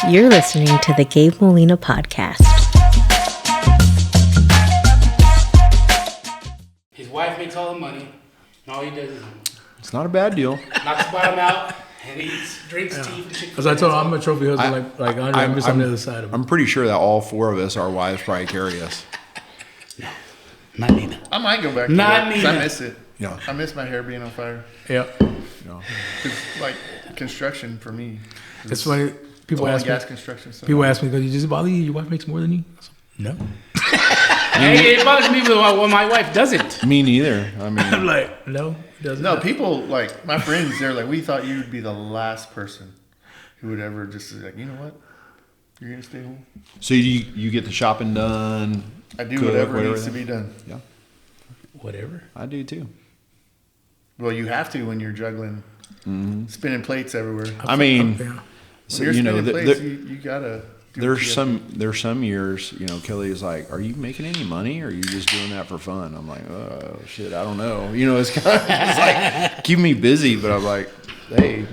You're listening to the Gabe Molina podcast. His wife makes all the money, and all he does is It's not a bad deal. knocks the bottom out and eats, drinks tea and shit. As I told him, I'm a trophy husband like Andre. I'm just on the other side of him. I'm pretty sure that all four of us, our wives, probably carry us. Not neither. I might go back to Not that 'cause neither. I miss it. Yeah. I miss my hair being on fire. Yeah. No. 'Cause, like, construction for me. It's funny. People Oil and ask me. gas construction. So People ask me, "Does it just bother you? Your wife makes more than you?" I said, no. Hey, it bothers me when my wife doesn't. Me neither. I mean, I'm like, no, it doesn't. No, people, like, my friends, they're like, we thought you would be the last person who would ever just be like, you know what? You're going to stay home? so you get the shopping done. I do cook, whatever needs to be done. Yeah, Whatever. I do too. Well, you have to when you're juggling, spinning plates everywhere. I mean, Yeah. When so, you're you know, spinning plates, you got to do what you gotta do. there's some years, you know, Kelly is like, "Are you making any money, or are you just doing that for fun?" I'm like, "Oh shit, I don't know." You know, it's kind of it's like keep me busy, but I'm like, "Hey,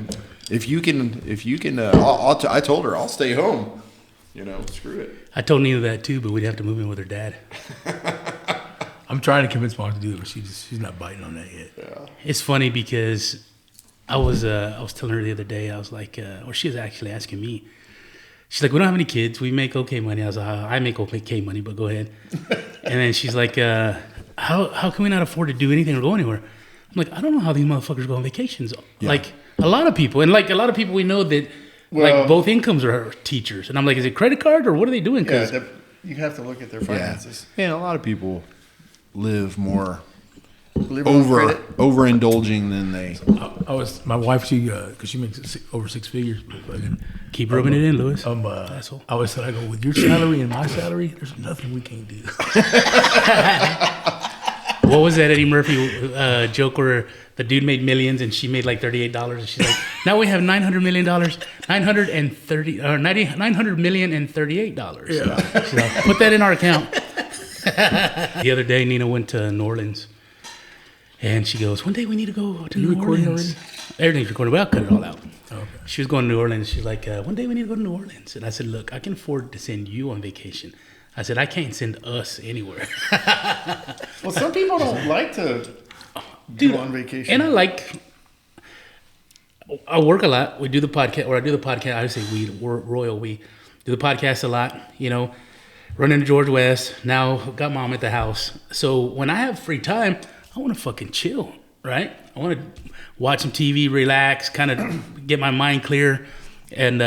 if you can, I told her I'll stay home. You know, screw it." I told Nina that too, but we'd have to move in with her dad. I'm trying to convince Mom to do it, but she's not biting on that yet. Yeah. It's funny because I was telling her the other day, I was like, or she was actually asking me. She's like, we don't have any kids. We make okay money. I was like, I make okay money, but go ahead. And then she's like, how can we not afford to do anything or go anywhere? I'm like, I don't know how these motherfuckers go on vacations. Yeah. Like a lot of people, and like a lot of people we know that Well- like both incomes are teachers. And I'm like, is it credit card or what are they doing? Yeah, 'Cause you have to look at their Yeah, finances. and a lot of people live more Live on credit. overindulging than they. I was my wife. Because she makes over six figures. But fucking, keep rubbing it in, Louis. I always said, I go with your salary and my salary. There's nothing we can't do. What was that Eddie Murphy joke where the dude made millions and she made like $38 and she's like, now we have $900 million, $900 million and $38. Yeah. She's like, put that in our account. The other day, Nina went to New Orleans and she goes, one day we need to go to New recording Orleans. Everything's recorded, but I'll cut it all out. Okay. She was going to New Orleans. She's like, one day we need to go to New Orleans. And I said, look, I can afford to send you on vacation. I said, I can't send us anywhere. Well, some people don't like to Dude, go on vacation. And I work a lot. We do the podcast, or I do the podcast. I would say we do the podcast a lot, you know, running to George West. Now got mom at the house. So when I have free time, I want to fucking chill, right? I want to watch some TV, relax, kind of get my mind clear. And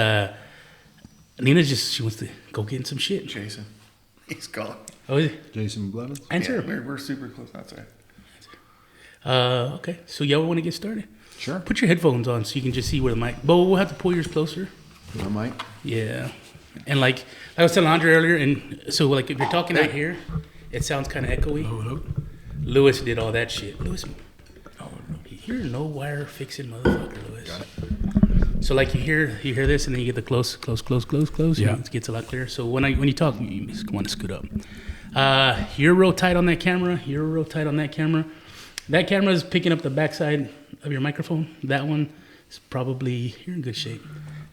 Nina she wants to go get in some shit. Jason, he's gone. Oh, is it? Jason Blevins. Answer. Yeah, we're super close. That's right. Okay, so y'all want to get started? Sure. Put your headphones on so you can just see where the mic. But we'll have to pull yours closer. I might. Yeah, and like I was telling Andre earlier, and so like if you're talking out here, it sounds kind of echoey. Hello? Lewis did all that shit. Lewis, you're no wire fixing motherfucker, Lewis. Got it. So like you hear this, and then you get the close. Yeah. It gets a lot clearer. So when you talk, you just want to scoot up. You're real tight on that camera. You're real tight on that camera. That camera is picking up the backside of your microphone. That one is probably, you're in good shape.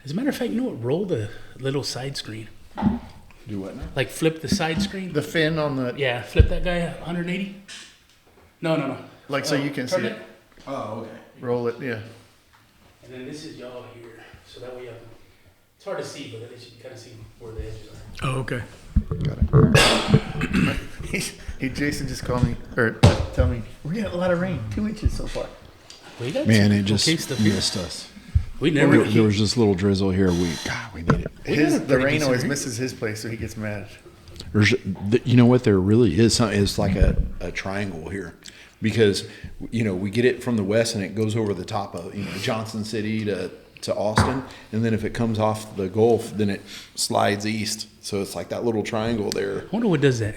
As a matter of fact, you know what? Roll the little side screen. Do what now? Like flip the side screen. The fin on the Yeah, flip that guy 180. No. like so you can see turn it. Oh, okay. Roll it. Yeah. And then this is y'all here. So that way you have it's hard to see, but at least you can kind of see where the edges are. Oh, okay. Got it. Hey, Jason just called me or tell me we're getting a lot of rain. 2 inches so far. We got Man, some it just okay stuff here. missed us. We never. There was just a little drizzle here. We need it. The pretty rain decent always rain. misses his place, so he gets mad. You know what? There really is something. It's like a triangle here, because you know we get it from the west and it goes over the top of Johnson City to Austin, and then if it comes off the Gulf, then it slides east. So it's like that little triangle there. I wonder what does that.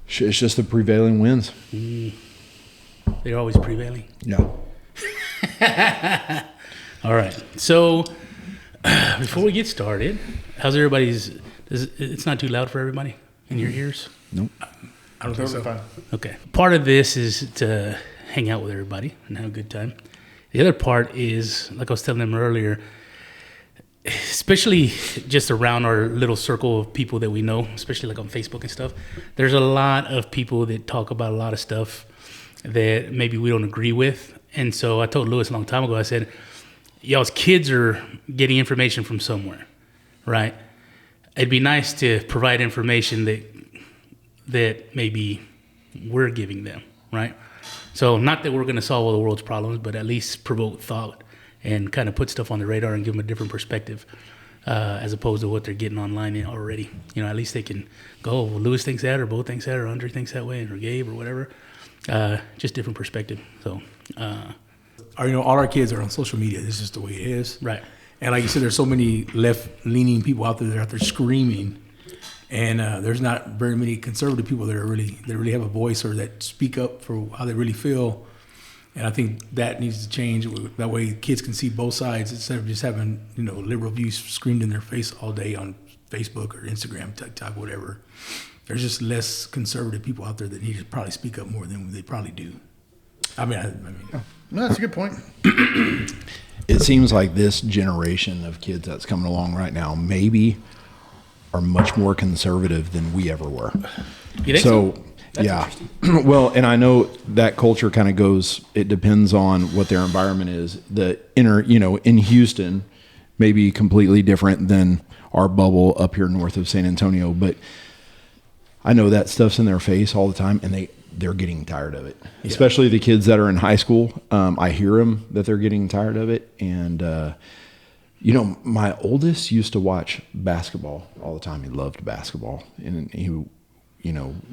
It's just the prevailing winds. They're always prevailing. Yeah. All right. So before we get started, how's everybody's? It's not too loud for everybody in your ears? Nope. I don't think Totally so. fine. Okay. Part of this is to hang out with everybody and have a good time. The other part is, like I was telling them earlier, especially just around our little circle of people that we know, especially like on Facebook and stuff, there's a lot of people that talk about a lot of stuff that maybe we don't agree with. And so I told Lewis a long time ago, I said, y'all's kids are getting information from somewhere, right? It'd be nice to provide information that maybe we're giving them, right? So not that we're going to solve all the world's problems, but at least provoke thought and kind of put stuff on the radar and give them a different perspective, as opposed to what they're getting online already. At least they can go, well, Lewis thinks that, or Bo thinks that, or Andre thinks that way, or Gabe, or whatever. Just different perspective. So, all our kids are on social media. This is just the way it is. Right. And like you said, there's so many left-leaning people out there that are out there screaming, and there's not very many conservative people that really have a voice or that speak up for how they really feel. And I think that needs to change. That way kids can see both sides instead of just having, liberal views screamed in their face all day on Facebook or Instagram, TikTok, whatever. There's just less conservative people out there that need to probably speak up more than they probably do. I mean. No, that's a good point. It seems like this generation of kids that's coming along right now maybe are much more conservative than we ever were. You think so? Yeah. Well, and I know that culture kind of goes, it depends on what their environment is. In Houston, maybe completely different than our bubble up here north of San Antonio. But I know that stuff's in their face all the time, and they're getting tired of it, especially the kids that are in high school. I hear them that they're getting tired of it. And, my oldest used to watch basketball all the time. He loved basketball, and he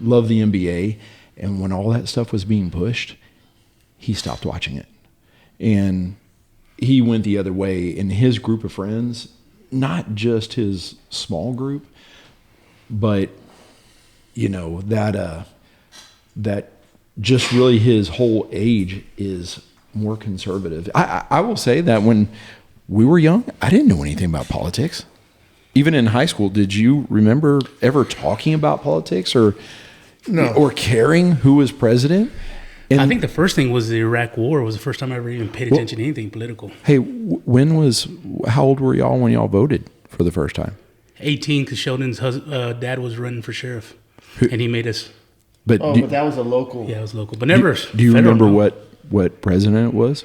loved the NBA. And when all that stuff was being pushed, he stopped watching it. And he went the other way. And his group of friends, not just his small group, but, that just really his whole age is more conservative. I will say that when we were young, I didn't know anything about politics. Even in high school, did you remember ever talking about politics or caring who was president? And I think the first thing was the Iraq War was the first time I ever even paid attention to anything political. Hey, how old were y'all when y'all voted for the first time? 18, because Sheldon's dad was running for sheriff, and he made us. But but that was a local. Yeah, it was local, but never. Do you remember what president it was?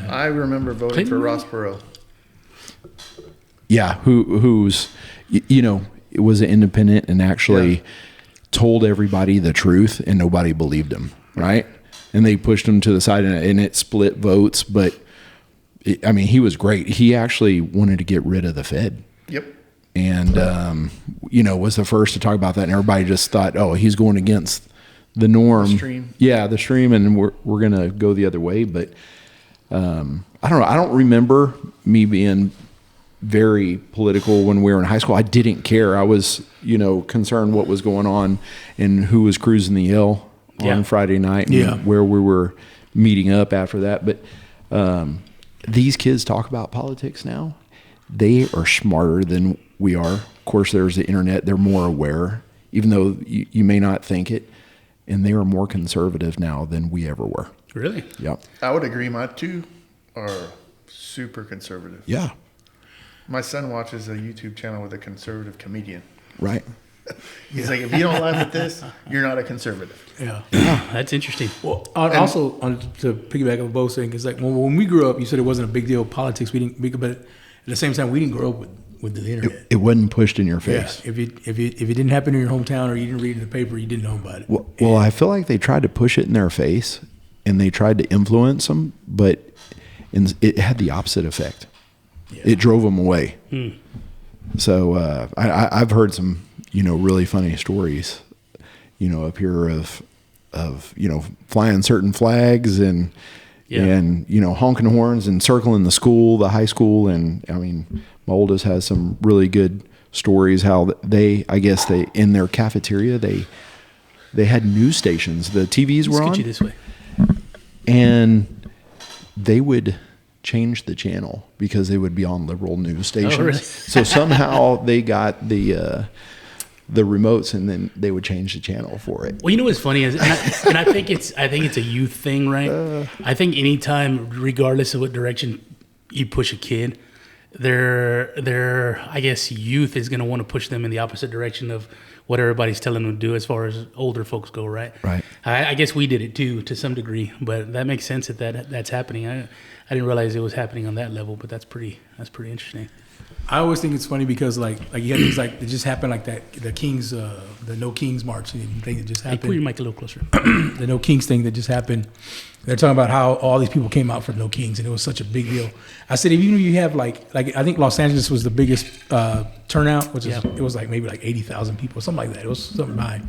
I remember voting for Ross Perot. Yeah, who's it was an independent and actually told everybody the truth, and nobody believed him, right? And they pushed him to the side, and it split votes. But he was great. He actually wanted to get rid of the Fed. Yep. And was the first to talk about that, and everybody just thought, oh, he's going against the norm. The stream. Yeah, the stream, and we're gonna go the other way. But I don't know. I don't remember me being very political when we were in high school. I didn't care. I was, concerned what was going on and who was cruising the L on Friday night and where we were meeting up after that. But these kids talk about politics now. They are smarter than we are. Of course, there's the internet. They're more aware, even though you may not think it. And they are more conservative now than we ever were. Really? Yeah. I would agree. My two are super conservative. Yeah. My son watches a YouTube channel with a conservative comedian. Right. He's like, if you don't laugh at this, you're not a conservative. Yeah. That's interesting. Well, also to piggyback on what Bo's saying, because when we grew up, you said it wasn't a big deal. Politics, but at the same time, we didn't grow up with the internet. It wasn't pushed in your face. Yeah. If it didn't happen in your hometown or you didn't read it in the paper, you didn't know about it. Well, I feel like they tried to push it in their face, and they tried to influence them, but it had the opposite effect. Yeah. It drove them away. So I've heard some, really funny stories, up here of flying certain flags and honking horns and circling the high school. And my oldest has some really good stories how they in their cafeteria, they had news stations. The TVs were on. Let's get you this way. And they would change the channel because they would be on liberal news stations. Oh, really? So somehow they got the remotes, and then they would change the channel for it. Well, what's funny is, and I think it's a youth thing, right? I think anytime, regardless of what direction you push a kid, their I guess youth is going to want to push them in the opposite direction of what everybody's telling them to do as far as older folks go, right? Right. I guess we did it too to some degree, but that makes sense that's happening. I didn't realize it was happening on that level, but that's pretty interesting. I always think it's funny because like you have things like that just happened, like that the Kings the No Kings march thing that just Hey, happened. put your mic a little closer. The No Kings thing that just happened. They're talking about how all these people came out for No Kings, and it was such a big deal. I said, even if you have like I think Los Angeles was the biggest turnout, which is it was like maybe like 80,000 people, something like that. It was something high.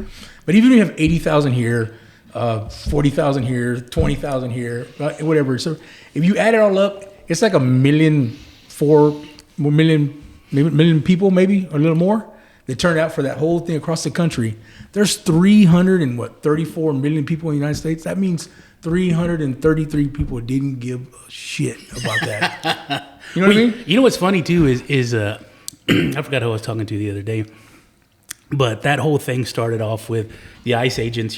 But even if you have 80,000 here, 40,000 here, 20,000 here, whatever. So if you add it all up, it's like 1,000,000 people, maybe or a little more, that turned out for that whole thing across the country. There's 34 million people in the United States. That means 333 people didn't give a shit about that. You know what I mean? You know what's funny too is I forgot who I was talking to the other day, but that whole thing started off with the ICE agents,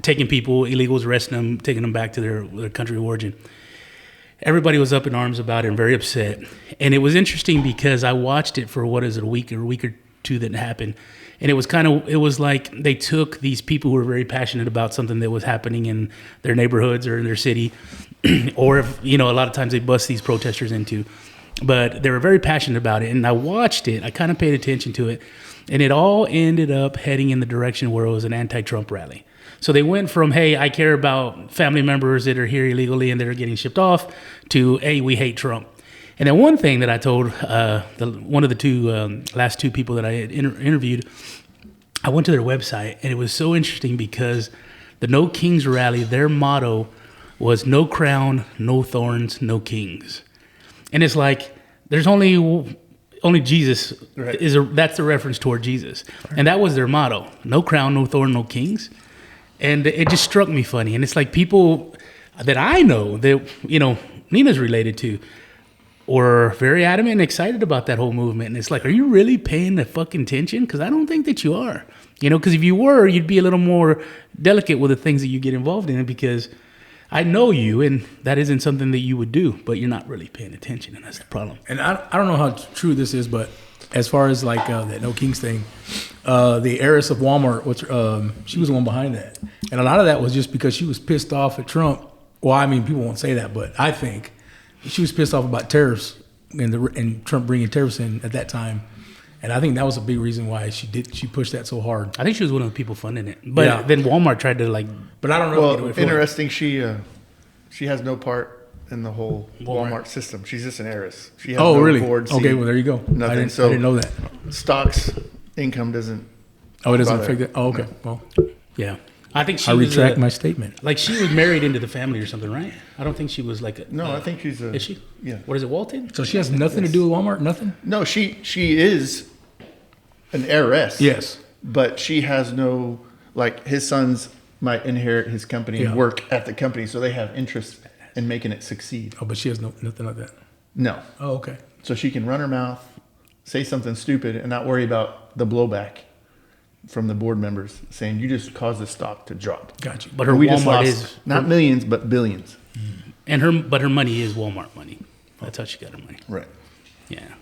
taking people, illegals, arresting them, taking them back to their country of origin. Everybody was up in arms about it and very upset. And it was interesting because I watched it for a week or two that happened. And it was like they took these people who were very passionate about something that was happening in their neighborhoods or in their city, or if, a lot of times they bust these protesters into, but they were very passionate about it. And I watched it, I kind of paid attention to it, and it all ended up heading in the direction where it was an anti-Trump rally. So they went from, hey, I care about family members that are here illegally and that are getting shipped off, to, hey, we hate Trump. And then one thing that I told one of the last two people that I had interviewed, I went to their website, and it was so interesting because the No Kings rally, their motto was no crown, no thorns, no kings. And it's like there's only Jesus, Right. That's the reference toward Jesus. Right. And that was their motto, no crown, no thorn, no kings. And it just struck me funny. And it's like people that I know that, Nina's related to, were very adamant and excited about that whole movement. And it's like, are you really paying the fucking attention? Because I don't think that you are. Because if you were, you'd be a little more delicate with the things that you get involved in, because I know you, and that isn't something that you would do, but you're not really paying attention, and that's the problem. And I don't know how true this is, but as far as like that No Kings thing, the heiress of Walmart, she was the one behind that. And a lot of that was just because she was pissed off at Trump. Well, I mean, people won't say that, but I think she was pissed off about tariffs and Trump bringing tariffs in at that time. And I think that was a big reason why she pushed that so hard. I think she was one of the people funding it. But then Walmart tried to But I don't know. Well, interesting. She has no part in the whole Walmart system. She's just an heiress. She has no really? board seat, okay, well there you go. Nothing. I didn't know that. Stocks income doesn't. Oh, it doesn't affect that. Oh, okay. Well, yeah. I think I retract my statement. Like she was married into the family or something, right? I don't think she was like No, I think she's a. Is she? Yeah. What is it, Walton? So she has nothing to do with Walmart. Nothing. No, she is an heiress. Yes. But she has no, like, his sons might inherit his company and work at the company, so they have interest in making it succeed. Oh, but she has nothing like that. No. Oh, okay. So she can run her mouth, say something stupid, and not worry about the blowback from the board members saying, you just caused the stock to drop. Gotcha. But her we just Walmart lost is not millions, but billions. and her money is Walmart money. That's how she got her money. Right. Yeah.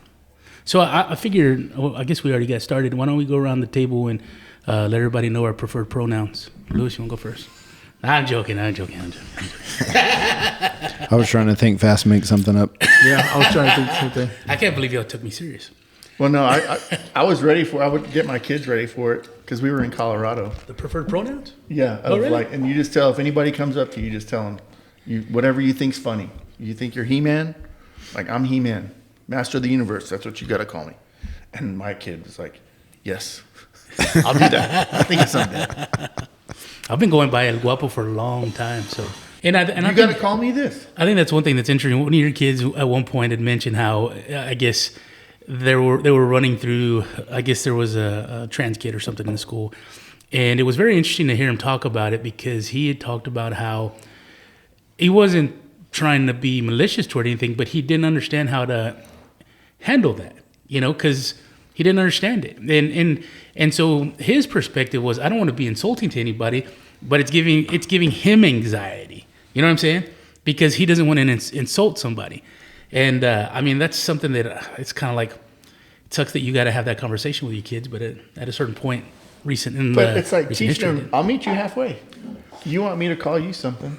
So I figured, I guess we already got started. Why don't we go around the table and let everybody know our preferred pronouns? Louis, you want to go first? I'm joking. I was trying to think fast, make something up. Yeah, I was trying to think something. I can't believe y'all took me serious. Well, no, I was ready for. I would get my kids ready for it because we were in Colorado. The preferred pronouns? Yeah. Oh, really? And you just tell if anybody comes up to you, just tell them whatever you think's funny. You think you're He-Man? Like, I'm He-Man, Master of the Universe. That's what you got to call me. And my kid was like, yes, I'll do that. I think it's something. I've been going by El Guapo for a long time. So, you got to call me this. I think that's one thing that's interesting. One of your kids at one point had mentioned how I guess they were running through. I guess there was a trans kid or something in the school, and it was very interesting to hear him talk about it because he had talked about how he wasn't trying to be malicious toward anything, but he didn't understand how to handle that. Because he didn't understand it, and so his perspective was, I don't want to be insulting to anybody, but it's giving him anxiety. You know what I'm saying? Because he doesn't want to insult somebody. And I mean, that's something that it's kind of like, it sucks that you got to have that conversation with your kids, but at a certain point, But it's like recent teaching history, them, I'll meet you halfway. You want me to call you something?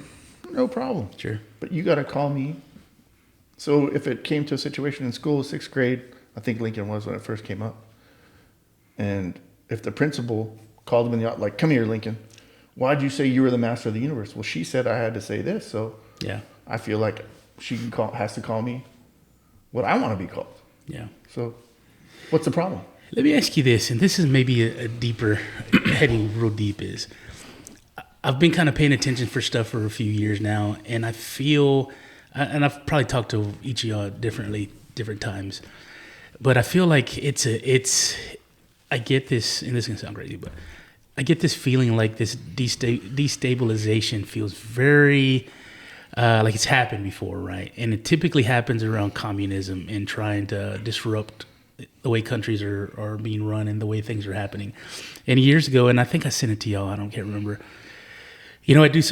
No problem. Sure. But you got to call me. So if it came to a situation in school, 6th grade, I think Lincoln was when it first came up. And if the principal called him in the, like, come here, Lincoln. Why'd you say you were the master of the universe? Well, she said I had to say this. So Yeah. I feel like she has to call me what I want to be called. Yeah. So what's the problem? Let me ask you this, and this is maybe a deeper, heading real deep, is I've been kind of paying attention for stuff for a few years now, and I feel, and I've probably talked to each of y'all different times, but I feel like I get this, and this is going to sound crazy, but I get this feeling like this destabilization feels very, like it's happened before, right? And it typically happens around communism and trying to disrupt the way countries are being run and the way things are happening. And years ago, and I think I sent it to y'all, can't remember. You know, I did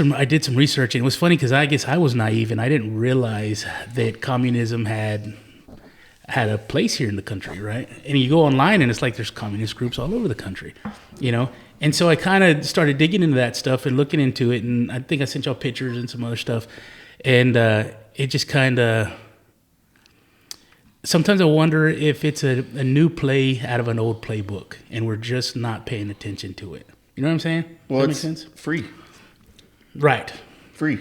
some research, and it was funny because I guess I was naive and I didn't realize that communism had a place here in the country, right? And you go online and it's like there's communist groups all over the country, you know? And so I kind of started digging into that stuff and looking into it, and I think I sent y'all pictures and some other stuff. And it just kind of, sometimes I wonder if it's a new play out of an old playbook and we're just not paying attention to it. You know what I'm saying? Well, that it's makes sense? free. Right. Free.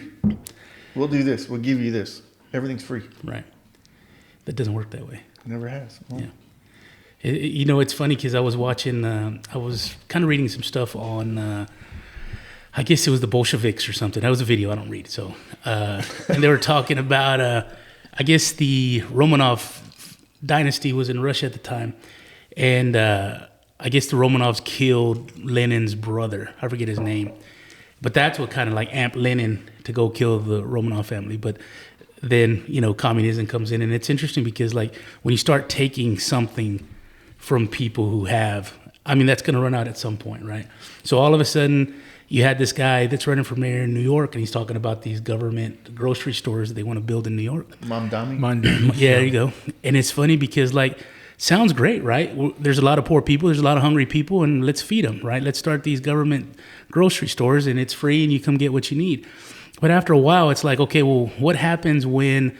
We'll do this. We'll give you this. Everything's free. Right. That doesn't work that way. It never has. Well, Yeah. You know, it's funny because I was watching, I was kind of reading some stuff on, I guess it was the Bolsheviks or something. That was a video. I don't read. So, and they were talking about, I guess the Romanov dynasty was in Russia at the time. And I guess the Romanovs killed Lenin's brother. I forget his name. But that's what kind of like amped Lenin to go kill the Romanov family. But then, you know, communism comes in. And it's interesting because, like, when you start taking something from people who have, I mean, that's going to run out at some point, right? So all of a sudden, you had this guy that's running for mayor in New York, and he's talking about these government grocery stores that they want to build in New York. Mamdani. Yeah, there you go. And it's funny because, like, sounds great, right? There's a lot of poor people, there's a lot of hungry people, and let's feed them, right? Let's start these government grocery stores, and it's free, and you come get what you need. But after a while, it's like, okay, well, what happens when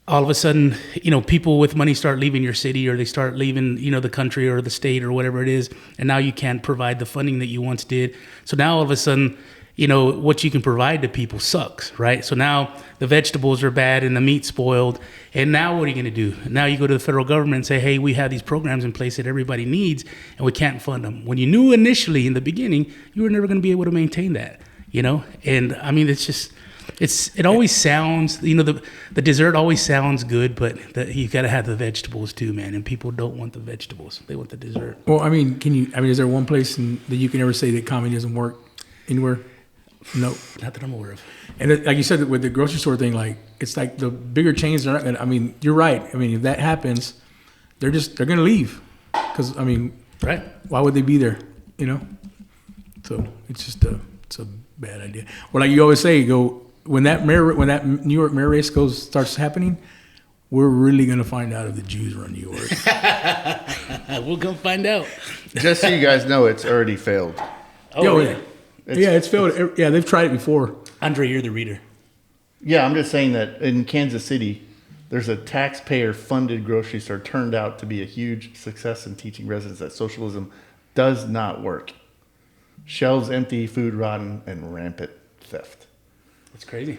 all of a sudden, you know, people with money start leaving your city, or they start leaving, you know, the country or the state or whatever it is, and now you can't provide the funding that you once did. So now all of a sudden, you know, what you can provide to people sucks, right? So now the vegetables are bad and the meat's spoiled. And now what are you going to do? Now you go to the federal government and say, hey, we have these programs in place that everybody needs and we can't fund them. When you knew initially in the beginning, you were never going to be able to maintain that, you know? And I mean, it's just, it always sounds, you know, the dessert always sounds good, but you got to have the vegetables too, man. And people don't want the vegetables. They want the dessert. Well, I mean, is there one place that you can ever say that communism worked anywhere? No, not that I'm aware of. And like you said, with the grocery store thing, like it's like the bigger chains are not gonna. I mean, you're right. I mean, if that happens, they're gonna leave, because I mean, right? Why would they be there? You know. So it's just it's a bad idea. Well, like you always say, when that New York mayor race starts happening, we're really gonna find out if the Jews run New York. We'll go find out. Just so you guys know, it's already failed. Oh, really? It's failed. Yeah, they've tried it before. Andre, you're the reader. Yeah, I'm just saying that in Kansas City, there's a taxpayer-funded grocery store turned out to be a huge success in teaching residents that socialism does not work. Shelves empty, food rotten, and rampant theft. That's crazy.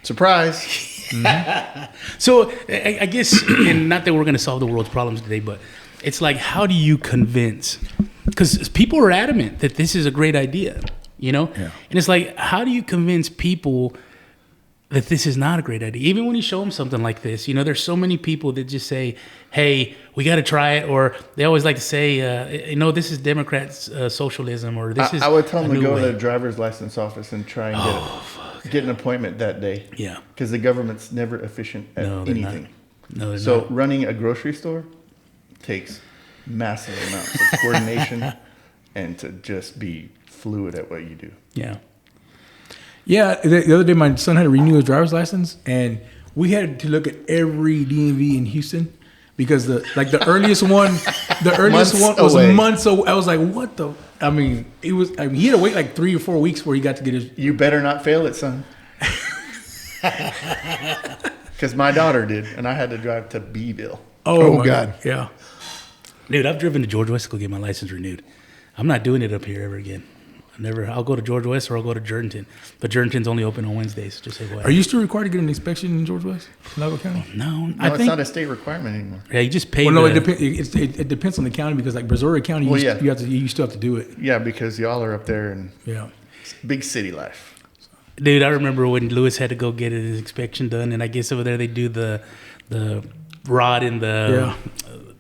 Surprise. Mm-hmm. So I guess, and not that we're going to solve the world's problems today, but it's like, how do you convince? Because people are adamant that this is a great idea, you know? Yeah. And it's like, how do you convince people that this is not a great idea? Even when you show them something like this, you know, there's so many people that just say, hey, we got to try it. Or they always like to say, you know, this is Democrats' socialism, or this is I would tell them to go way. to the driver's license office and try and get an appointment that day. Yeah. Because the government's never efficient at anything. No, they're so not. Running a grocery store takes massive amounts of coordination and to just be fluid at what you do. Yeah. Yeah, the other day my son had to renew his driver's license, and we had to look at every DMV in Houston because the earliest one was away. months away. I was like, what the? I mean, he had to wait like 3 or 4 weeks before he got to get his. You better not fail it, son. Because my daughter did, and I had to drive to Beeville. Oh, my God. Yeah. Dude, I've driven to George West to go get my license renewed. I'm not doing it up here ever again. I'll go to George West or I'll go to Jordanton. But Jordanton's only open on Wednesdays. Just say what. Are you still required to get an inspection in George West, Lago County? No, No, I it's think not a state requirement anymore. yeah, you just pay. Well, no, the, it depends on the county because like Brazoria County, Well, yeah. you still have to do it. Yeah, because y'all are up there and Yeah. big city life. Dude, I remember when Lewis had to go get his inspection done, and I guess over there they do the rod in the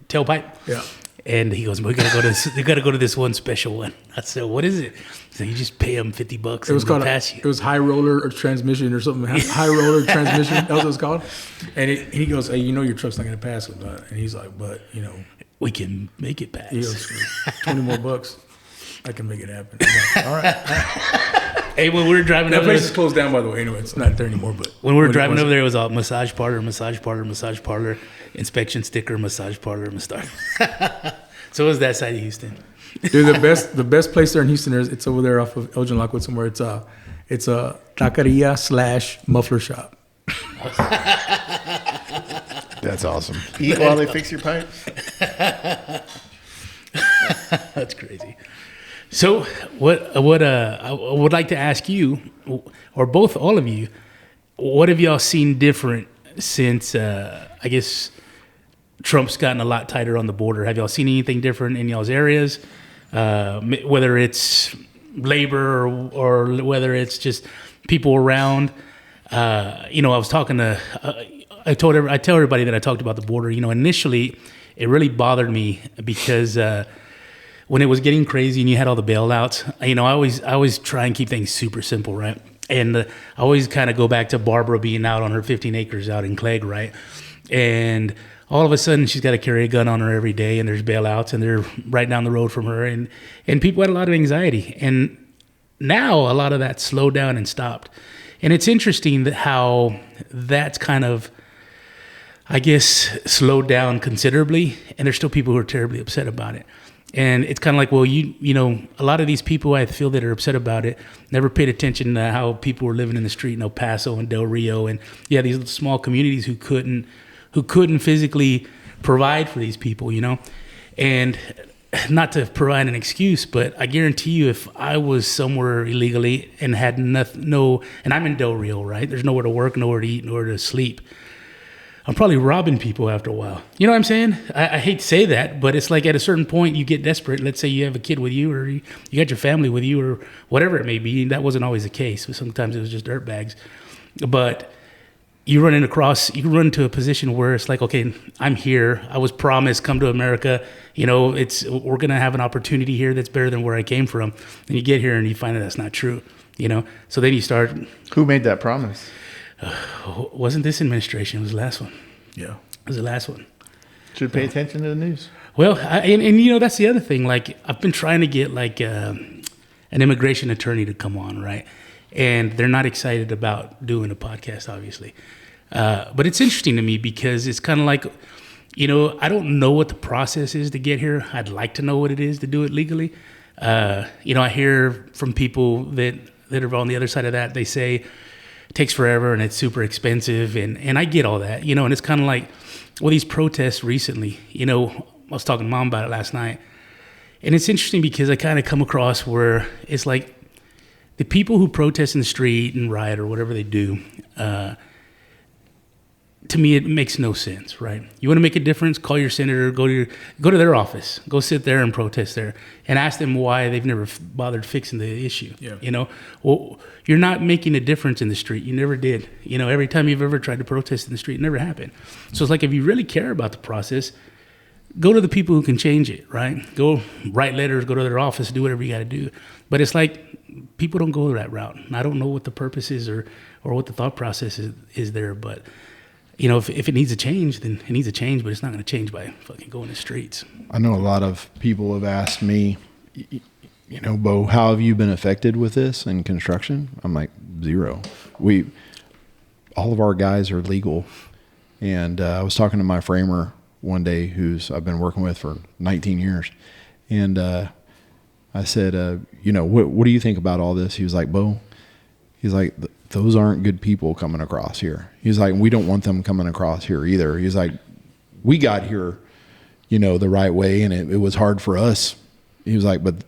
tailpipe. Yeah. And he goes, "We gotta go to this. You gotta go to this one special one." I said, "What is it?" So you just pay them $50. It was called pass you. it was high roller or transmission or something. High roller transmission. That was what it was called. And he goes, "Hey, you know your truck's not going to pass it." And he's like, "But you know, We can make it pass. he goes, $20 more. I can make it happen." I'm like, all right. Hey, when we were driving That over place there, is closed down, by the way. Anyway, it's not there anymore. But when we were it driving was- over there, it was all massage parlor, inspection sticker, massage parlor. So it was that side of Houston. dude, the best place there in Houston it's over there off of Elgin Lockwood somewhere. It's a taqueria / muffler shop. That's awesome. Eat while they fix your pipes. That's crazy. So what I would like to ask you, or all of you, what have y'all seen different since I guess Trump's gotten a lot tighter on the border? Have y'all seen anything different in y'all's areas? Whether it's labor or whether it's just people around. I was talking to. I tell everybody that I talked about the border. Initially, it really bothered me because when it was getting crazy and you had all the bailouts, I always try and keep things super simple, right? And I always kind of go back to Barbara being out on her 15 acres out in Clegg, right? And all of a sudden she's got to carry a gun on her every day, and there's bailouts, and they're right down the road from her, and people had a lot of anxiety. And now a lot of that slowed down and stopped. And it's interesting that how that's kind of, I guess, slowed down considerably, and there's still people who are terribly upset about it. And it's kind of like, well, a lot of these people I feel that are upset about it never paid attention to how people were living in the street in El Paso and Del Rio, and these small communities who couldn't physically provide for these people, and not to provide an excuse, but I guarantee you, if I was somewhere illegally and had and I'm in Del Rio, right? There's nowhere to work, nowhere to eat, nowhere to sleep. I'm probably robbing people after a while. You know what I'm saying? I hate to say that, but it's like at a certain point you get desperate. Let's say you have a kid with you, or you got your family with you, or whatever it may be. That wasn't always the case. Sometimes it was just dirt bags. But you run into a position where it's like, okay, I'm here. I was promised, come to America. We're gonna have an opportunity here that's better than where I came from. And you get here and you find that that's not true. So then you start. Who made that promise? Wasn't this administration? It was the last one. Yeah. It was the last one. Should pay attention to the news. Well, that's the other thing. Like, I've been trying to get like an immigration attorney to come on, right? And they're not excited about doing a podcast, obviously. But it's interesting to me because it's kind of like, I don't know what the process is to get here. I'd like to know what it is to do it legally. I hear from people that are on the other side of that. They say it takes forever and it's super expensive, and I get all that, and it's kind of like, well, these protests recently, I was talking to Mom about it last night, and it's interesting because I kind of come across where it's like the people who protest in the street and riot or whatever they do, to me, it makes no sense, right? You want to make a difference? Call your senator, go to their office, go sit there and protest there, and ask them why they've never bothered fixing the issue. Yeah. Well, you're not making a difference in the street. You never did. Every time you've ever tried to protest in the street, it never happened. So it's like, if you really care about the process, go to the people who can change it, right? Go write letters, go to their office, do whatever you got to do. But it's like, people don't go that route. And I don't know what the purpose is or what the thought process is there, but if it needs a change, then it needs a change, but it's not going to change by fucking going to the streets. I know a lot of people have asked me, Bo, how have you been affected with this in construction? I'm like, zero. all of our guys are legal. And I was talking to my framer one day, who's I've been working with for 19 years. And I said, what do you think about all this? He was like, Bo, he's like, those aren't good people coming across here. He's like, we don't want them coming across here either. He's like, we got here, the right way, and it was hard for us. He was like, but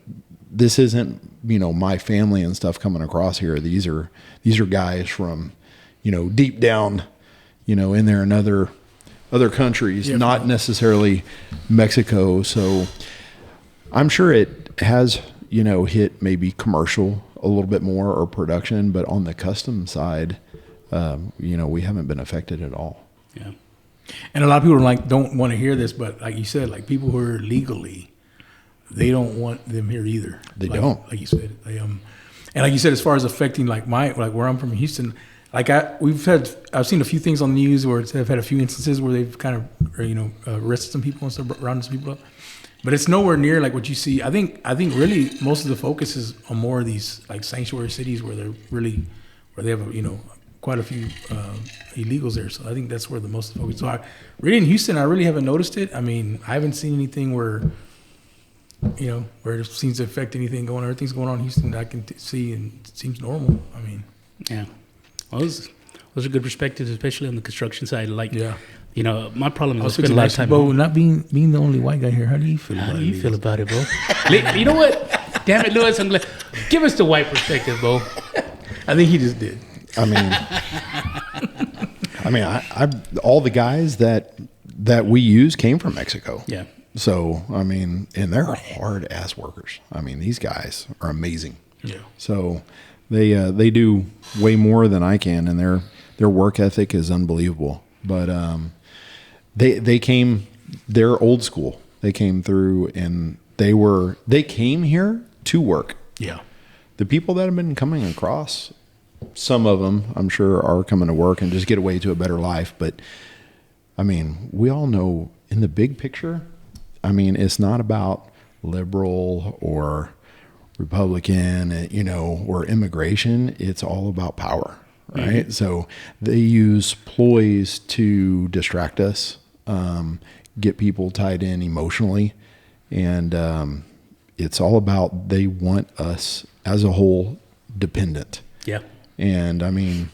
this isn't, my family and stuff coming across here. These are guys from, deep down, in there in other countries, not necessarily Mexico. So I'm sure it has, hit maybe commercial a little bit more or production, but on the custom side, we haven't been affected at all. Yeah. And a lot of people don't want to hear this, but like you said, like people who are legally, they don't want them here either. They don't. Like you said, and like you said, as far as affecting where I'm from, Houston, I've seen a few things on the news where I've had a few instances where they've kind of arrested some people and stuff, rounded some people up. But it's nowhere near like what you see. I think really most of the focus is on more of these like sanctuary cities where they have quite a few illegals there. So I think that's where the most of the focus. So really in Houston, I really haven't noticed it. I mean, I haven't seen anything where it seems to affect anything going on. Everything's going on in Houston that I can see, and it seems normal. I mean, yeah. Well, those are good perspectives, especially on the construction side. My problem is I spend a lot of time. Bo, not being the only white guy here, how do you feel about it? How do you feel about it, Bo? You know what? Damn it, Lewis, I'm glad. Give us the white perspective, Bo. I think he just did. I mean, I all the guys that we use came from Mexico. Yeah. So, I mean, and they're hard ass workers. I mean, these guys are amazing. Yeah. So they do way more than I can, and their work ethic is unbelievable. But they came, they're old school. They came through, and they came here to work. Yeah. The people that have been coming across, some of them, I'm sure, are coming to work and just get away to a better life. But I mean, we all know in the big picture, I mean, it's not about liberal or Republican, or immigration. It's all about power, right? Mm-hmm. So they use ploys to distract us, get people tied in emotionally. And it's all about, they want us as a whole dependent. Yeah. And I mean,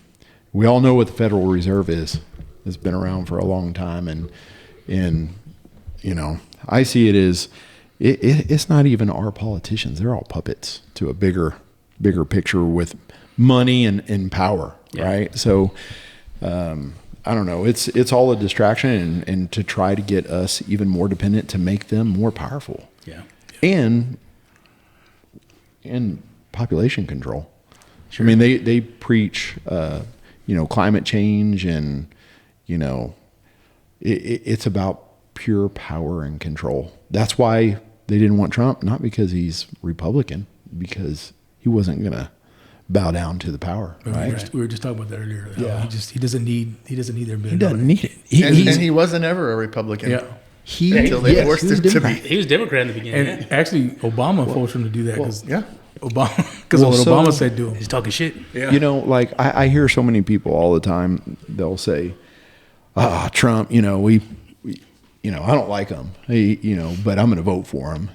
we all know what the Federal Reserve is. It's been around for a long time. And I see it as, it's not even our politicians. They're all puppets to a bigger picture with money and power, right? So, I don't know. It's all a distraction and to try to get us even more dependent to make them more powerful. Yeah. And population control. Sure. I mean, they preach, climate change and, it's about pure power and control. That's why they didn't want Trump, not because he's Republican, because he wasn't going to bow down to the power. Right? We were just talking about that earlier. Yeah. He doesn't need their $1 billion. He doesn't need it. And he wasn't ever a Republican. Yeah. Until they forced him to be. He was Democrat in the beginning. And actually, Obama forced him to do that because Obama, because what Obama said to him. He's talking shit. Yeah. Like I hear so many people all the time. They'll say, Trump, we I don't like him, but I'm going to vote for him.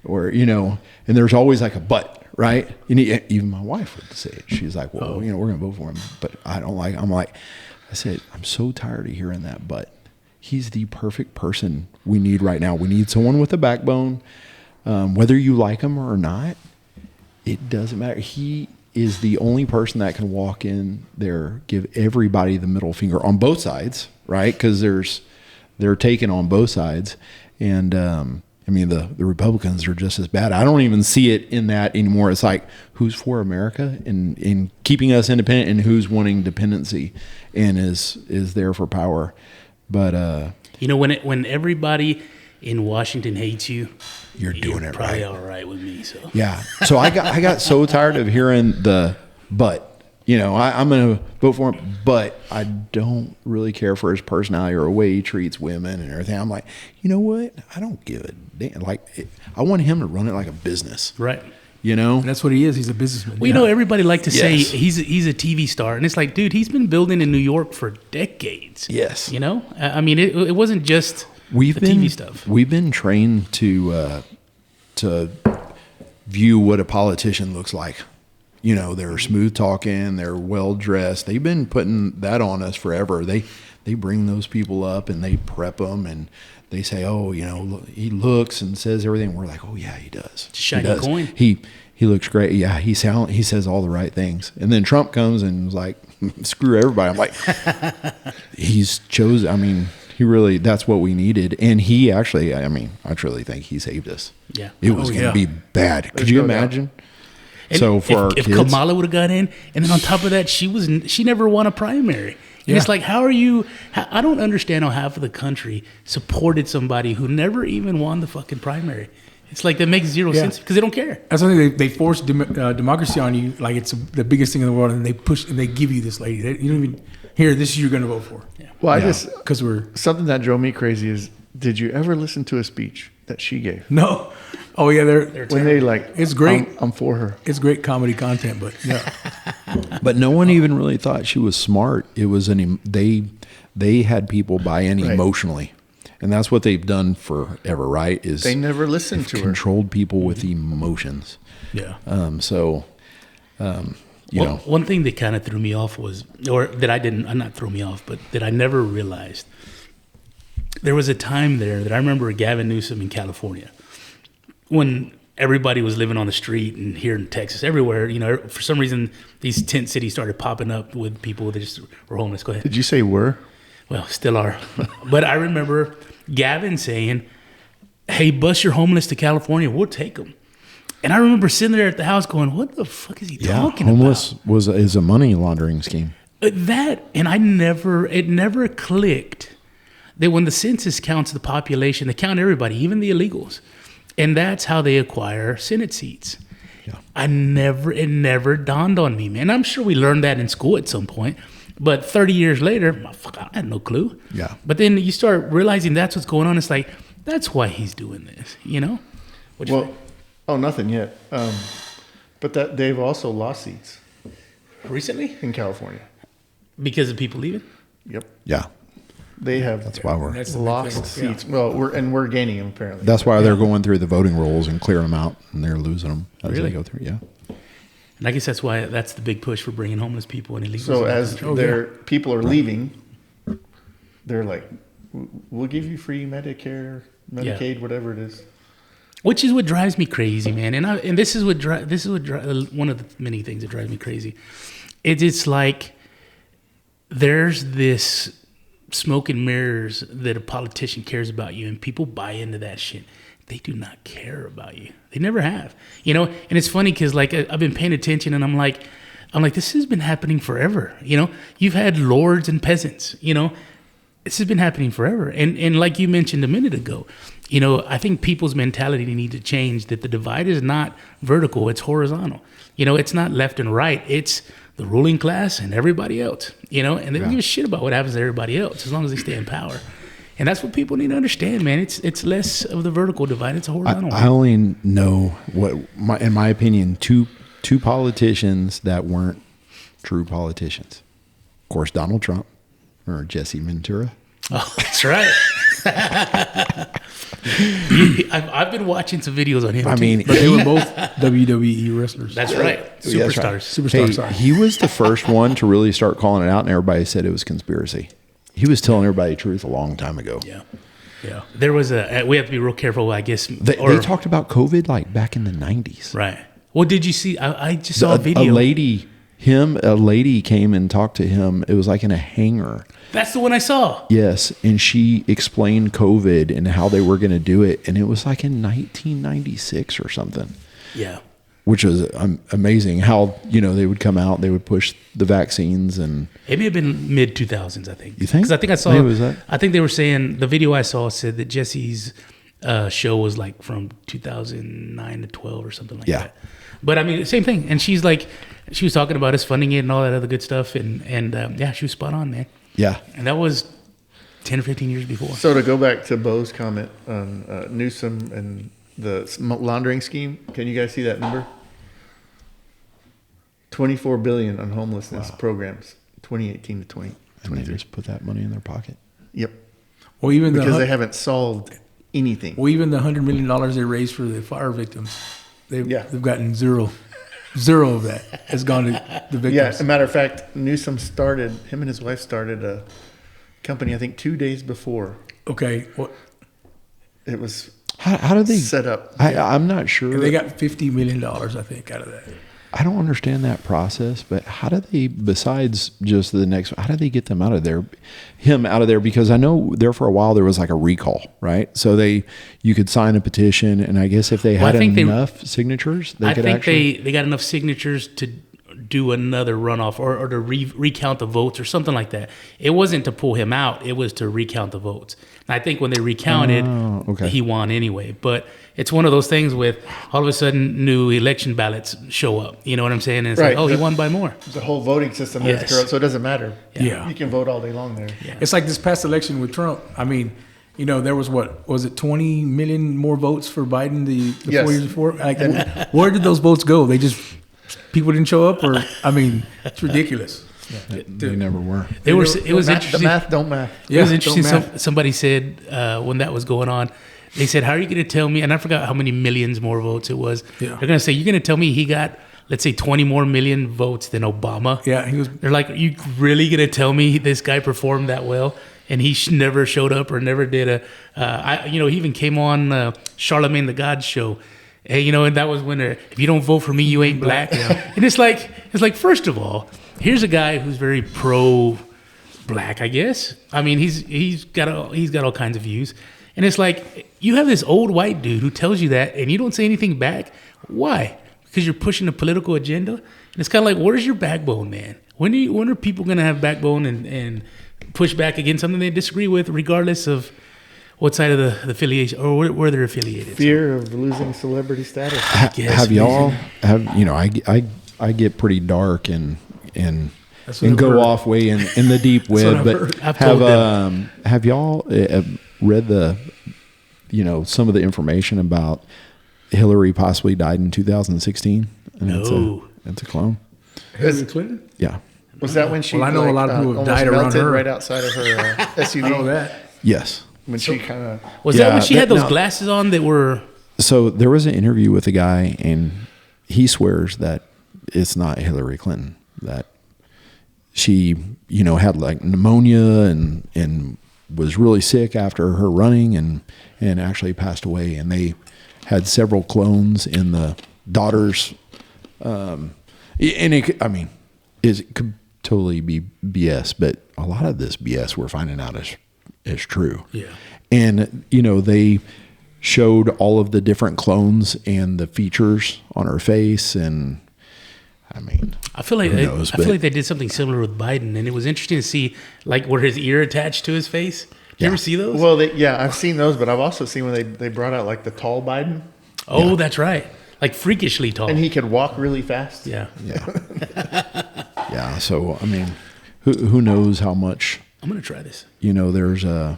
Or, and there's always like a but, right? Even my wife would say it. She's like, well, we're going to vote for him, but I don't like, I said, I'm so tired of hearing that, but he's the perfect person we need right now. We need someone with a backbone. Whether you like him or not, it doesn't matter. He is the only person that can walk in there, give everybody the middle finger on both sides, right? Because they're taken on both sides. And the Republicans are just as bad. I don't even see it in that anymore. It's like, who's for America and in keeping us independent, and who's wanting dependency and is there for power. But when everybody in Washington hates you, you're doing it probably right. all right with me. So yeah. So I got so tired of hearing the but. I'm going to vote for him, but I don't really care for his personality or the way he treats women and everything. I'm like, you know what? I don't give a damn. Like, I want him to run it like a business. Right. You know, And that's what he is. He's a businessman. Well, you know, everybody like to say Yes. he's a TV star, and it's like, dude, he's been building in New York for decades. Yes. You know, I mean, it wasn't just we've the been TV stuff. We've been trained to view what a politician looks like. You know, they're smooth talking, they're well dressed. They've been putting that on us forever. They bring those people up and they prep them and they say, oh, you know, look, he looks and says everything. We're like, oh yeah, he does. Shiny he does. coin. He looks great. Yeah, he says all the right things. And then Trump comes and is like, screw everybody. I'm like, he's chosen. I mean, he really, that's what we needed. And he actually, I mean, I truly think he saved us. Yeah. It was going to be bad. Could you no doubt. imagine? And So for our if kids, Kamala would have got in, and then on top of that, she never won a primary. And it's like, I don't understand how half of the country supported somebody who never even won the fucking primary. It's like, that makes zero sense because they don't care. That's something they force democracy on you, like it's the biggest thing in the world, and they push and they give you this lady. You don't even here. This is who you're going to vote for. Yeah. Well, I just Because we're something that drove me crazy is, did you ever listen to a speech that she gave? no. Oh yeah, they're When they like, It's great. I'm for her. it's great comedy content, but yeah, but no one even really thought she was smart. It was they had people buy in Right. emotionally, and that's what they've done forever. Right? Is They never listened to her. controlled people with emotions. yeah. You know, One thing that kind of threw me off was, or that not throw me off, but that I never realized. There was a time there that I remember Gavin Newsom in California, when everybody was living on the street, and here in Texas, everywhere, you know, for some reason, these tent cities started popping up with people that just were homeless. Go ahead. Did you say were? Well, still are. But I remember Gavin saying, hey, bus your homeless to California, we'll take them. And I remember sitting there at the house going, what the fuck is he talking homeless about? is a money laundering scheme. That, and it never clicked that when the census counts the population, they count everybody, even the illegals. And that's how they acquire Senate seats. Yeah. It never dawned on me, man. I'm sure we learned that in school at some point, but 30 years later, I had no clue. Yeah. But then you start realizing that's what's going on. It's like, that's why he's doing this, you know? What'd you Well, oh, nothing yet. But that they've also lost seats think? Recently? in California. Because of people leaving? Yep. Yeah, They have that's why we're That's the big lost thing. seats. Well, we're gaining them apparently. that's why they're going through the voting rolls and clearing them out, and they're losing them as Really? they go through. Yeah. And I guess that's why that's the big push for bringing homeless people and illegals. So in the as country. their people are leaving, they're like, "We'll give you free Medicare, Medicaid, whatever it is." Which is what drives me crazy, man. And this is what one of the many things that drives me crazy. It's like there's this smoke and mirrors that a politician cares about you, and people buy into that shit. They do not care about you. They never have, you know. And it's funny because like I've been paying attention, and I'm like, this has been happening forever. You know, you've had lords and peasants. You know, this has been happening forever. And like you mentioned a minute ago, you know, I think people's mentality need to change. That the divide is not vertical; it's horizontal. You know, it's not left and right. It's the ruling class and everybody else. You know, and they don't give a shit about what happens to everybody else as long as they stay in power. And that's what people need to understand, man. It's less of the vertical divide; it's a horizontal. I only know in my opinion, two politicians that weren't true politicians. Of course, Donald Trump or Jesse Ventura. Oh, that's right. I've been watching some videos on him. I too. mean, But they were both WWE wrestlers. that's right. Yeah, that's right. Superstars. Superstar, Hey, sorry. he was the first one to really start calling it out, and everybody said it was conspiracy. He was telling everybody the truth a long time ago. Yeah. Yeah. There was we have to be real careful, I guess. They talked about COVID like back in the 90s. Right. Well, did you see? I just saw a A video. lady came and talked to him. It was like in a hangar. That's the one I saw. Yes, and she explained COVID and how they were going to do it, and it was like in 1996 or something, Yeah. which was amazing. How they would come out, they would push the vaccines, and It may have been mid 2000s, I think. You think? Because I think I saw. Maybe it was that. I think they were saying the video I saw said that Jesse's show was like from 2009 to 12 or something like Yeah. that. But I mean, same thing. And she was talking about us funding it and all that other good stuff. And yeah, she was spot on, man. yeah, And that was 10 or 15 years before. So to go back to Bo's comment on Newsom and the laundering scheme, can you guys see that number? $24 billion on homelessness programs, 2018 to 2023. And they just put that money in their pocket. Yep. Well, even Because they haven't solved anything. Well, even the $100 million they raised for the fire victims, they've gotten zero of that has gone to the victims. Yeah, as a matter of fact, Newsom him and his wife started a company, I think 2 days before. Okay. Well, it was How do they set up. I'm not sure. they got $50 million, I think, out of that. I don't understand that process, but how do they, besides just the next, how do they get him out of there? Because I know there for a while there was like a recall, right? So you could sign a petition, and I guess if they had enough signatures, they could actually. They got enough signatures to do another runoff or to recount the votes or something like that. It wasn't to pull him out; it was to recount the votes. And I think when they recounted, he won anyway. But it's one of those things with all of a sudden new election ballots show up. You know what I'm saying? And it's like, he won by more. The whole voting system is corrupt, so it doesn't matter. Yeah. You can vote all day long there. Yeah. It's like this past election with Trump. I mean, there was 20 million more votes for Biden the 4 years before? Like, where did those votes go? People didn't show up, or it's ridiculous. They never were. It was interesting. The math don't math. It was interesting. Somebody said when that was going on, they said, "How are you going to tell me?" And I forgot how many millions more votes it was. Yeah. They're going to say, "You're going to tell me he got, let's say, 20 more million votes than Obama?" Yeah, he was. They're like, "You really going to tell me this guy performed that well?" And he never showed up or never did he even came on Charlemagne the God's show. Hey, and that was when if you don't vote for me, you ain't black. And it's like, first of all, here's a guy who's very pro-black, I guess. I mean, he's got all kinds of views, and it's like you have this old white dude who tells you that, and you don't say anything back. Why? Because you're pushing a political agenda. And it's kind of like, where's your backbone, man? When are people going to have backbone and push back against something they disagree with, regardless of what side of the affiliation or where they're affiliated? Fear of losing celebrity status. Have y'all I get pretty dark and go off way in the deep web, but have y'all read some of the information about Hillary possibly died in 2016? And No. it's a clone. Hillary Clinton? Yeah. Was that when she? Well, I know a lot of people have died around her. Right outside of her SUV. I know that. Yes. When she kind of was that when she had those glasses on that were? So there was an interview with a guy, and he swears that it's not Hillary Clinton, that she, had like pneumonia and was really sick after her running and actually passed away. And they had several clones in the daughter's, and it could totally be BS, but a lot of this BS we're finding out is true. Yeah. And, they showed all of the different clones and the features on her face. And I feel like they did something similar with Biden, and it was interesting to see like where his ear attached to his face. Did you ever see those? Well, I've seen those, but I've also seen when they brought out like the tall Biden. Oh, that's right. Like freakishly tall. And he could walk really fast. Yeah. Yeah. So, who knows how much. I'm going to try this. There's a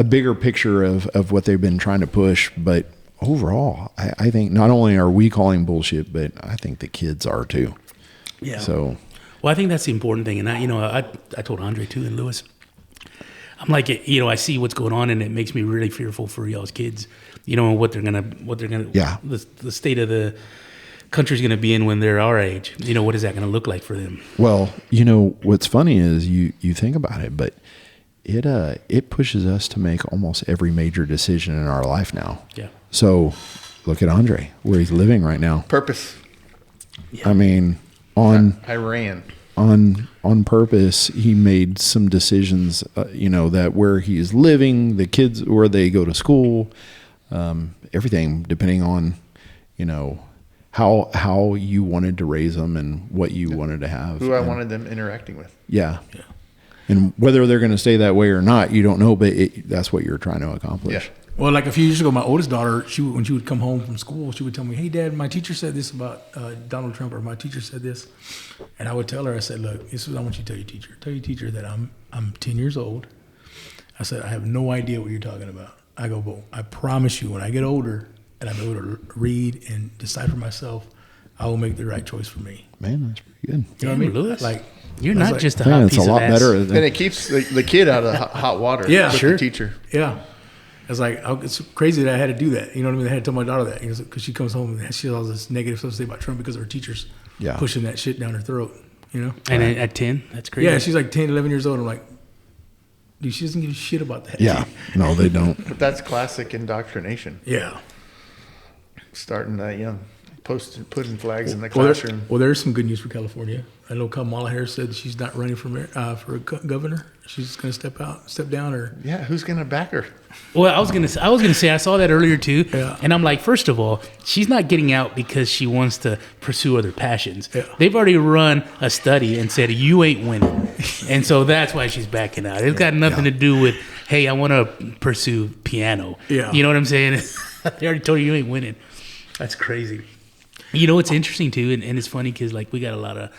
bigger picture of what they've been trying to push, but overall, I think not only are we calling bullshit, but I think the kids are too. Yeah. So, well, I think that's the important thing, and I told Andre too and Lewis. I'm like, I see what's going on, and it makes me really fearful for y'all's kids. And what they're gonna, the state of the country's gonna be in when they're our age. What is that gonna look like for them? Well, what's funny is you think about it, but it pushes us to make almost every major decision in our life now. Yeah. So look at Andre, where he's living right now. Purpose. Yeah. I ran. On purpose, he made some decisions, that where he's living, the kids, where they go to school, everything, depending on, how you wanted to raise them and what you wanted to have. Who I wanted them interacting with. Yeah. And whether they're going to stay that way or not, you don't know, but that's what you're trying to accomplish. Yeah. Well, like a few years ago, my oldest daughter, when she would come home from school, she would tell me, "Hey, Dad, my teacher said this about Donald Trump," or "My teacher said this," and I would tell her, I said, "Look, this is what I want you to tell your teacher. Tell your teacher that I'm 10 years old." I said, "I have no idea what you're talking about." I go, "But I promise you, when I get older and I'm able to read and decide for myself, I will make the right choice for me. Man, that's pretty good. You know what I mean? Lewis. Like, You're I was not like, just a Man, hot it's piece a lot of ass. better. And it keeps the kid out of the hot water. Yeah, with sure. The teacher. Yeah. It's like, it's crazy that I had to do that. You know what I mean? I had to tell my daughter that because she comes home and she has all this negative stuff to say about Trump because of her teachers pushing that shit down her throat, you know? And at 10, that's crazy. Yeah, she's like 10, 11 years old. I'm like, dude, she doesn't give a shit about that. Yeah. No, they don't. But that's classic indoctrination. Yeah. Starting that young. Putting flags in the Well, classroom. there's some good news for California. I know Kamala Harris said she's not running for governor. She's going to step down, or Yeah, who's going to back her? Well, I was gonna say I saw that earlier too, Yeah. and I'm like, first of all, she's not getting out because she wants to pursue other passions. Yeah. They've already run a study and said you ain't winning, and so that's why she's backing out. It's got nothing to do with, hey, I want to pursue piano. Yeah. You know what I'm saying? They already told you ain't winning. That's crazy. You know what's interesting too, and it's funny because like we got a lot of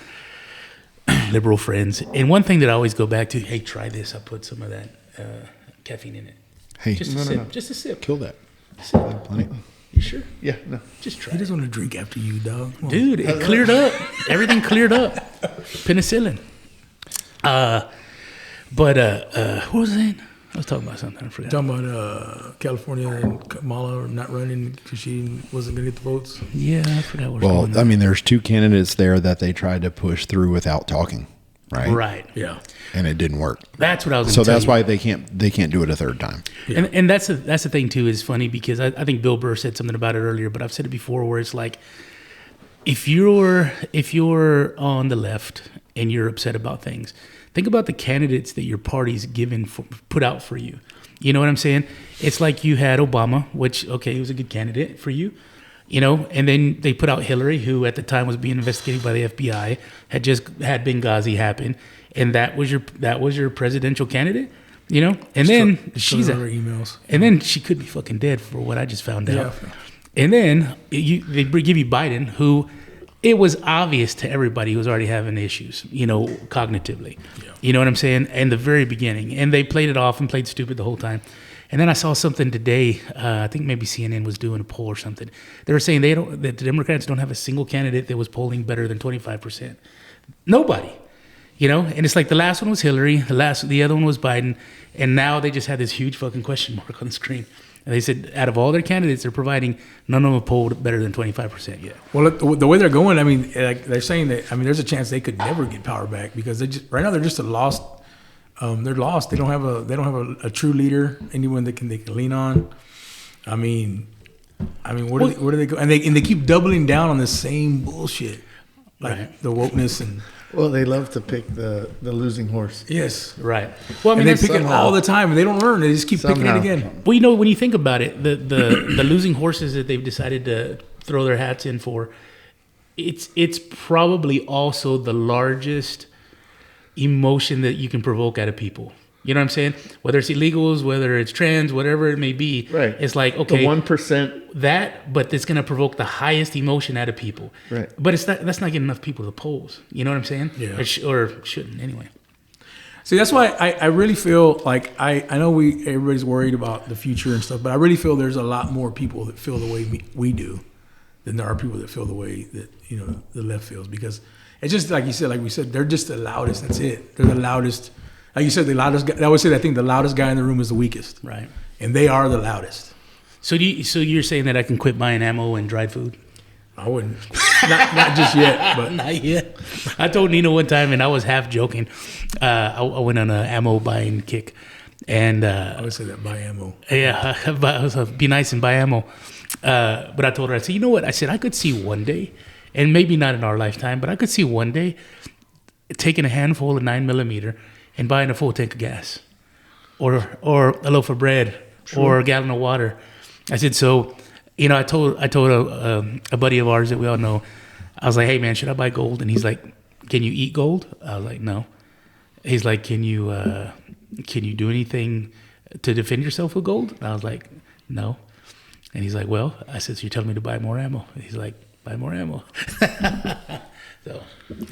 liberal friends, and one thing that I always go back to, hey, try this. I put some of that caffeine in it. Hey, Just a sip. Just a sip. kill that. Sip. Plenty. You sure? Yeah, no. Just try he it. doesn't want to drink after you, dog. Come on. Dude, it cleared up. Everything cleared up. Penicillin. What was I saying? I was talking about something. I forgot. Talking about California and Kamala not running because she wasn't going to get the votes. Yeah, I forgot what Well, I mean, there's two candidates there that they tried to push through without talking, right? Right. Yeah. And it didn't work. That's what I was So going to tell that's you. why they can't do it a third time. And that's the thing too. Is funny because I think Bill Burr said something about it earlier, but I've said it before where it's like if you're on the left and you're upset about things, think about the candidates that your party's put out for you. You know what I'm saying? It's like you had Obama, which he was a good candidate for you. You know, and then they put out Hillary, who at the time was being investigated by the FBI, had just had Benghazi happen, and that was your presidential candidate. You know, and then she's her emails, and then she could be fucking dead for what I just found out. Yeah. And then they give you Biden, who it was obvious to everybody who was already having issues, you know, cognitively. Yeah. You know what I'm saying? In the very beginning, and they played it off and played stupid the whole time. And then I saw something today. I think maybe CNN was doing a poll or something. They were saying that the Democrats don't have a single candidate that was polling better than 25%. Nobody, you know. And it's like the last one was Hillary, the other one was Biden, and now they just had this huge fucking question mark on the screen. And they said out of all their candidates they're providing, none of them have polled better than 25% yet. Well, look, the way they're going, I mean, like they're saying that. I mean, there's a chance they could never get power back because right now they're just a lost. They're lost. They don't have a true leader, anyone they can lean on. I mean, where do they go? And they keep doubling down on the same bullshit, like Right. the wokeness and Well, they love to pick the losing horse. yes, Right. Well, I mean, and they that's pick it all the time, and they don't learn. They just keep picking it Somehow. again. Well, you know, when you think about it, the losing horses that they've decided to throw their hats in for, it's probably also the largest emotion that you can provoke out of people. You know what I'm saying? Whether it's illegals, whether it's trans, whatever it may be, Right. it's like, The okay, 1%. but it's going to provoke the highest emotion out of people. Right. But that's not getting enough people to the polls. You know what I'm saying? Yeah. Or shouldn't anyway. See, that's why I really feel like I know everybody's worried about the future and stuff, but I really feel there's a lot more people that feel the way we do than there are people that feel the way that the left feels, because it's just like you said, like we said, they're just the loudest. That's it. They're the loudest. Like you said, the loudest guy. I always say, I think the loudest guy in the room is the weakest, Right. and they are the loudest. So you're saying that I can quit buying ammo and dried food? I wouldn't, not just yet, but Not yet. I told Nina one time, and I was half joking. I went on an ammo buying kick, and I would say that buy ammo. yeah, I was be nice and buy ammo. But I told her, I said, you know what? I said I could see one day, and maybe not in our lifetime, but I could see one day taking a handful of 9mm and buying a full tank of gas, or a loaf of bread, or a gallon of water. I said so. You know, I told a buddy of ours that we all know, I was like, hey man, should I buy gold? And he's like, can you eat gold? I was like, no. He's like, can you do anything to defend yourself with gold? And I was like, no. And he's like, well, I said, so you're telling me to buy more ammo? He's like, buy more ammo. So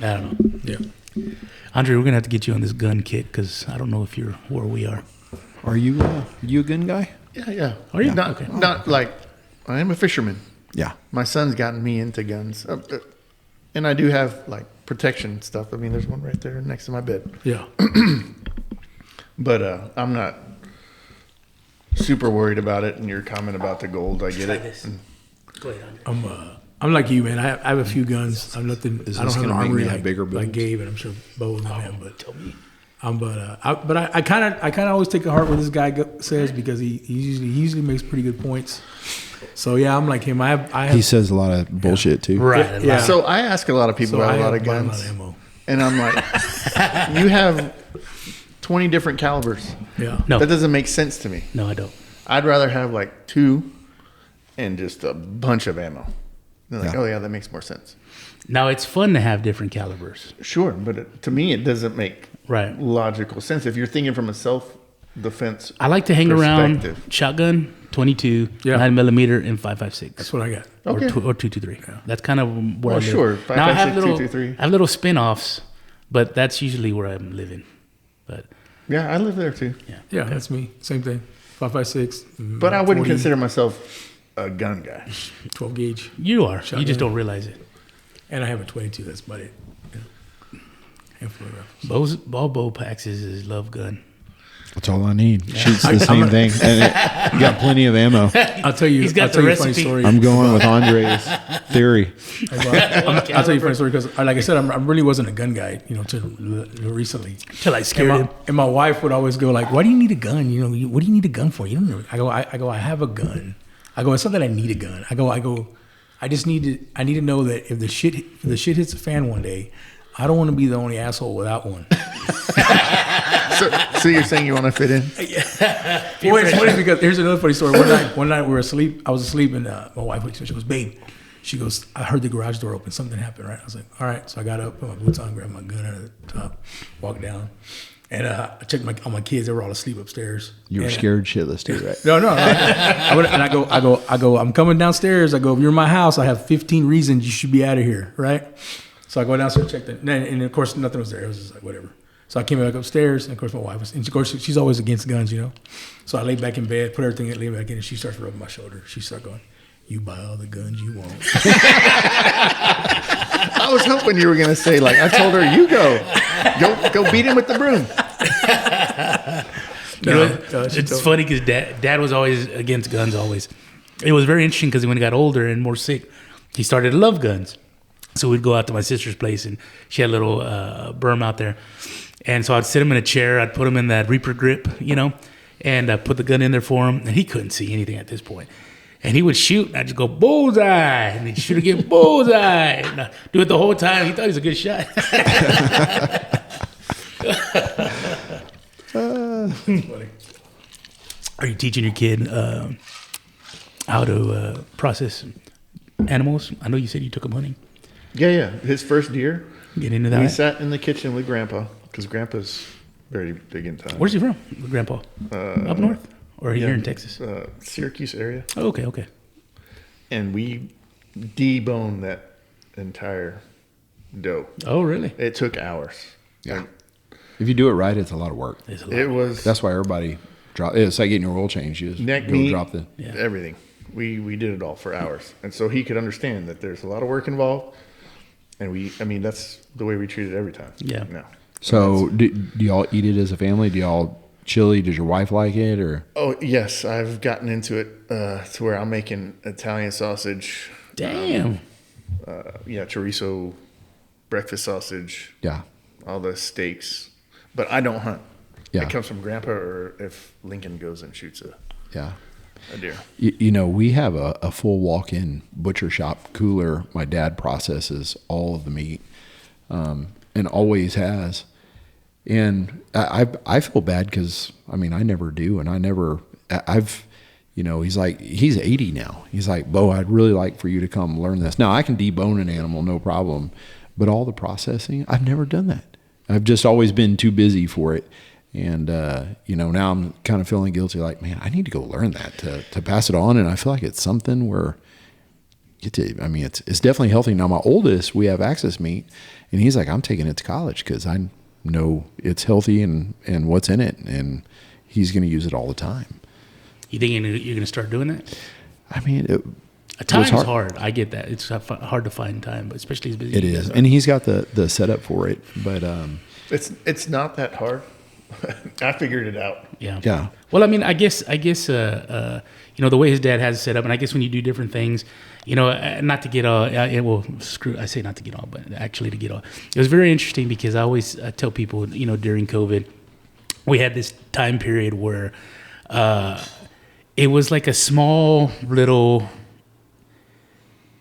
I don't know. Yeah. Andre, we're gonna have to get you on this gun kit because I don't know if you're where we are. Are you a gun guy? Yeah. Are you? Not, Okay. not like, I am a fisherman. Yeah. My son's gotten me into guns. And I do have like protection stuff. I mean, there's one right there next to my bed. Yeah. But I'm not super worried about it. And your comment about the gold, I get Try it. this. Go ahead, Andre. I'm like you, man. I have a few guns. I'm nothing. Is I don't this have an gonna make armory me have bigger like builds? Gabe, and I'm sure Bo and them, but Tell me. I kind of always take to heart what this guy says because he usually makes pretty good points. So yeah, I'm like him. I have He says a lot of bullshit too. Right. Yeah. So I ask a lot of people so about I a lot have of bought a lot guns. of ammo. And I'm like, you have 20 different calibers. Yeah. No. That doesn't make sense to me. No, I don't. I'd rather have like 2 and just a bunch of ammo. They're like, Yeah. oh yeah, that makes more sense. Now it's fun to have different calibers. Sure, but to me, it doesn't make Right. logical sense. If you're thinking from a self-defense I like to hang around perspective. shotgun, 22, Yeah. 9mm, and 5.56. That's what I got. Okay. Or 223. That's kind of where I live. sure. Now I have 5.56, little, 223. I have little spin-offs, but that's usually where I'm living. But Yeah, I live there too. Yeah, that's me. Same thing. 5.56. But I wouldn't 40, consider myself a gun guy. 12 gauge, you are. You Shotgun. just don't realize it. and I have a 22. That's about it. Yeah. Handful of rifles. All bow packs is his love gun. That's all I need. Shoots the same thing, and you got plenty of ammo. I'll tell you. He's got I'll tell the you a funny recipe. story. I'm going with Andre's theory. I'll tell you a funny story because, like I said, I really wasn't a gun guy, till recently. Till I scared him. And my wife would always go like, "Why do you need a gun? What do you need a gun for? You don't know." I go, I have a gun. I go, it's not that I need a gun. I go, I just need to know that if the shit hits the fan one day, I don't want to be the only asshole without one. So you're saying you want to fit in? Well, it's funny because here's another funny story. One night we were asleep. I was asleep, and my wife wakes me. She goes, "Babe," she goes, "I heard the garage door open. Something happened, right?" I was like, "All right." So I got up, put my boots on, grabbed my gun out of the top, walked down, and I checked all my kids. They were all asleep upstairs. You were And- scared shitless too, right? No. I go. I'm coming downstairs. I go, if you're in my house, I have 15 reasons you should be out of here, right? So I go downstairs, check that, and of course nothing was there. It was just like whatever. So I came back upstairs, and of course my wife was, and of course she's always against guns, So I laid back in bed, put everything, laid back in, and she starts rubbing my shoulder. She started going, "You buy all the guns you want." I was hoping you were going to say, like, I told her, you go beat him with the broom. It's funny because dad was always against guns. Always. It was very interesting because when he got older and more sick, he started to love guns. So we'd go out to my sister's place, and she had a little berm out there. And so I'd sit him in a chair. I'd put him in that Reaper grip, and put the gun in there for him. And he couldn't see anything at this point. And he would shoot, and I'd just go, bullseye. And he'd shoot again, bullseye. And I'd do it the whole time. He thought he was a good shot. Are you teaching your kid how to process animals? I know you said you took him hunting. Yeah. His first deer, Get into we that. sat in the kitchen with Grandpa, because Grandpa's very big into hunting. Where's he from, Grandpa? Up north? Or here in Texas? Syracuse area. Oh, okay. And we deboned that entire doe. Oh, really? It took hours. Yeah. If you do it right, it's a lot of work. There's a lot. It was That's why everybody drop. It's like getting your oil change. You just neck go meat, drop the. Yeah. everything. We did it all for hours. And so he could understand that there's a lot of work involved. And that's the way we treat it every time. Yeah. No. So do y'all eat it as a family? Do y'all chili? Does your wife like it or? Oh, yes. I've gotten into it to where I'm making Italian sausage. Damn. Chorizo, breakfast sausage, Yeah. all the steaks. But I don't hunt. Yeah. It comes from Grandpa, or if Lincoln goes and shoots Yeah. a deer. We have a full walk-in butcher shop cooler. My dad processes all of the meat, and always has. And I feel bad because I never do, and he's 80 now. He's like, Bo, I'd really like for you to come learn this. Now I can debone an animal, no problem, but all the processing, I've never done that. I've just always been too busy for it. And, now I'm kind of feeling guilty, like, man, I need to go learn that to pass it on. And I feel like it's something where it's definitely healthy. Now, my oldest, we have access meat, and he's like, I'm taking it to college because I know it's healthy and what's in it. And he's going to use it all the time. You think you're going to start doing that? Time's hard. I get that. It's hard to find time, but especially as busy. It is, and he's got the setup for it. But It's not that hard. I figured it out. Yeah. Well, I mean, I guess, the way his dad has it set up, and I guess when you do different things, not to get all, I say not to get all, but actually to get all. It was very interesting because I always tell people, during COVID, we had this time period where it was like a small little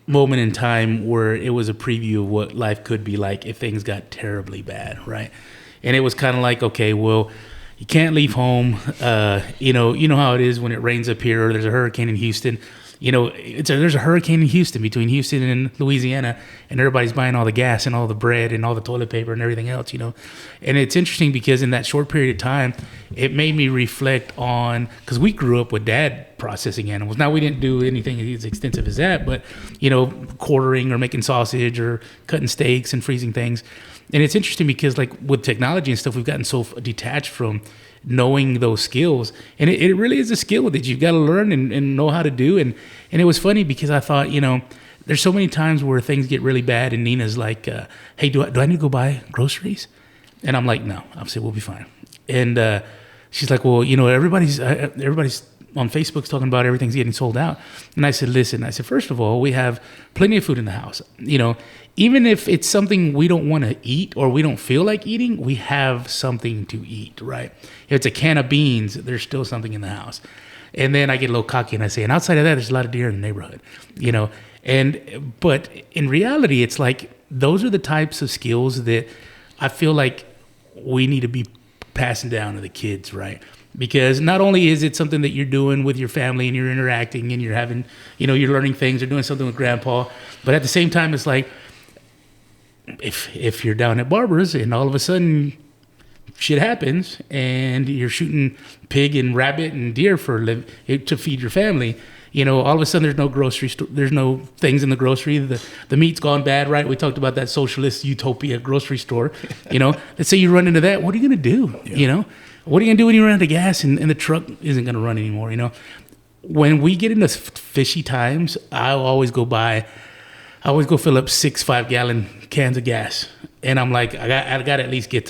moment in time where it was a preview of what life could be like if things got terribly bad, right? And it was kind of like, okay, well, you can't leave home. You know how it is when it rains up here or there's a hurricane in Houston. There's a hurricane in Houston, between Houston and Louisiana, and everybody's buying all the gas and all the bread and all the toilet paper and everything else, And it's interesting because in that short period of time, it made me reflect on, because we grew up with Dad processing animals. Now, we didn't do anything as extensive as that, but, quartering or making sausage or cutting steaks and freezing things. And it's interesting because, like, with technology and stuff, we've gotten so detached from knowing those skills, and it really is a skill that you've got to learn and know how to do. And it was funny because I thought, there's so many times where things get really bad, and Nina's like, hey, do I need to go buy groceries? And I'm like, no. I'll say, we'll be fine. And she's like, well, everybody's on Facebook's talking about everything's getting sold out. And I said, listen, first of all, we have plenty of food in the house. Even if it's something we don't want to eat or we don't feel like eating, we have something to eat, right? If it's a can of beans, there's still something in the house. And then I get a little cocky and I say, and outside of that, there's a lot of deer in the neighborhood, but in reality, it's like, those are the types of skills that I feel like we need to be passing down to the kids, right? Because not only is it something that you're doing with your family and you're interacting and you're having, you're learning things or doing something with grandpa, but at the same time, it's like, if you're down at Barbara's and all of a sudden shit happens and you're shooting pig and rabbit and deer to feed your family, all of a sudden there's no grocery store, there's no things in the grocery, the meat's gone bad, right? We talked about that socialist utopia grocery store. Let's say you run into that, what are you going to do? Yeah. What are you going to do when you run out of gas and the truck isn't going to run anymore? When we get into fishy times, I always go fill up 6 5-gallon cans of gas, and I'm like, I got to at least get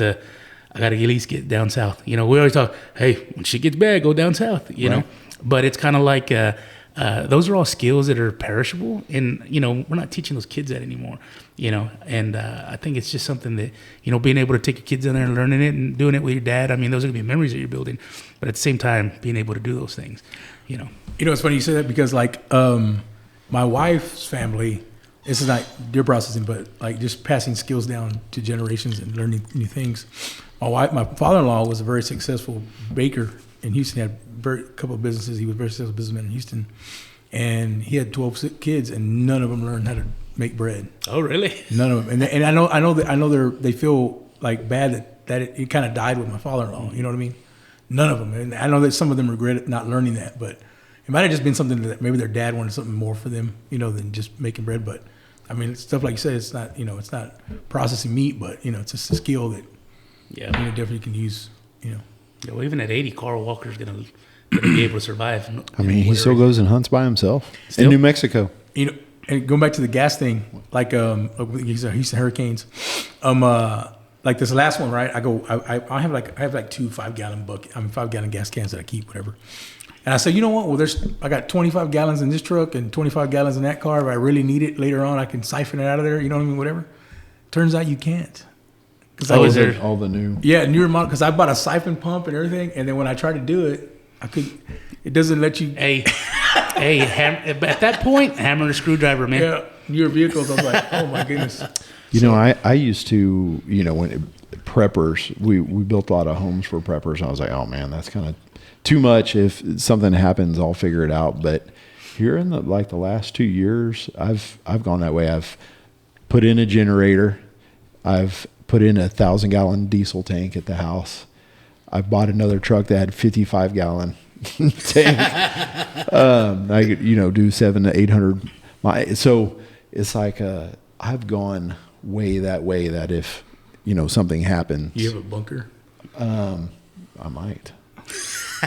down south. We always talk, hey, when shit gets bad, go down south. Know, but it's kind of like those are all skills that are perishable, and we're not teaching those kids that anymore. And I think it's just something that being able to take your kids in there and learning it and doing it with your dad. I mean, those are gonna be memories that you're building, but at the same time, being able to do those things. It's funny you say that because like my wife's family. This is not deer processing, but like just passing skills down to generations and learning new things. My father-in-law was a very successful baker in Houston. He had a couple of businesses. He was a very successful businessman in Houston, and he had 12 kids, and none of them learned how to make bread. Oh, really? None of them. And I know they feel like bad that it kind of died with my father-in-law. You know what I mean? None of them. And I know that some of them regret not learning that, but it might have just been something that maybe their dad wanted something more for them, than just making bread. But I mean, stuff like you said, it's not, it's not processing meat, but it's just a skill that, definitely can use, Yeah, well, even at 80, Carl Walker's gonna be able to survive. I mean, he still goes and hunts by himself in New Mexico. And going back to the gas thing, like Houston Hurricanes, like this last one, right? I have like 2 5-gallon gas cans that I keep, whatever. And I said, you know what? Well, I got 25 gallons in this truck and 25 gallons in that car. If I really need it later on, I can siphon it out of there. You know what I mean? Whatever. Turns out you can't. Is there all the new? Yeah, newer model. Because I bought a siphon pump and everything, and then when I tried to do it, I couldn't. It doesn't let you. Hey, at that point, hammer and a screwdriver, man. Yeah, newer vehicles. I was like, oh my goodness. I used to, when preppers, we built a lot of homes for preppers. And I was like, oh man, that's kind of too much. If something happens, I'll figure it out. But here in the last 2 years, I've gone that way. I've put in a generator. I've put in a 1,000-gallon diesel tank at the house. I bought another truck that had 55-gallon tank. I could, do 700 to 800. So it's like I've gone that way that if something happens, you have a bunker. I might.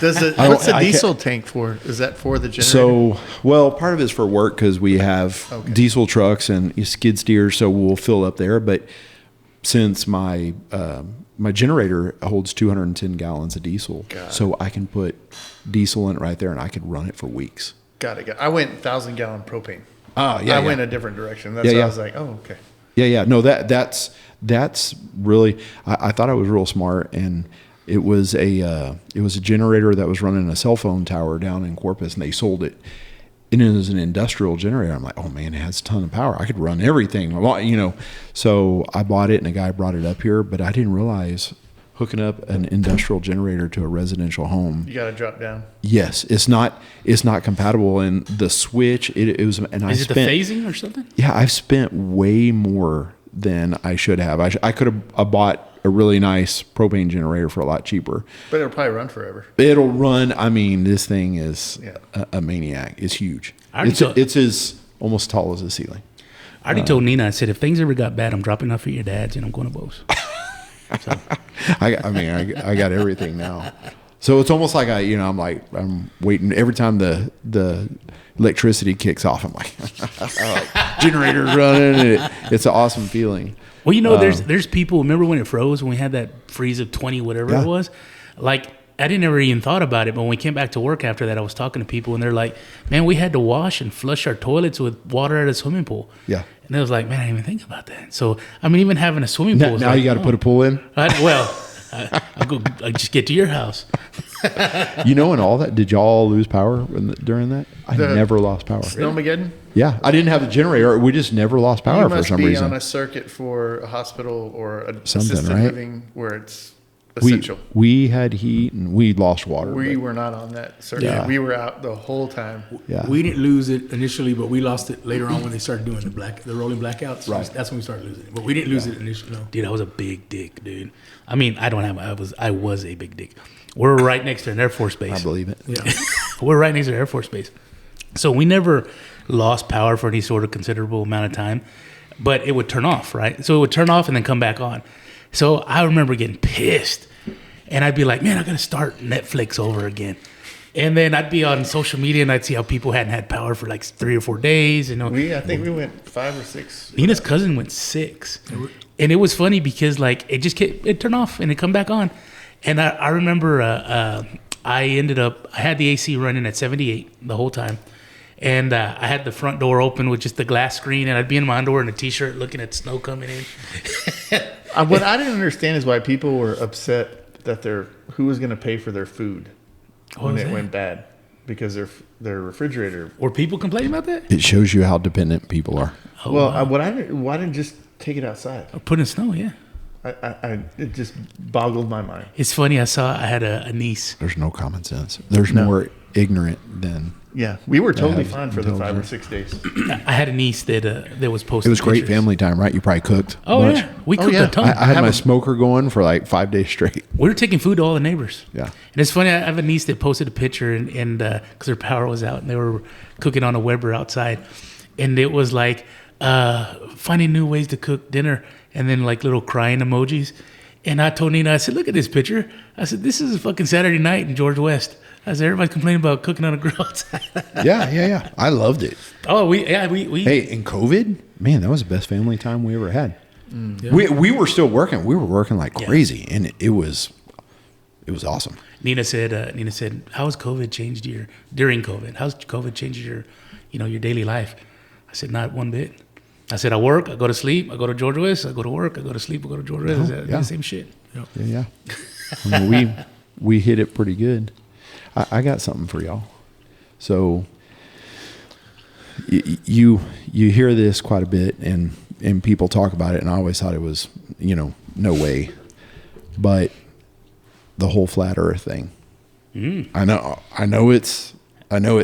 What's the diesel tank for? Is that for the generator? So, well, part of it's for work because we have diesel trucks and skid steers, so we'll fill up there. But since my generator holds 210 gallons of diesel, so I can put diesel in it right there, and I could run it for weeks. Got it. I went 1,000-gallon propane. Oh, yeah. I went a different direction. That's why I was like, oh, okay. Yeah. No, that's really. I thought I was real smart, and it was a generator that was running a cell phone tower down in Corpus, and they sold it. And it was an industrial generator. I'm like, oh man, it has a ton of power. I could run everything, So I bought it, and a guy brought it up here, but I didn't realize hooking up an industrial generator to a residential home. You got to drop down. Yes, it's not compatible, and the switch. It was, and Is it the phasing or something? Yeah, I've spent way more than I should have. I could have bought a really nice propane generator for a lot cheaper. But it'll probably run forever. It'll run. I mean, this thing is a maniac. It's huge. It's as almost tall as the ceiling. I already told Nina, I said, if things ever got bad, I'm dropping off at your dad's and I'm going to Bose. So. I got everything now. So it's almost like I'm waiting every time the electricity kicks off. I'm like, generator's running. It's an awesome feeling. Well, there's people. Remember when it froze? When we had that freeze of 20, whatever it was. Like I didn't ever even thought about it. But when we came back to work after that, I was talking to people, and they're like, "Man, we had to wash and flush our toilets with water at a swimming pool." Yeah. And I was like, "Man, I didn't even think about that." So I mean, even having a swimming pool. Now you got to put a pool in. I just get to your house. And all that. Did y'all lose power during that? I never lost power. Snowmageddon? Yeah, I didn't have the generator. We just never lost power for some reason. You must be on a circuit for a hospital or assisted right? living where it's essential. We had heat and we lost water. We were not on that circuit. Yeah. We were out the whole time. Yeah. We didn't lose it initially, but we lost it later on when they started doing the rolling blackouts. Right. That's when we started losing it. But we didn't lose it initially. No. Dude, I was a big dick, dude. I mean, I was a big dick. We're right next to an Air Force base. I believe it. Yeah. We're right next to an Air Force base. So we never lost power for any sort of considerable amount of time, but it would turn off, right? So it would turn off and then come back on. So I remember getting pissed, and I'd be like, man, I got to start Netflix over again. And then I'd be on social media, and I'd see how people hadn't had power for like 3 or 4 days. I think we went 5 or 6. Nina's cousin went 6. And it was funny because like it turned off and it come back on. And I remember I had the AC running at 78 the whole time. And I had the front door open with just the glass screen, and I'd be in my underwear and a T-shirt looking at snow coming in. What I didn't understand is why people were upset that who was going to pay for their food when it went bad, because their refrigerator. Were people complaining about that? It shows you how dependent people are. Oh, well, why didn't just take it outside? Or put in snow, yeah. It just boggled my mind. It's funny. I had a niece. There's no common sense. There's more ignorant than. Yeah, we were totally fine for the 5 or 6 days. I had a niece that was posting. It was great pictures. Family time, right? You probably cooked. Oh yeah, we cooked a ton. I had my smoker going for like 5 days straight. We were taking food to all the neighbors. Yeah, and it's funny. I have a niece that posted a picture, and because their power was out, and they were cooking on a Weber outside, and it was like finding new ways to cook dinner, and then like little crying emojis. And I told Nina, I said, "Look at this picture." I said, "This is a fucking Saturday night in George West." I said, "Everybody's complaining about cooking on a grill outside." Yeah. I loved it. Oh, we. Hey, in COVID, man, that was the best family time we ever had. Yeah. We were still working. We were working like crazy, and it was awesome. Nina said, "How has COVID changed during COVID? How's COVID changed your daily life?" I said, "Not one bit." I said, "I work, I go to sleep, I go to George West, I go to work, I go to sleep, I go to George West." The same shit. Yep. Yeah. I mean, we hit it pretty good. I got something for y'all. So you hear this quite a bit, and people talk about it, and I always thought it was no way, but the whole flat Earth thing. I know it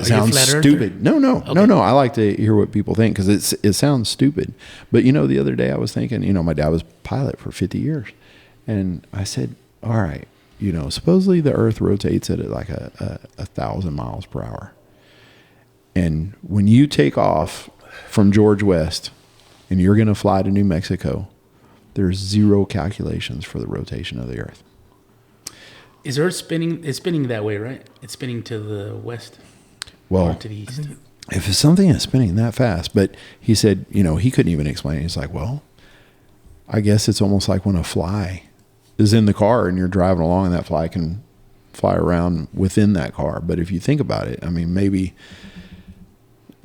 sounds stupid. No. I like to hear what people think because it sounds stupid. But the other day I was thinking, my dad was a pilot for 50 years, and I said, all right. Supposedly the Earth rotates at like 1,000 miles per hour. And when you take off from George West and you're going to fly to New Mexico, there's zero calculations for the rotation of the Earth. Is Earth spinning? It's spinning that way, right? It's spinning to the west Well, or to the east. if it's something that's spinning that fast, but he said, he couldn't even explain it. He's like, well, I guess it's almost like when a fly is in the car and you're driving along and that fly can fly around within that car. But if you think about it, I mean, maybe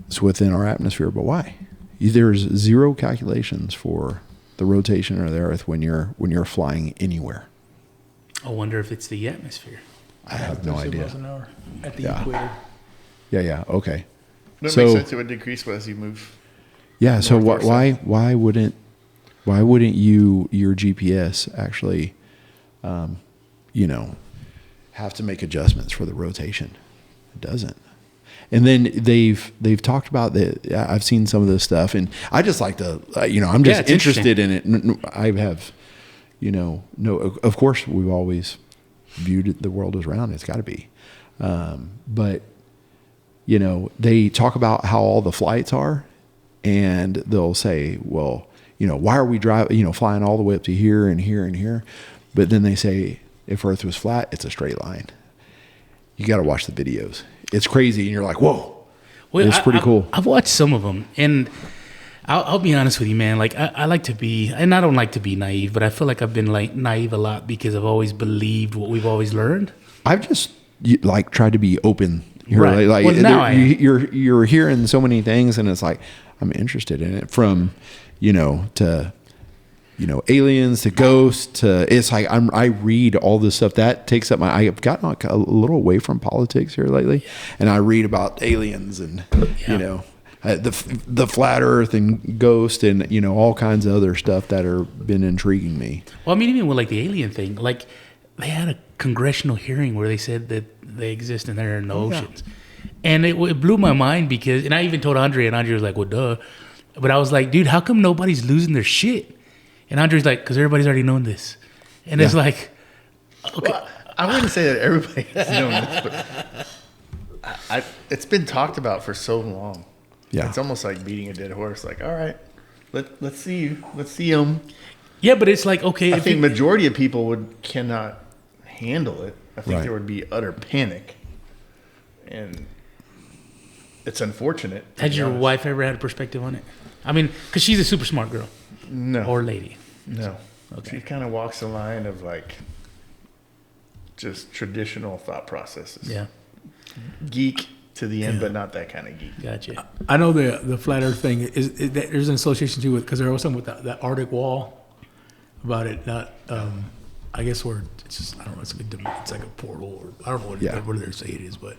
it's within our atmosphere, but why? There's zero calculations for the rotation of the Earth when you're flying anywhere. I wonder if it's the atmosphere. I have no 30 idea. miles an hour at the Yeah. equator. Yeah. Okay. That So- makes sense. It would decrease as you move. Yeah. So North or why wouldn't your GPS actually, have to make adjustments for the rotation? It doesn't. And then they've talked about that. I've seen some of this stuff, and I just like to, I'm just it's interested in it. I have, no. Of course, we've always viewed the world as round. It's got to be, but they talk about how all the flights are, and they'll say, well, why are we flying all the way up to here and here and here? But then they say, if Earth was flat, it's a straight line. You got to watch the videos. It's crazy, and you're like, whoa. Well, it's pretty cool. I've watched some of them, and I'll be honest with you, man. Like I like to be, and I don't like to be naive, but I feel like I've been like naive a lot because I've always believed what we've always learned. I've just tried to be open. Right. Like Well, now I am. you're hearing so many things, and it's like I'm interested in it. From to aliens to ghosts to it's like I read all this stuff that takes up I've gotten like a little away from politics here lately, and I read about aliens and the flat Earth and ghost and all kinds of other stuff that are been intriguing me. Well, I mean, even with like the alien thing, like they had a congressional hearing where they said that they exist and they're in the oceans, and it blew my mind because, and I even told Andre, and Andre was like, "Well, duh," but I was like, "Dude, how come nobody's losing their shit?" And Andre's like, because everybody's already known this. And it's like, okay. Well, I wouldn't say that everybody has known this, but it's been talked about for so long. Yeah. It's almost like beating a dead horse. Like, all right, let's see you. Let's see them. Yeah, but it's like, okay. I think majority of people cannot handle it. I think Right. there would be utter panic. And it's unfortunate. Has your wife ever had a perspective on it? I mean, because she's a super smart girl. No. Or lady. No. Okay. She kind of walks the line of like just traditional thought processes. Yeah. Geek to the end, but not that kind of geek. Gotcha. I know the flat Earth thing is that there's an association too with, because there was something with that Arctic wall about it. Not, I guess where it's just, I don't know. It's like a portal, or I don't know what they say it is, but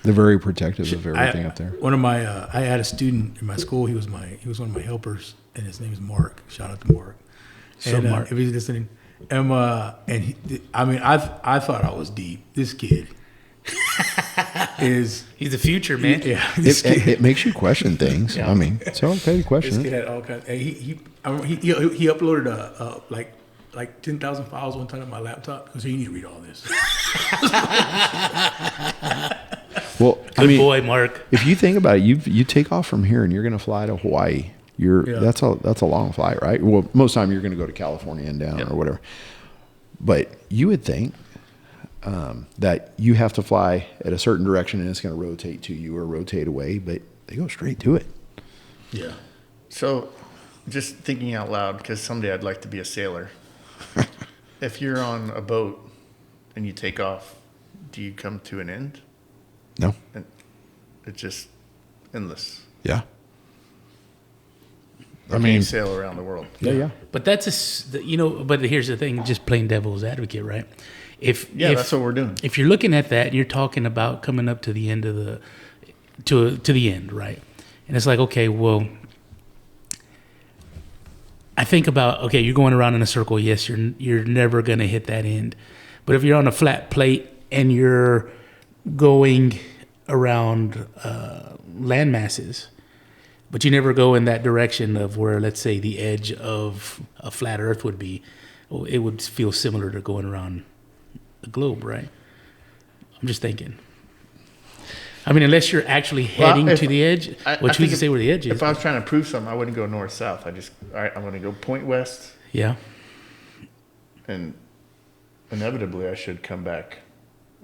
They're very protective of everything up there. One of my, I had a student in my school. He was one of my helpers, and his name is Mark. Shout out to Mark. So Mark. If he's listening, I thought I was deep. This kid is. He's the future, man. Yeah, this kid. It makes you question things. Yeah. I mean, it's okay to This question kid it. had all kinds. And he uploaded like 10,000 files one time on my laptop. Because you need to read all this. Well, Good boy, Mark. if you think about it, you take off from here and you're going to fly to Hawaii. That's a long flight, right? Well, most of the time you're going to go to California and down or whatever. But you would think that you have to fly at a certain direction and it's going to rotate to you or rotate away, but they go straight to it. Yeah. So, just thinking out loud, because someday I'd like to be a sailor. If you're on a boat and you take off, do you come to an end? No. And it's just endless. Yeah. I mean, sail around the world. Yeah. But that's but here's the thing, just plain devil's advocate, right? If That's what we're doing. If you're looking at that, you're talking about coming up to the end of to the end, right? And it's like, okay, well, I think about, okay, you're going around in a circle. Yes, you're never going to hit that end. But if you're on a flat plate and you're going around land masses, but you never go in that direction of where, let's say, the edge of a flat Earth would be, it would feel similar to going around the globe, right? I'm just thinking. I mean, unless you're actually heading to the edge, which who's to say where the edge is? If I was trying to prove something, I wouldn't go north-south. All right, I'm going to go point west, Yeah. and inevitably I should come back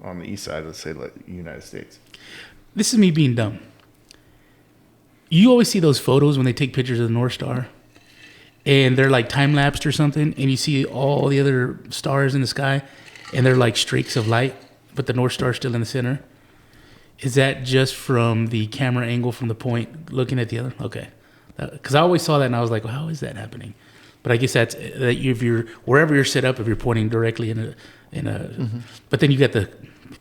on the east side, let's say, like the United States. This is me being dumb. You always see those photos when they take pictures of the North Star, and they're like time lapsed or something, and you see all the other stars in the sky, and they're like streaks of light, but the North Star's still in the center. Is that just from the camera angle from the point looking at the other? Okay, because I always saw that and I was like, well, how is that happening? But I guess that's that if you're wherever you're set up, if you're pointing directly in a, but then you got the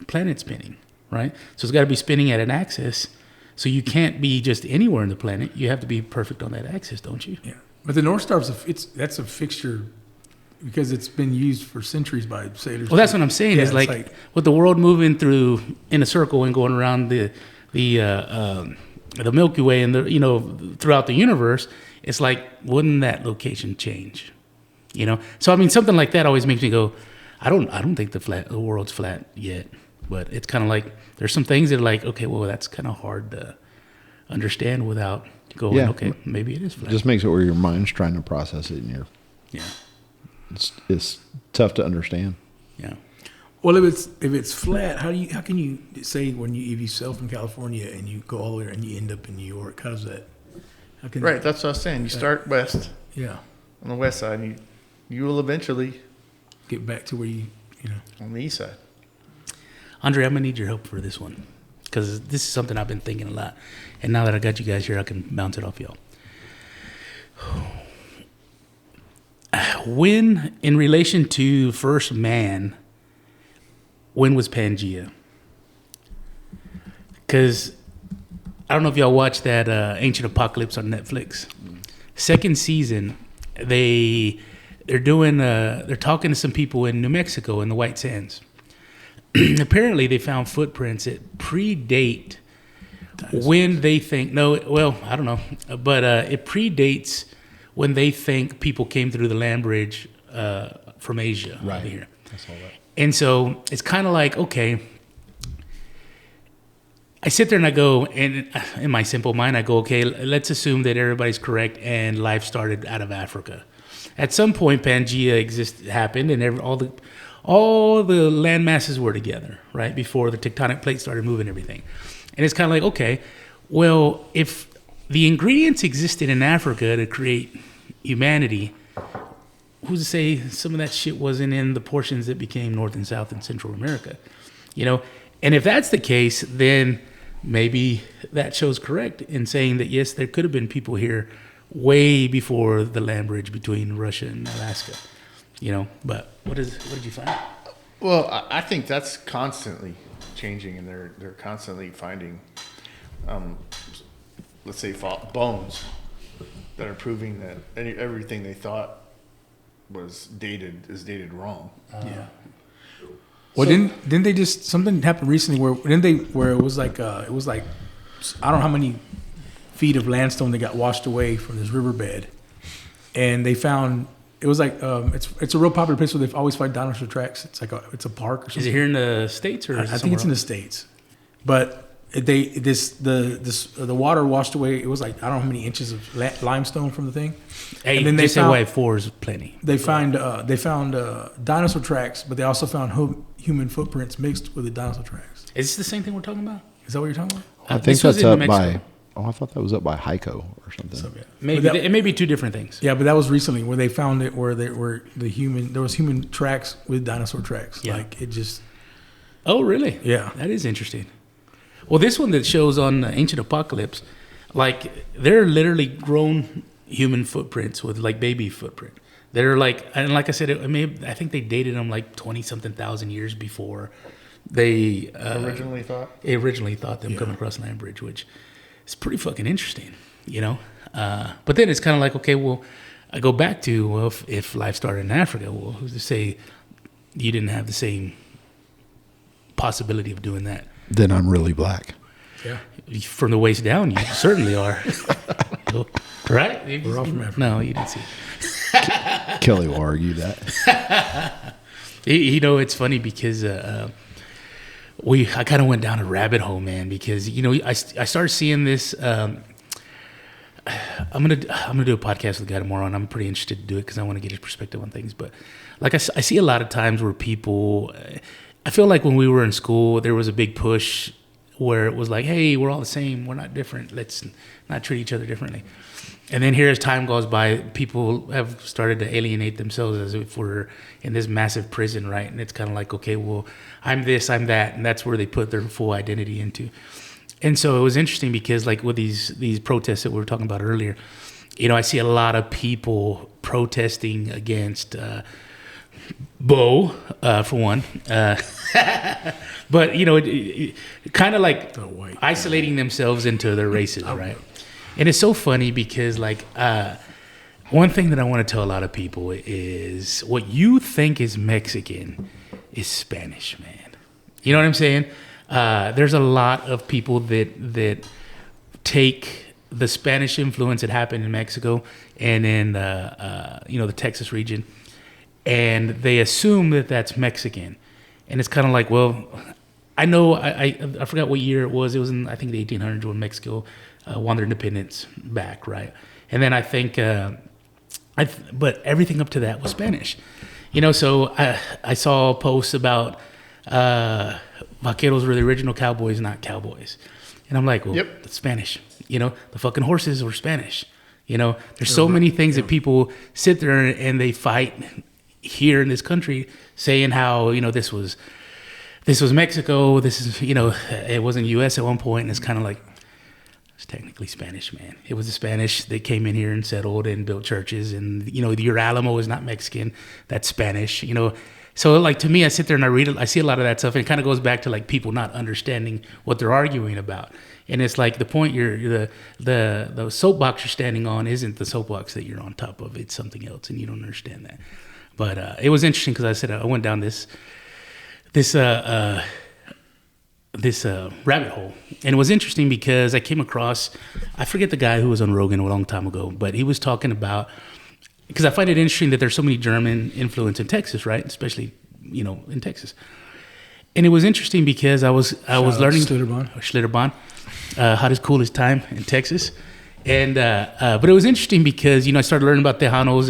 planet spinning, right? So it's got to be spinning at an axis. So you can't be just anywhere in the planet. You have to be perfect on that axis, don't you? Yeah. But the North Star that's a fixture because it's been used for centuries by sailors. Well, that's what I'm saying. Yeah, is like with the world moving through in a circle and going around the Milky Way and throughout the universe. It's like, wouldn't that location change? So I mean, something like that always makes me go, I don't think the world's flat yet. But it's kind of like there's some things that are like, okay, well, that's kind of hard to understand without going, okay, maybe it is flat. It just makes it where your mind's trying to process it, and it's tough to understand. Yeah. Well, if it's flat, how can you say if you sail from California and you go all the way and you end up in New York? How does that? Right, that's what I was saying. You start west. Yeah. On the west side, and you will eventually get back to where you on the east side. Andre, I'm going to need your help for this one because this is something I've been thinking a lot. And now that I got you guys here, I can bounce it off y'all. When, in relation to first man, when was Pangea? Because I don't know if y'all watched that Ancient Apocalypse on Netflix. Second season, they're talking to some people in New Mexico in the White Sands. Apparently, they found footprints that predate when they think. No, well, I don't know, but it predates when they think people came through the land bridge from Asia over here. That's all that. And so it's kind of like, okay, I sit there and I go, and in my simple mind, I go, okay, let's assume that everybody's correct and life started out of Africa. At some point, Pangea happened, and all the land masses were together, right, before the tectonic plates started moving everything. And it's kind of like, okay, well, if the ingredients existed in Africa to create humanity, who's to say some of that shit wasn't in the portions that became North and South and Central America? And if that's the case, then maybe that show's correct in saying that, yes, there could have been people here way before the land bridge between Russia and Alaska. But what did you find? Well, I think that's constantly changing, and they're constantly finding, let's say, bones that are proving that everything they thought was dated is dated wrong. Yeah. Well, didn't they just something happened recently where it was like I don't know how many feet of landstone that got washed away from this riverbed, and they found. It was like it's a real popular place where they've always found dinosaur tracks. It's like it's a park or something. Is it here in the States or? I think it's in the States, but the water washed away. It was like I don't know how many inches of limestone from the thing. Hey, and then they found 4 is plenty. They found dinosaur tracks, but they also found human footprints mixed with the dinosaur tracks. Is this the same thing we're talking about? Is that what you're talking about? I think that's up by. Oh, I thought that was up by Heiko or something. So, yeah. Maybe it may be 2 different things. Yeah, but that was recently where they found it, where there was human tracks with dinosaur tracks. Yeah. Like it just. Oh, really? Yeah, that is interesting. Well, this one that shows on Ancient Apocalypse, like they're literally grown human footprints with like baby footprint. They're like, and like I said, I think they dated them like 20-something thousand years before they Originally thought them coming across land bridge, which. It's pretty fucking interesting, But then it's kind of like, okay, well, I go back to, well, if life started in Africa, well, who's to say you didn't have the same possibility of doing that? Then I'm really black. Yeah. From the waist down, you certainly are. Right? We're all from Africa. No, you didn't see. Kelly will argue that. It's funny because... I kind of went down a rabbit hole, man, because I started seeing this. I'm gonna do a podcast with a guy tomorrow, and I'm pretty interested to do it because I want to get his perspective on things. But like I see a lot of times where people, I feel like when we were in school, there was a big push where it was like, hey, we're all the same. We're not different. Let's not treat each other differently. And then here, as time goes by, people have started to alienate themselves as if we're in this massive prison, right? And it's kind of like, okay, well, I'm this, I'm that. And that's where they put their full identity into. And so it was interesting because like with these protests that we were talking about earlier, you know, I see a lot of people protesting against Bo, for one. But, you know, kind of like isolating themselves into their racism, right? And it's so funny because, like, one thing that I want to tell a lot of people is what you think is Mexican is Spanish, man. You know what I'm saying? There's a lot of people that take the Spanish influence that happened in Mexico and in, you know, the Texas region, and they assume that that's Mexican. And it's kind of like, well, I know, I forgot what year it was. It was in, I think, the 1800s when Mexico won their independence back, right? And then I think, but everything up to that was Spanish. You know, so I saw posts about vaqueros were the original cowboys, not cowboys. And I'm like, well, it's Spanish. You know, the fucking horses were Spanish. You know, there's so many things that people sit there and they fight here in this country saying how, you know, this was Mexico, this is, you know, it wasn't U.S. at one point, and it's kind of like, it's technically Spanish, man. It was the Spanish that came in here and settled and built churches, and, you know, your Alamo is not Mexican, that's Spanish, you know. So, like, to me, I sit there and I read it, I see a lot of that stuff, and it kind of goes back to, like, people not understanding what they're arguing about. And it's like the point the soapbox you're standing on isn't the soapbox that you're on top of. It's something else, and you don't understand that. But it was interesting because I said I went down this rabbit hole, and it was interesting because I came across, I forget the guy who was on Rogan a long time ago, but he was talking about, because I find it interesting that there's so many German influence in Texas, right? Especially, you know, in Texas. And it was interesting because I was learning Schlitterbahn, hottest, coolest time in Texas, and but it was interesting because, you know, I started learning about Tejanos,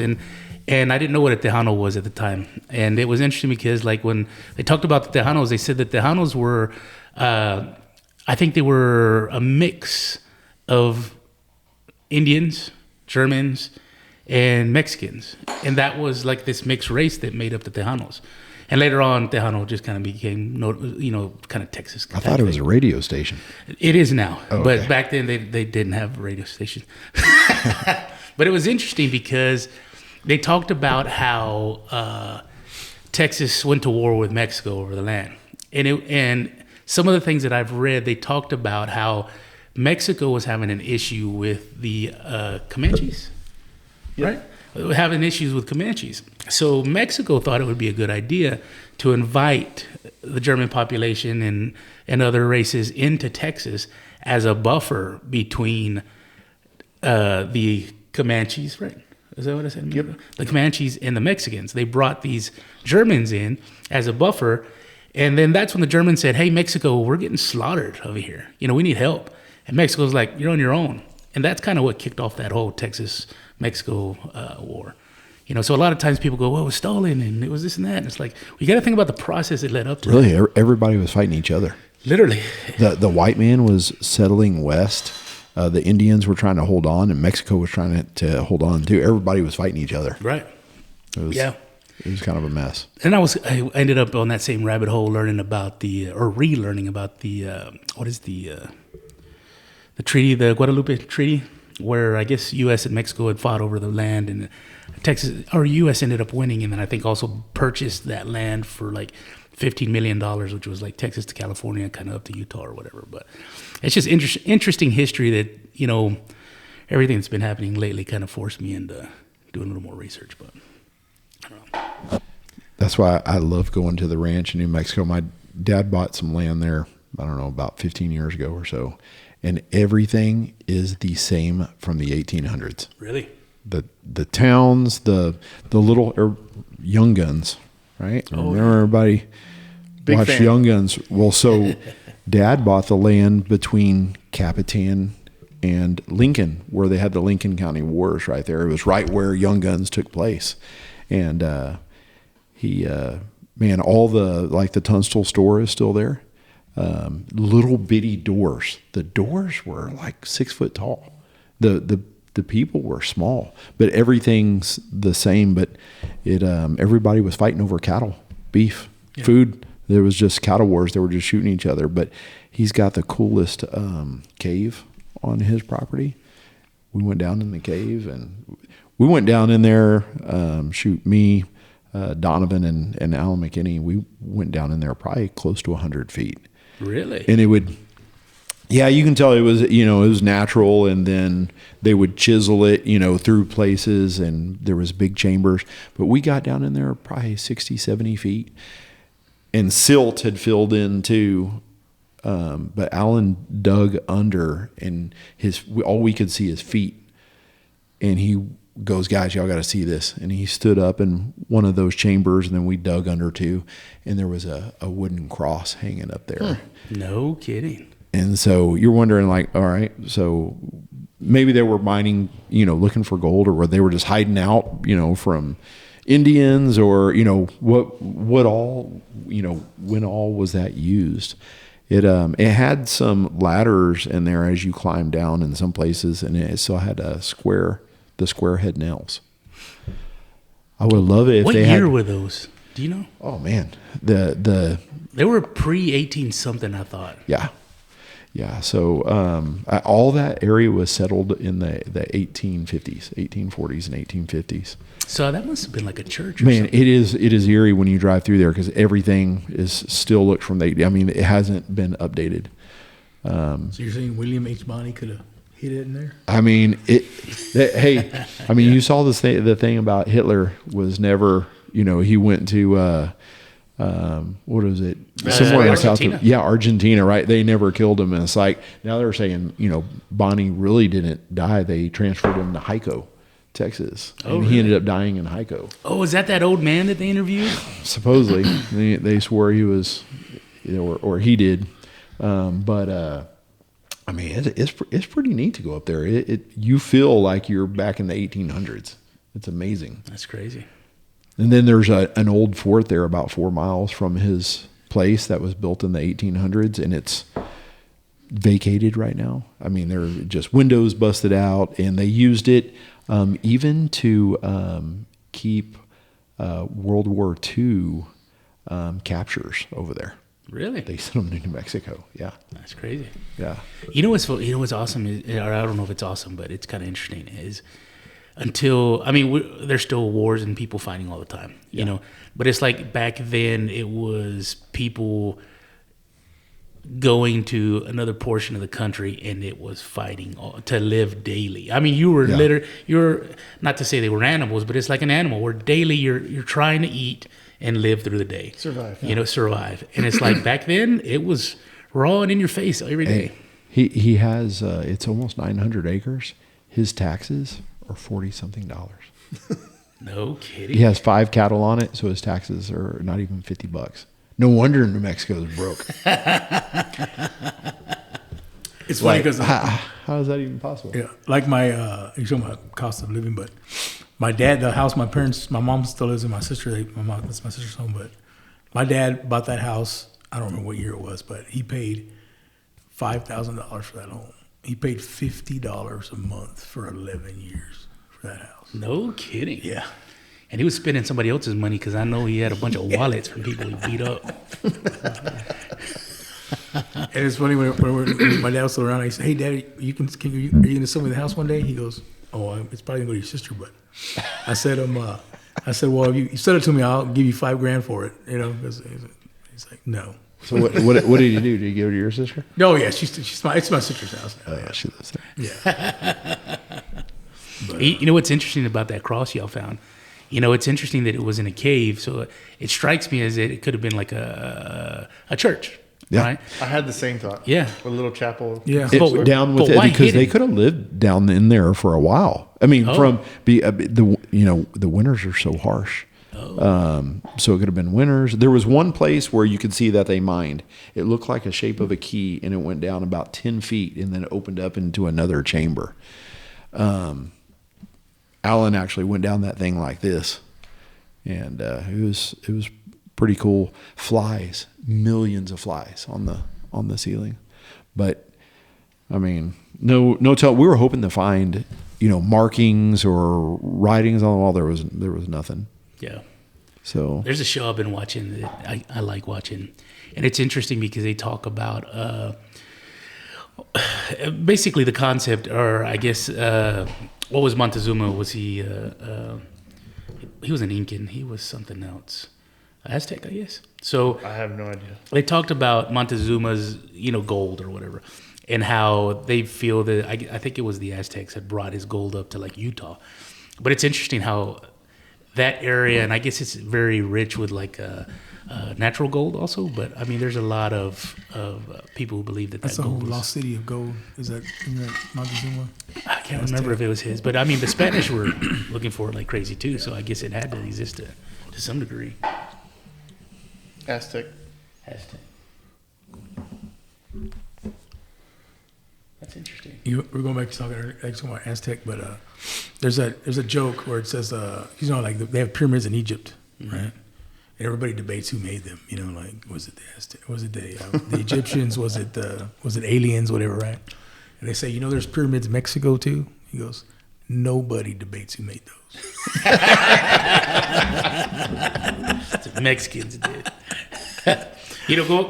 and I didn't know what a Tejano was at the time. And it was interesting because, like, when they talked about the Tejanos, they said that Tejanos were, I think they were a mix of Indians, Germans, and Mexicans. And that was like this mixed race that made up the Tejanos. And later on, Tejano just kind of became, you know, kind of Texas. I thought it was a radio station. It is now. Oh, but okay. back then, they didn't have a radio station. But it was interesting because they talked about how Texas went to war with Mexico over the land. And some of the things that I've read, they talked about how Mexico was having an issue with the Comanches, right? Having issues with Comanches. So Mexico thought it would be a good idea to invite the German population and other races into Texas as a buffer between the Comanches, right? Is that what I said? Yep. The Comanches and the Mexicans. They brought these Germans in as a buffer. And then that's when the Germans said, hey, Mexico, we're getting slaughtered over here. You know, we need help. And Mexico's like, you're on your own. And that's kind of what kicked off that whole Texas-Mexico war. You know, so a lot of times people go, well, it was Stalin and it was this and that. And it's like, we got to think about the process that led up to Really, that. everybody was fighting each other. Literally. The white man was settling west. The Indians were trying to hold on, and Mexico was trying to hold on too. Everybody was fighting each other. Right. It was kind of a mess. And I ended up on that same rabbit hole learning about relearning about what is the treaty, the Guadalupe Treaty, where I guess U.S. and Mexico had fought over the land, and Texas or U.S. ended up winning, and then I think also purchased that land for like $15 million, which was like Texas to California, kind of up to Utah or whatever. But it's just interesting history that, you know, everything that's been happening lately kind of forced me into doing a little more research. But I don't know. That's why I love going to the ranch in New Mexico. My dad bought some land there, I don't know, about 15 years ago or so. And everything is the same from the 1800s. Really? The towns, the little Young Guns, right? Remember everybody Big watched fan. Young Guns? Well, so Dad bought the land between Capitan and Lincoln, where they had the Lincoln County Wars right there. It was right where Young Guns took place. And he man, all the Tunstall store is still there. Little bitty doors. The doors were like 6 foot tall. The people were small, but everything's the same. But everybody was fighting over cattle, beef, food. There was just cattle wars. They were just shooting each other. But he's got the coolest cave on his property. We went down in the cave, and we went down in there. Me, Donovan, and Alan McKinney. We went down in there probably close to 100 feet. Really? And it would. Yeah, you can tell it was natural, and then they would chisel it, through places, and there was big chambers. But we got down in there probably 60, 70 feet, and silt had filled in too. But Alan dug under, and all we could see his feet. And he goes, "Guys, y'all got to see this." And he stood up in one of those chambers, and then we dug under too, and there was a wooden cross hanging up there. No kidding. And so you're wondering, all right, so maybe they were mining, looking for gold, or they were just hiding out, from Indians, or, what all, when all was that used? It had some ladders in there as you climb down in some places, and it still had the square head nails. I would love it if what they year had. were those? Do you know? Oh man, they were pre-18 something, I thought. Yeah, so all that area was settled in the 1850s, 1840s, and 1850s. So that must have been like a church or Man, something. it is eerie when you drive through there, because everything is still looked from the. I mean, it hasn't been updated. So you're saying William H. Bonney could have hit it in there? I mean, you saw this the thing about Hitler was never. He went to. What is it? Somewhere in South. Argentina. Argentina, right? They never killed him, and it's like now they're saying, Bonnie really didn't die. They transferred him to Hyco, Texas, and he ended up dying in Hyco. Oh, is that old man that they interviewed? Supposedly, they swore he was, or he did. But I mean, it's pretty neat to go up there. You feel like you're back in the 1800s. It's amazing. That's crazy. And then there's an old fort there about 4 miles from his place that was built in the 1800s, and it's vacated right now. I mean, there are just windows busted out, and they used it even to keep World War II captures over there. Really? They sent them to New Mexico. Yeah. That's crazy. Yeah. You know what's awesome? Or I don't know if it's awesome, but it's kind of interesting. Is there's still wars and people fighting all the time, but it's like back then it was people going to another portion of the country and it was fighting to live daily. I mean, you're not to say they were animals, but it's like an animal where daily you're trying to eat and live through the day. Survive. Survive. And it's like back then it was raw and in your face every day. He has, it's almost 900 acres. His taxes are $40-something. No kidding. He has 5 cattle on it, so his taxes are not even $50. No wonder New Mexico is broke. It's funny because how is that even possible? yeah, like you show my cost of living, but my dad, the house my mom still lives in. My sister, that's my sister's home, but my dad bought that house. I don't remember what year it was, but he paid $5,000 for that home. He paid $50 a month for 11 years for that house. No kidding. Yeah. And he was spending somebody else's money because I know he had a bunch of wallets from people he beat up. And it's funny when my dad was still around. I said, "Hey, Daddy, are you going to sell me the house one day?" He goes, "Oh, it's probably going to go to your sister." But I said, "Well, if you sell it to me, I'll give you $5,000 for it." Because he's like, "No." So what did he do? Did he give it to your sister? No, yeah, it's my sister's house. Oh yeah, she lives there. Yeah. But, You know what's interesting about that cross y'all found? It's interesting that it was in a cave. So it strikes me as it could have been like a church. Yeah. Right? I had the same thought. Yeah. A little chapel. Yeah. But- Down with but it why because they hidden? could have lived down in there for a while. I mean, the winters are so harsh. So it could have been winters. There was one place where you could see that they mined. It looked like a shape of a key, and it went down about 10 feet, and then it opened up into another chamber. Alan actually went down that thing like this, and it was pretty cool. Flies, millions of flies on the ceiling. But I mean, no tell. We were hoping to find, markings or writings on the wall. There was nothing. Yeah. So there's a show I've been watching that I like watching, and it's interesting because they talk about basically the concept, or I guess what was Montezuma? Was he was an Incan? He was something else, Aztec, I guess. So I have no idea. they talked about Montezuma's gold or whatever, and how they feel that I think it was the Aztecs had brought his gold up to like Utah, but it's interesting how that area, and I guess it's very rich with like natural gold also. But I mean, there's a lot of people who believe that's the gold whole was, lost city of gold. Is that Montezuma? I can't remember if it was his, but I mean, the Spanish were looking for it like crazy too. So I guess it had to exist to some degree. Aztec. That's interesting. We're going back to talking about Aztec, but there's a joke where it says they have pyramids in Egypt, right? And everybody debates who made them. Like was it the Aztec? Was it the Egyptians? Was it aliens? Whatever, right? And they say, there's pyramids in Mexico too. He goes, nobody debates who made those. The Mexicans did.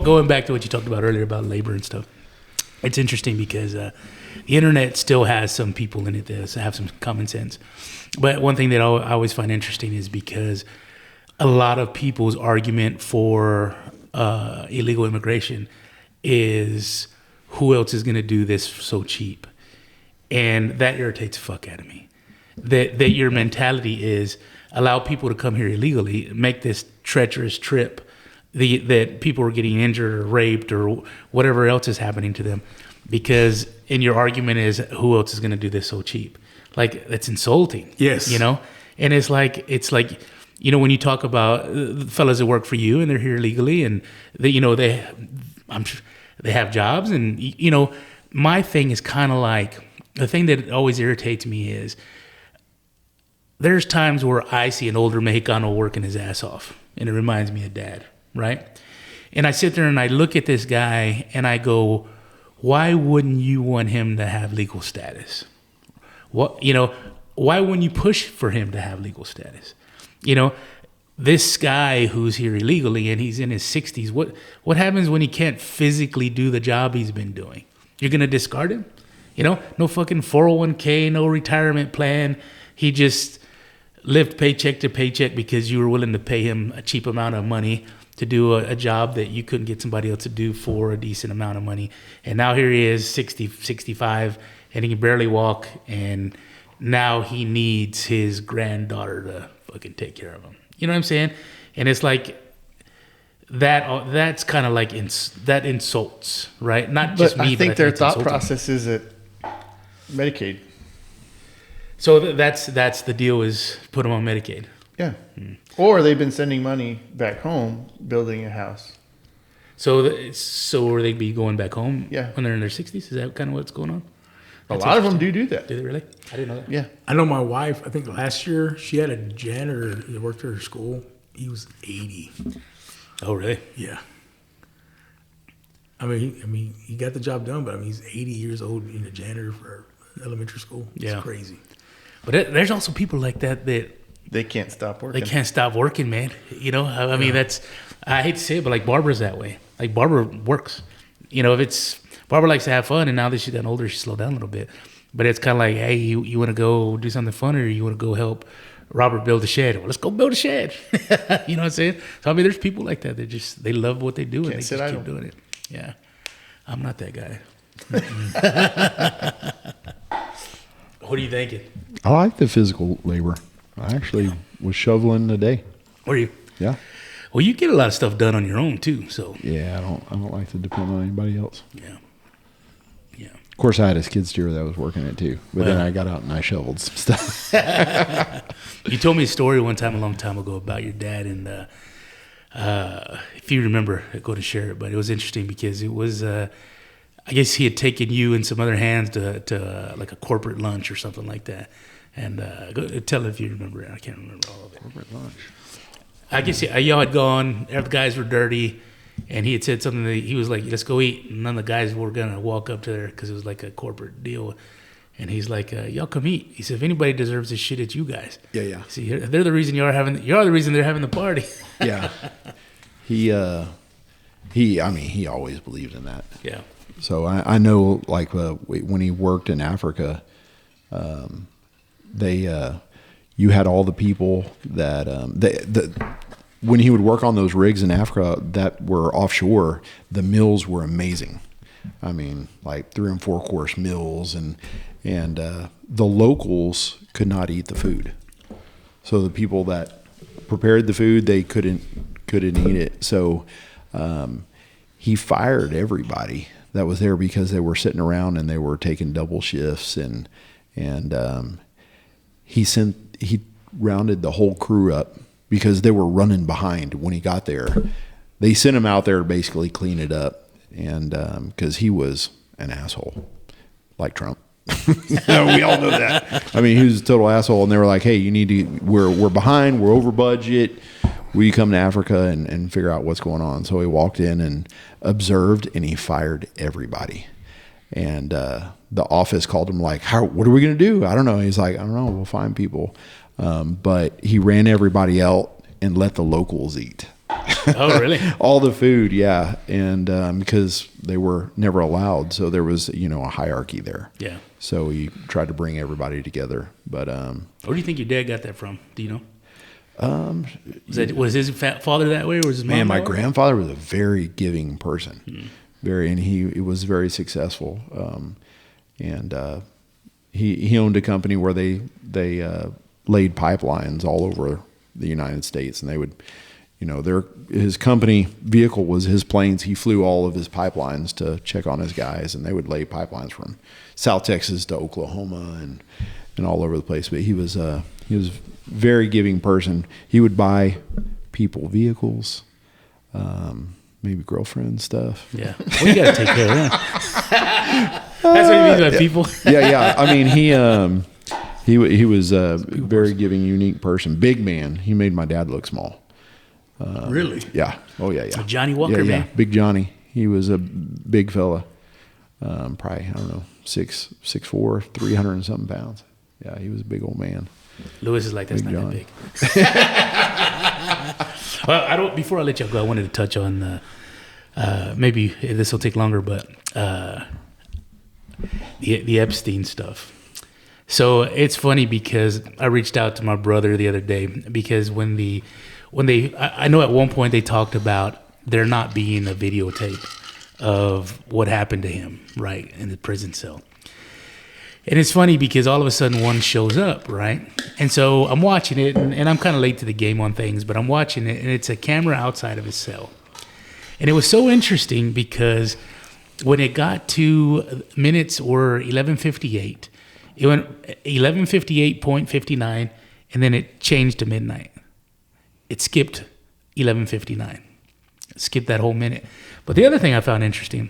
Going back to what you talked about earlier about labor and stuff. It's interesting because the internet still has some people in it that have some common sense. But one thing that I always find interesting is because a lot of people's argument for illegal immigration is who else is going to do this so cheap? And that irritates the fuck out of me. That your mentality is allow people to come here illegally, make this treacherous trip, that people are getting injured or raped or whatever else is happening to them, because in your argument is who else is going to do this so cheap? Like, that's insulting. Yes. And it's like when you talk about the fellas that work for you and they're here legally and I'm sure they have jobs, and my thing is kind of like, the thing that always irritates me is there's times where I see an older Mexicano working his ass off and it reminds me of Dad. Right? And I sit there and I look at this guy and I go, why wouldn't you want him to have legal status? Why wouldn't you push for him to have legal status? This guy who's here illegally and he's in his 60s, what happens when he can't physically do the job he's been doing? You're going to discard him? No fucking 401k, no retirement plan. He just lived paycheck to paycheck because you were willing to pay him a cheap amount of money to do a job that you couldn't get somebody else to do for a decent amount of money. And now here he is, 60, 65, and he can barely walk, and now he needs his granddaughter to fucking take care of him. You know what I'm saying? And it's like that's kind of like that insults, right? Not just me, I think but their it's thought insulting. process is that Medicaid. So that's the deal, is put them on Medicaid. Yeah. Or they've been sending money back home, building a house. So they'd be going back home when they're in their 60s? Is that kind of what's going on? A lot of them do that. Do they really? I didn't know that. Yeah. I know my wife, I think last year, she had a janitor that worked at her school. He was 80. Oh, really? Yeah. I mean, he got the job done, but he's 80 years old being a janitor for elementary school. It's crazy. But there's also people like that they can't stop working. they can't stop working, man. I mean, I hate to say it, but like Barbara's that way. Like Barbara works. If Barbara likes to have fun, and now that she's gotten older, she slowed down a little bit. But it's kind of like, hey, you want to go do something fun, or you want to go help Robert build a shed? Well, let's go build a shed. You know what I'm saying? So I mean, there's people like that. They love what they do, and they just keep doing it. Yeah, I'm not that guy. What are you thinking? I like the physical labor. I actually was shoveling today. Were you? Yeah. Well, you get a lot of stuff done on your own too. So yeah, I don't like to depend on anybody else. Yeah. Of course, I had a skid steer that I was working it too, but then I got out and I shoveled some stuff. You told me a story one time, a long time ago, about your dad, and if you remember, go to share it. But it was interesting because it was, I guess he had taken you and some other hands to like a corporate lunch or something like that. And go tell if you remember it. I can't remember all of it. Corporate lunch. I guess y'all had gone. The guys were dirty, and he had said something that he was like, "Let's go eat." And none of the guys were gonna walk up to there because it was like a corporate deal. And he's like, "Y'all come eat." He said, "If anybody deserves this shit, it's you guys." Yeah. See, they're the reason you're the reason they're having the party. Yeah. He always believed in that. Yeah. So I know, like, when he worked in Africa, you had all the people that when he would work on those rigs in Africa that were offshore, the meals were amazing. I mean, like 3 and 4 course meals, and the locals could not eat the food. So the people that prepared the food, they couldn't eat it. So he fired everybody that was there because they were sitting around and they were taking double shifts, and he rounded the whole crew up because they were running behind when he got there. They sent him out there to basically clean it up, and because he was an asshole, like Trump. We all know that. I mean, he was a total asshole, and they were like, "Hey, you need to. We're behind. We're over budget. Will you come to Africa and figure out what's going on?" So he walked in and observed, and he fired everybody. And the office called him like, "What are we going to do?" I don't know. He's like, "I don't know. We'll find people." But he ran everybody out and let the locals eat. Oh, really? All the food, yeah. And because they were never allowed, so there was a hierarchy there. Yeah. So he tried to bring everybody together. But where do you think your dad got that from? Do you know? Was his father that way, or was his mom? Man, my grandfather was a very giving person, and he was very successful. And he owned a company where they laid pipelines all over the United States, and they would, his company vehicle was his planes. He flew all of his pipelines to check on his guys, and they would lay pipelines from South Texas to Oklahoma and all over the place. But he was very giving person. He would buy people vehicles, maybe girlfriend stuff. Yeah, well, you got to take care of that. That's what he means by people. Yeah. I mean, he was a very giving, unique person. Big man. He made my dad look small. Really? Yeah. Oh yeah. Johnny Walker, man. Big Johnny. He was a big fella. Probably, I don't know, 6'4", 300 and something pounds. Yeah, he was a big old man. Lewis is like, that's Big not Johnny. that big. Well, before I let you go, I wanted to touch on maybe this will take longer, but the Epstein stuff. So it's funny because I reached out to my brother the other day because I know at one point they talked about there not being a videotape of what happened to him, right, in the prison cell. And it's funny because all of a sudden one shows up, right? And so I'm watching it, and I'm kind of late to the game on things, but I'm watching it, and it's a camera outside of his cell. And it was so interesting because when it got to minutes were 11:58, it went 11:58.59, and then it changed to midnight. It skipped 11:59. Skipped that whole minute. But the other thing I found interesting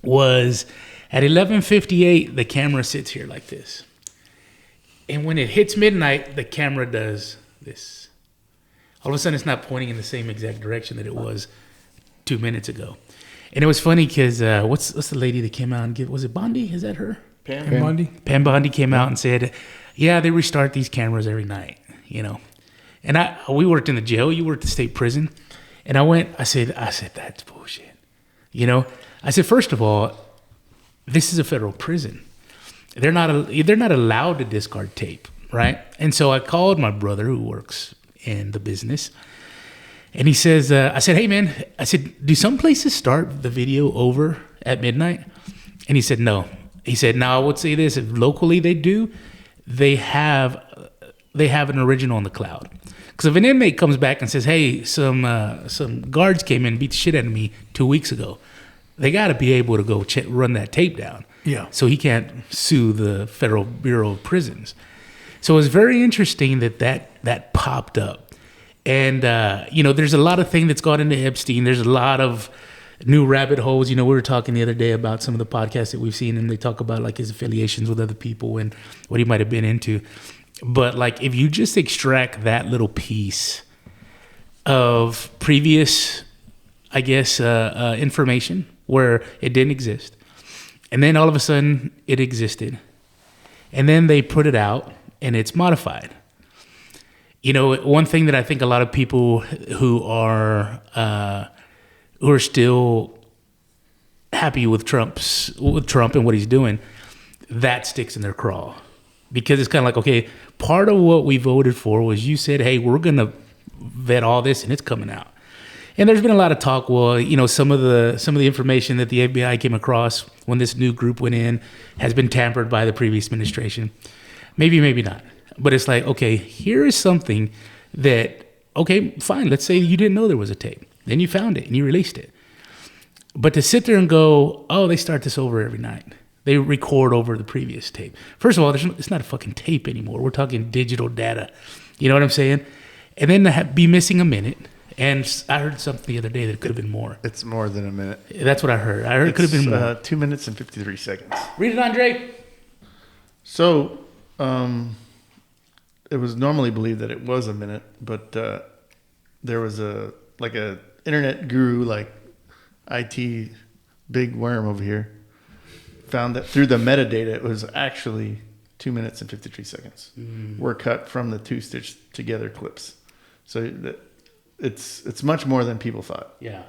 was at 11:58, the camera sits here like this. And when it hits midnight, the camera does this. All of a sudden, it's not pointing in the same exact direction that it was 2 minutes ago. And it was funny because what's the lady that came out and was it Bondi? Is that her? Pam Bondi? Pam Bondi came out and said, yeah, they restart these cameras every night, And we worked in the jail. You worked at the state prison. And I said, that's bullshit. I said, first of all, this is a federal prison. They're not allowed to discard tape, right? And so I called my brother who works in the business, and he says, I said, hey man, do some places start the video over at midnight? And he said, no. He said, now I would say this, if locally they do, they have an original in the cloud. Because if an inmate comes back and says, hey, some guards came in and beat the shit out of me 2 weeks ago, they got to be able to go run that tape down. Yeah. So he can't sue the Federal Bureau of Prisons. So it was very interesting that popped up. And, there's a lot of things that's gone into Epstein. There's a lot of new rabbit holes. We were talking the other day about some of the podcasts that we've seen, and they talk about like his affiliations with other people and what he might have been into. But like, if you just extract that little piece, of previous, I guess, information where it didn't exist. And then all of a sudden it existed. And then they put it out and it's modified. You know, one thing that I think a lot of people who are still happy with Trump and what he's doing, that sticks in their craw. Because it's kind of like, okay, part of what we voted for was you said, hey, we're going to vet all this and it's coming out. And there's been a lot of talk, well, you know, some of the information that the FBI came across when this new group went in has been tampered by the previous administration. Maybe, maybe not. But it's like, okay, here is something that, okay, fine, let's say you didn't know there was a tape. Then you found it and you released it. But to sit there and go, oh, they start this over every night. They record over the previous tape. First of all, it's not a fucking tape anymore. We're talking digital data. You know what I'm saying? And then to be missing a minute. And I heard something the other day that it could have been more. It's more than a minute. That's what I heard. I heard it could have been more. 2 minutes and 53 seconds. Read it, Andre. So, it was normally believed that it was a minute, but there was a internet guru, like IT big worm over here, found that through the metadata, it was actually 2 minutes and 53 seconds. Were cut from the 2 stitched together clips. So it's much more than people thought. Yeah.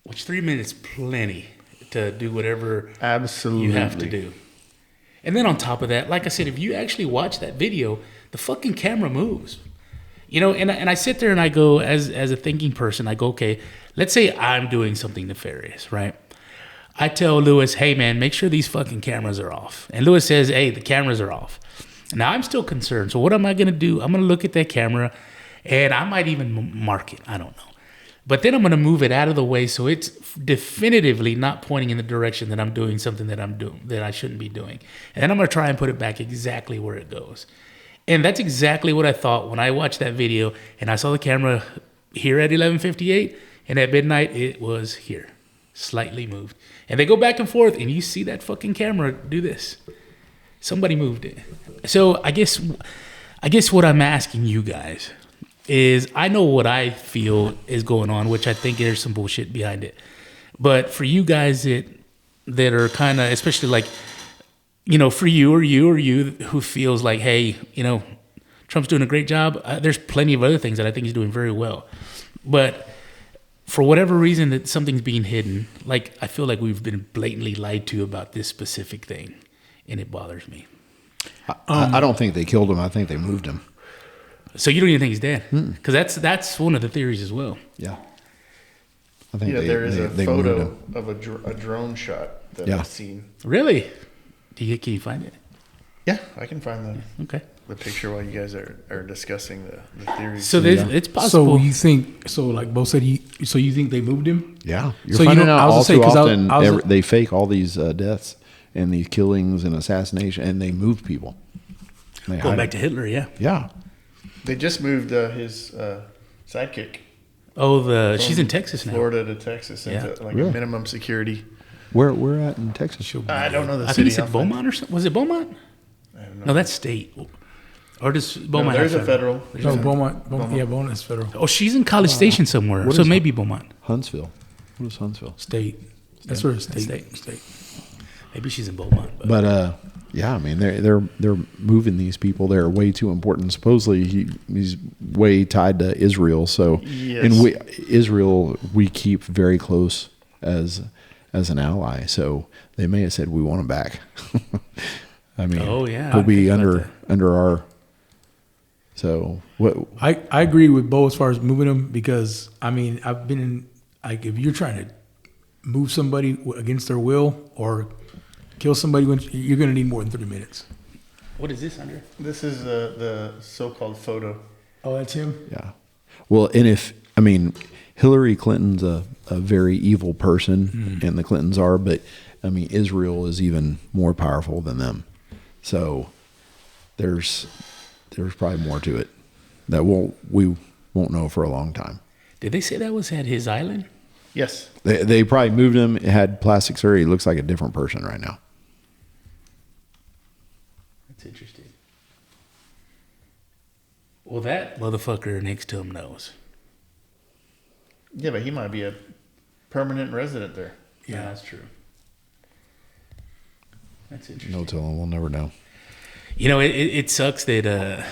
Which 3 minutes plenty to do whatever Absolutely you have to do. And then on top of that, like I said, if you actually watch that video, the fucking camera moves. You know, and I sit there and I go, as a thinking person, I go, okay, let's say I'm doing something nefarious, right? I tell Lewis, hey man, make sure these fucking cameras are off. And Lewis says, hey, the cameras are off. Now I'm still concerned. So what am I going to do? I'm going to look at that camera and I might even mark it. I don't know. But then I'm going to move it out of the way so it's definitively not pointing in the direction that I'm doing something that I shouldn't be doing. And then I'm going to try and put it back exactly where it goes. And that's exactly what I thought when I watched that video and I saw the camera here at 11:58 and at midnight it was here, slightly moved. And they go back and forth and you see that fucking camera do this. Somebody moved it. So I guess what I'm asking you guys is, I know what I feel is going on, which I think there's some bullshit behind it. But for you guys that are kind of, especially like, you know, for you who feels like, hey, you know, Trump's doing a great job. There's plenty of other things that I think he's doing very well. But for whatever reason that something's being hidden, like I feel like we've been blatantly lied to about this specific thing, and it bothers me. I don't think they killed him. I think they moved him. So you don't even think he's dead? Because that's one of the theories as well. Yeah. I think there is a they photo of a drone shot that I've seen. Really? Can you find it? Yeah, I can find Okay. the picture while you guys are discussing the theories. So it's possible. So you think? So like Bo said, you think they moved him? Yeah. You're So finding out I was all gonna say, too 'cause often they fake all these deaths and these killings and assassination, and they move people. They Going hide back to them. Hitler, yeah. Yeah. They just moved his sidekick. Oh, she's in Texas now. Florida to Texas into Really? minimum security. Where at in Texas? I don't know the I city. think he said Beaumont or something. Was it Beaumont? I have no No, that's state. Or does No, Beaumont there's have a federal. No, Beaumont. Yeah, Beaumont is federal. Oh, she's in College Station somewhere. What So is maybe Beaumont. Huntsville. What is Huntsville? State. That's where it's state. Maybe she's in Beaumont. But yeah, I mean they're moving these people. They're way too important. Supposedly he's way tied to Israel. So Yes. and Israel we keep very close as an ally. So they may have said we want him back. I mean, Oh, yeah. he'll be I think about under our. So what? I agree with Bo as far as moving them, because I mean I've been in, like, if you're trying to move somebody against their will or kill somebody, you're going to need more than 30 minutes. What is this, Andre? This is the so-called photo. Oh, that's him? Yeah. Well, and Hillary Clinton's a very evil person, and the Clintons are, but I mean, Israel is even more powerful than them. So there's probably more to it that we won't know for a long time. Did they say that was at his island? Yes. They probably moved him. It had plastic surgery. He looks like a different person right now. That's interesting. Well, that motherfucker next to him knows. Yeah, but he might be a permanent resident there. Yeah, that's true. That's interesting. No telling. We'll never know. You know, it sucks that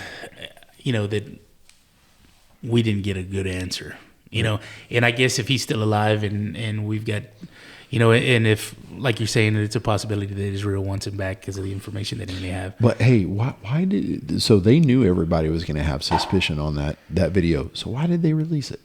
you know, that we didn't get a good answer. You know, and I guess if he's still alive and we've got, you know, and if, like you're saying, it's a possibility that Israel wants him back because of the information that they have. But hey, why did so they knew everybody was going to have suspicion on that video. So why did they release it?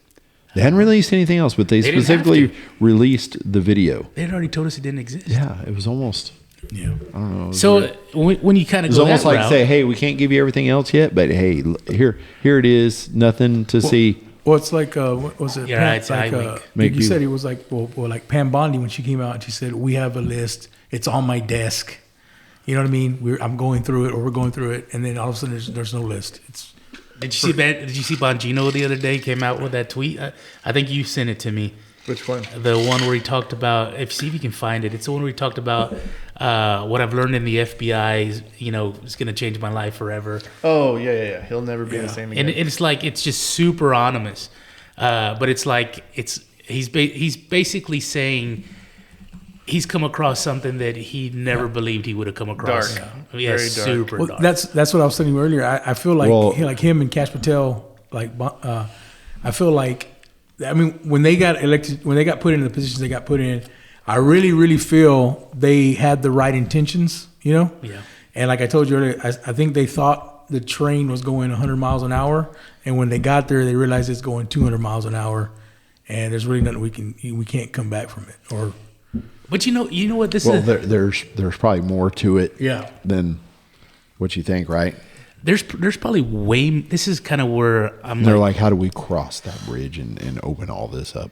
They hadn't released anything else, but they didn't have specifically to. released the video. They had already told us it didn't exist. Yeah, it was almost. Yeah. I don't know. So when you kind of It's go almost that like route, say, hey, we can't give you everything else yet, but hey, here it is. Nothing to see. Well, it's like what was it? Yeah, it's like, Make you you- said it was like well, like Pam Bondi when she came out and she said we have a list. It's on my desk. You know what I mean? I'm going through it, or we're going through it, and then all of a sudden there's no list. It's did you see Bongino the other day came out with that tweet? I think you sent it to me. Which one? The one where he talked about, see if you can find it. It's the one where he talked about what I've learned in the FBI is, you know, it's going to change my life forever. Oh, yeah. He'll never be the same again. And it's like, it's just super anonymous. But it's like, he's basically saying he's come across something that he never believed he would have come across. Dark. Yeah, Very dark. super well, dark. that's what I was telling you earlier. I feel like like him and Cash Patel, like I feel like, I mean, when they got elected, when they got put in the positions they got put in, I really feel they had the right intentions, you know? Yeah. And like I told you earlier, I think they thought the train was going 100 miles an hour, and when they got there, they realized it's going 200 miles an hour, and there's really nothing we can't come back from it. Or, but you know what this Well, is? there's probably more to it Yeah. than what you think, right? There's probably way. This is kind of where I'm. And they're like, how do we cross that bridge and open all this up?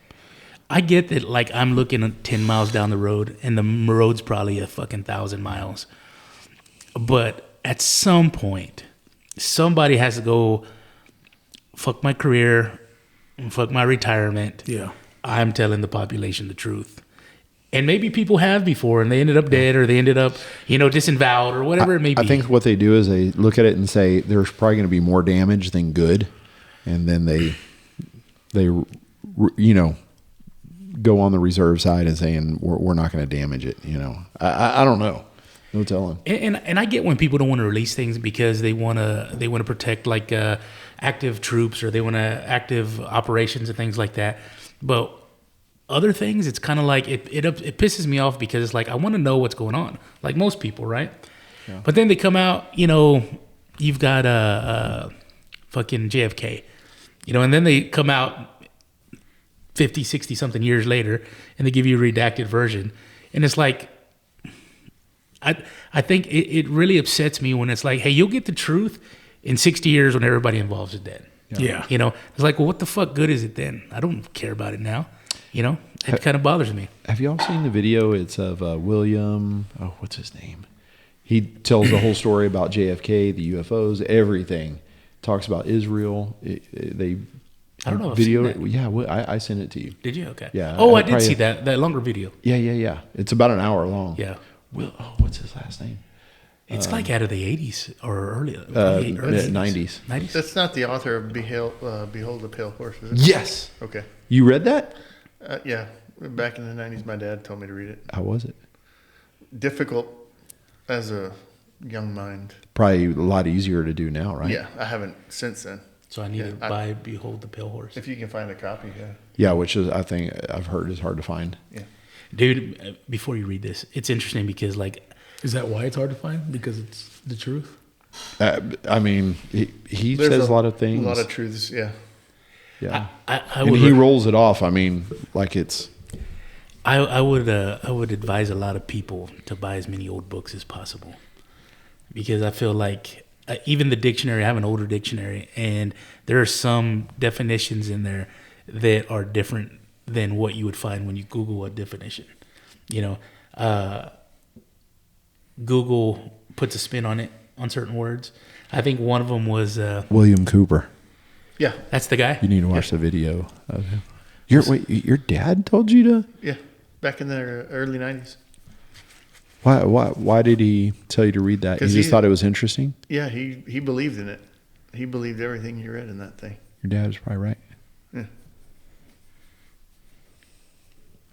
I get that. Like I'm looking at 10 miles down the road, and the road's probably a fucking 1,000 miles. But at some point, somebody has to go. Fuck my career, and fuck my retirement. Yeah. I'm telling the population the truth. And maybe people have before, and they ended up dead, or they ended up, you know, disavowed, or whatever it may be. I think what they do is they look at it and say there's probably going to be more damage than good, and then they you know, go on the reserve side and saying we're not going to damage it. You know, I don't know. No telling. And I get when people don't want to release things because they want to protect like active troops, or they want to active operations and things like that. But other things, it's kind of like it pisses me off because it's like I want to know what's going on, like most people, right? Yeah. But then they come out, you know, you've got fucking JFK, you know, and then they come out 50, 60 something years later and they give you a redacted version, and it's like I think it really upsets me when it's like, hey, you'll get the truth in 60 years when everybody involved is dead. Yeah. You know, it's like, well, what the fuck good is it then? I don't care about it now. You know, it kind of bothers me. Have y'all seen the video? It's of William. Oh, what's his name? He tells the whole story about JFK, the UFOs, everything. Talks about Israel. I don't know if I've video. seen that. Yeah, I sent it to you. Did you? Okay. Yeah. Oh, I did see that longer video. Yeah. It's about an hour long. Yeah. What's his last name? It's like out of the 80s or earlier. 90s. 90s. That's not the author of Behold the Pale Horse, is it? Yes. Okay. You read that? Yeah. Back in the 90s, my dad told me to read it. How was it? Difficult as a young mind. Probably a lot easier to do now, right? Yeah, I haven't since then. So I need to buy Behold the Pale Horse. If you can find a copy, yeah. Yeah, which is I think I've heard is hard to find. Yeah. Dude, before you read this, it's interesting because like, Is that why it's hard to find? Because it's the truth? I mean, he There's says a lot of things. A lot of truths, yeah. Yeah. I And would he rolls it off. I mean, like it's. I would advise a lot of people to buy as many old books as possible, because I feel like even the dictionary, I have an older dictionary, and there are some definitions in there that are different than what you would find when you Google a definition. You know, Google puts a spin on it, on certain words. I think one of them was William Cooper. Yeah. that's the guy. You need to watch the video of him. Your dad told you to? Yeah. Back in the early 90s. Why did he tell you to read that? You 'Cause just he- thought it was interesting? Yeah, he believed in it. He believed everything he read in that thing. Your dad was probably right. Yeah.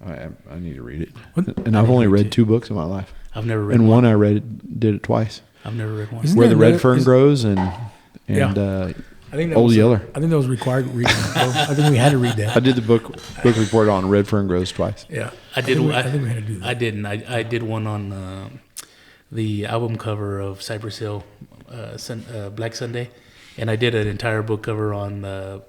I need to read it. What? And I've only read 2 books in my life. I've never read And one. one I did it twice. I've never read one. Isn't Where the there red fern is- grows and I think that Old was, Yeller. I think that was required reading. I think we had to read that. I did the book report on red fern grows twice. Yeah, I did. I think we had to do that. I didn't. I did one on the album cover of Cypress Hill, Black Sunday, and I did an entire book cover on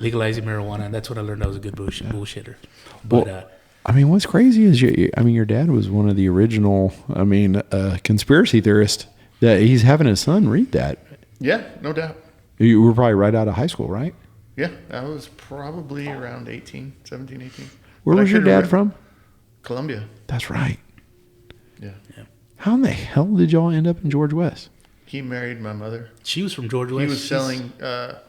legalizing marijuana, and that's when I learned I was a good bullshitter. But Well, I mean, what's crazy is your dad was one of the original, conspiracy theorists that he's having his son read that. Yeah, no doubt. You were probably right out of high school, right? Yeah, I was probably around 17, 18. Where But I was your couldn't dad remember. from? Columbia. That's right. Yeah. How in the hell did y'all end up in George West? He married my mother. she was from Georgia West. He was selling, what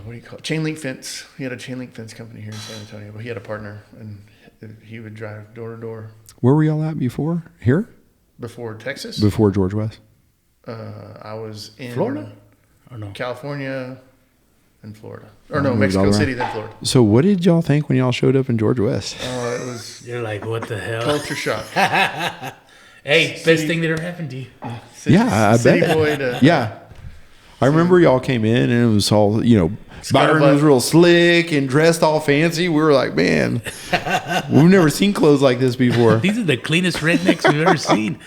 do you call it? Chain link fence. He had a chain link fence company here in San Antonio, but he had a partner, and he would drive door to door. Where were y'all at before? Here? Before Texas, Before George West? I was in Florida? Or no? California, and Florida. Or Moved no, all Mexico around. City, then Florida. So what did y'all think when y'all showed up in George West? Oh, it was You're like, what the hell? culture shock. Hey, best thing that ever happened to you. City, Yeah, I city bet. boy to Yeah. I remember y'all came in and it was all, Byron Scuttlebutt. was real slick and dressed all fancy. We were like, man, we've never seen clothes like this before. These are the cleanest rednecks we've ever seen.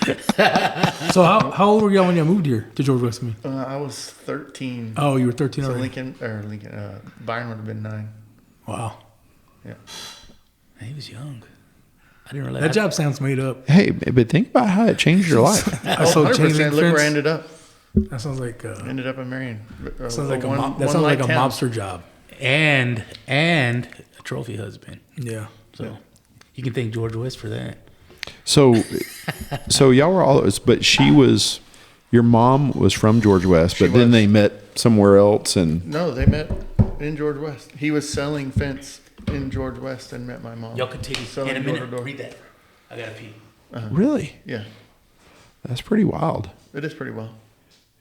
So how old were y'all when y'all moved here to George West? I was 13. Oh, you were 13 So already. Byron would have been 9. Wow, Yeah. He was young. I didn't realize that job sounds made up. Hey, but think about how it changed your life. I sold chain 100%. link Look where I fence. ended up. That sounds like Ended up in Marion. sounds like a one- mob, that one sounds like a light town. mobster job. and a trophy husband. Yeah. So you can thank George West for that. So y'all were all, but your mom was from George West, but then was. they met somewhere else and No, they met in George West. He was selling fence in George West and met my mom. Y'all continue Selling in a door minute. to door. Read that. I gotta pee. really, Yeah, that's pretty wild. it is pretty well.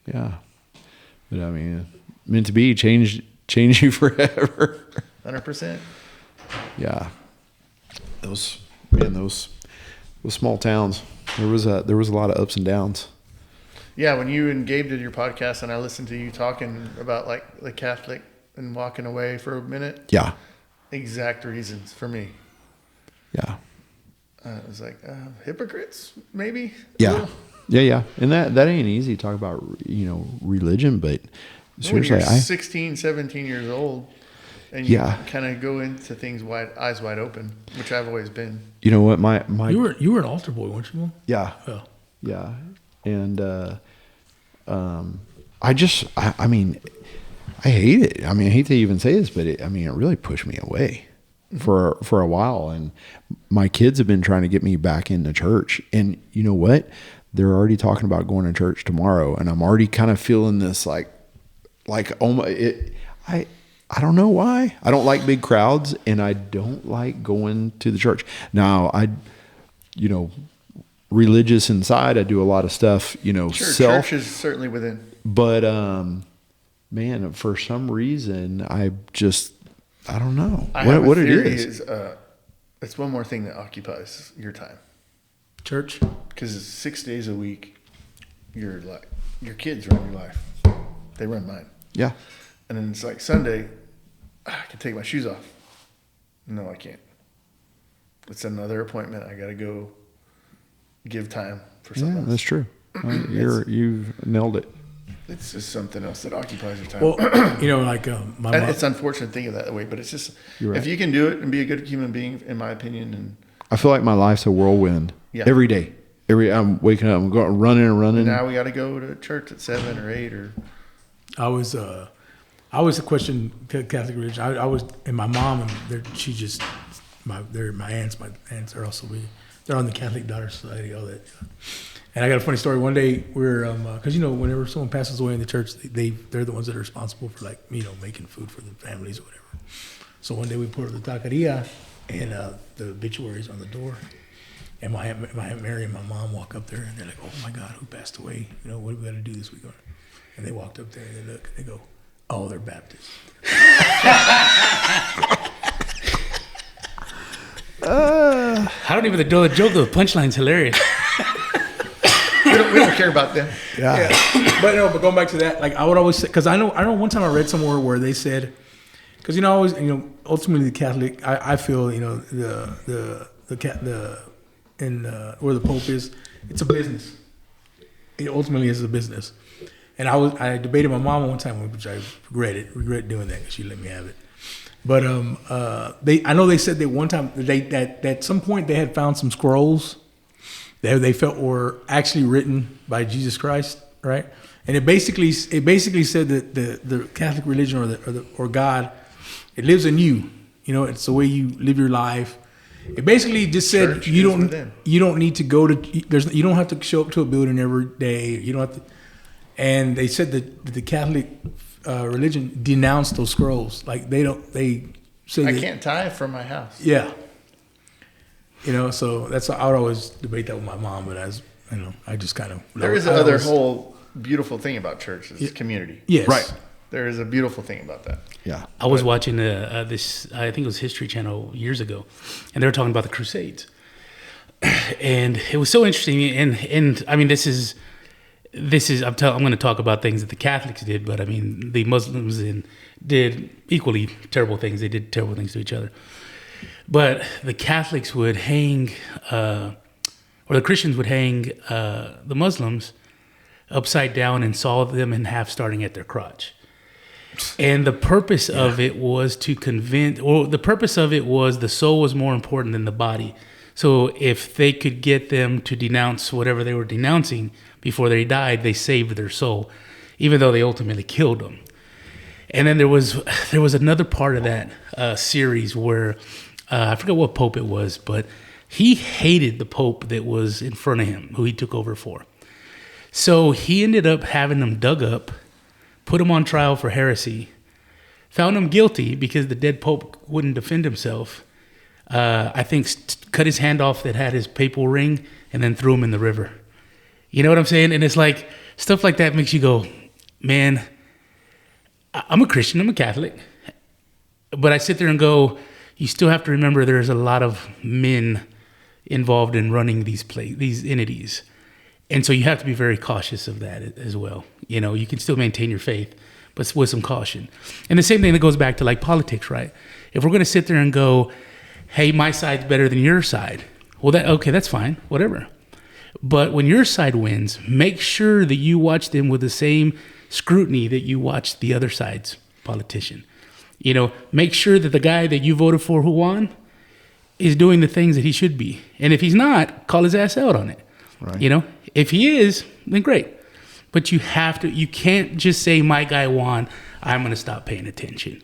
Yeah. But I mean, meant to be change you forever. 100%. Yeah. Those small towns, there was a lot of ups and downs. Yeah, when you and Gabe did your podcast and I listened to you talking about like the Catholic and walking away for a minute, Yeah. exact reasons for me. Yeah. It was like hypocrites, maybe. Yeah. Yeah. And that ain't easy to talk about, religion, but When seriously, you're 16, 17 years old, and you Yeah. kind of go into things eyes wide open, which I've always been. you know what, my You were an altar boy, weren't you? Will? yeah. Oh. Yeah. And, I mean, I hate it. I mean, I hate to even say this, but it really pushed me away for a while. And my kids have been trying to get me back into church. And you know what? They're already talking about going to church tomorrow. And I'm already kind of feeling this like, oh my, I don't know why. I don't like big crowds and I don't like going to the church. Now religious inside, I do a lot of stuff, Sure, self. church is certainly within. But man, for some reason, I don't know I have a what it theory is. It's one more thing that occupies your time. Church. Because 6 days a week, your kids run your life. They run mine. Yeah, And then it's like Sunday, I can take my shoes off. No, I can't. It's another appointment. I got to go give time for something yeah, else. that's true. You've nailed it. It's just something else that occupies your time. Well, my And mom. it's unfortunate to think of it that way, but it's just, You're right. if you can do it and be a good human being, in my opinion, and I feel like my life's a whirlwind. Yeah. Every day. I'm waking up, I'm going running and running. now we got to go to church at 7 or 8 or I was a question Catholic religion. I was, and my mom, and they're my aunts. My aunts are also they're on the Catholic Daughter Society, all that. And I got a funny story. One day we're, because whenever someone passes away in the church, they're the ones that are responsible for making food for the families or whatever. So one day we put the taqueria, and the obituaries on the door. And my aunt Mary and my mom walk up there, and they're like, "Oh my God, who passed away? What do we got to do this week?" And they walked up there and they look, and they go, "Oh, they're Baptist." I don't even know the joke. The punchline's hilarious. We don't care about them. Yeah. But going back to that, like I would always say, because I know one time I read somewhere where they said, because ultimately the Catholic, I feel where the Pope is, it's a business. It ultimately is a business. And I debated my mom one time, which I regret doing that because she let me have it. But I know they said that one time that at some point they had found some scrolls that they felt were actually written by Jesus Christ, right? And it basically said that the Catholic religion or God, it lives in you. It's the way you live your life. It basically just said Church you is don't need to go to you don't have to show up to a building every day. You don't have to. And they said that the Catholic religion denounced those scrolls. Like they say I can't tithe from my house. Yeah. So that's I would always debate that with my mom, but I just kind of. There is another whole beautiful thing about church is community. Yes. Right. There is a beautiful thing about that. Yeah. I was watching this, I think it was History Channel years ago, and they were talking about the Crusades. And it was so interesting. And I mean, this is I'm going to talk about things that the Catholics did, but I mean, the Muslims did equally terrible things. They did terrible things to each other. But the Catholics would hang, or the Christians would hang the Muslims upside down and saw them in half, starting at their crotch. And the purpose of it was the purpose of it was the soul was more important than the body. So if they could get them to denounce whatever they were denouncing before they died, they saved their soul, even though they ultimately killed them. And then there was another part of that series where I forget what pope it was, but he hated the pope that was in front of him, who he took over for. So he ended up having them dug up, put him on trial for heresy, found him guilty because the dead pope wouldn't defend himself. I think cut his hand off that had his papal ring and then threw him in the river. You know what I'm saying? And it's like stuff like that makes you go, man, I'm a Christian, I'm a Catholic. But I sit there and go, you still have to remember there's a lot of men involved in running these entities. And so you have to be very cautious of that as well. You can still maintain your faith, but with some caution. And the same thing that goes back to like politics, right? If we're going to sit there and go, hey, my side's better than your side, well, that's fine, whatever. But when your side wins, make sure that you watch them with the same scrutiny that you watch the other side's politician. Make sure that the guy that you voted for who won is doing the things that he should be. And if he's not, call his ass out on it. Right. If he is, then great. But you can't just say, my guy won, I'm going to stop paying attention,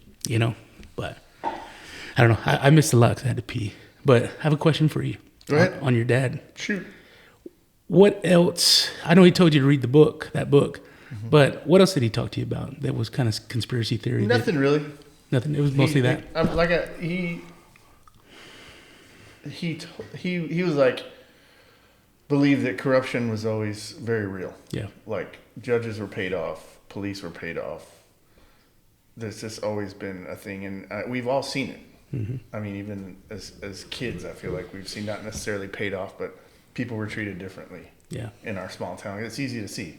But I don't know. I missed a lot because I had to pee. But I have a question for you. Go ahead. On your dad. Shoot. What else? I know he told you to read that book, mm-hmm. But what else did he talk to you about that was kind of conspiracy theory? Nothing really. Nothing. It was mostly that. He was like, believed that corruption was always very real. Yeah. Like judges were paid off, police were paid off. There's just always been a thing, and we've all seen it. Mm-hmm. I mean, even as kids, I feel like we've seen not necessarily paid off, but people were treated differently. Yeah. In our small town, it's easy to see.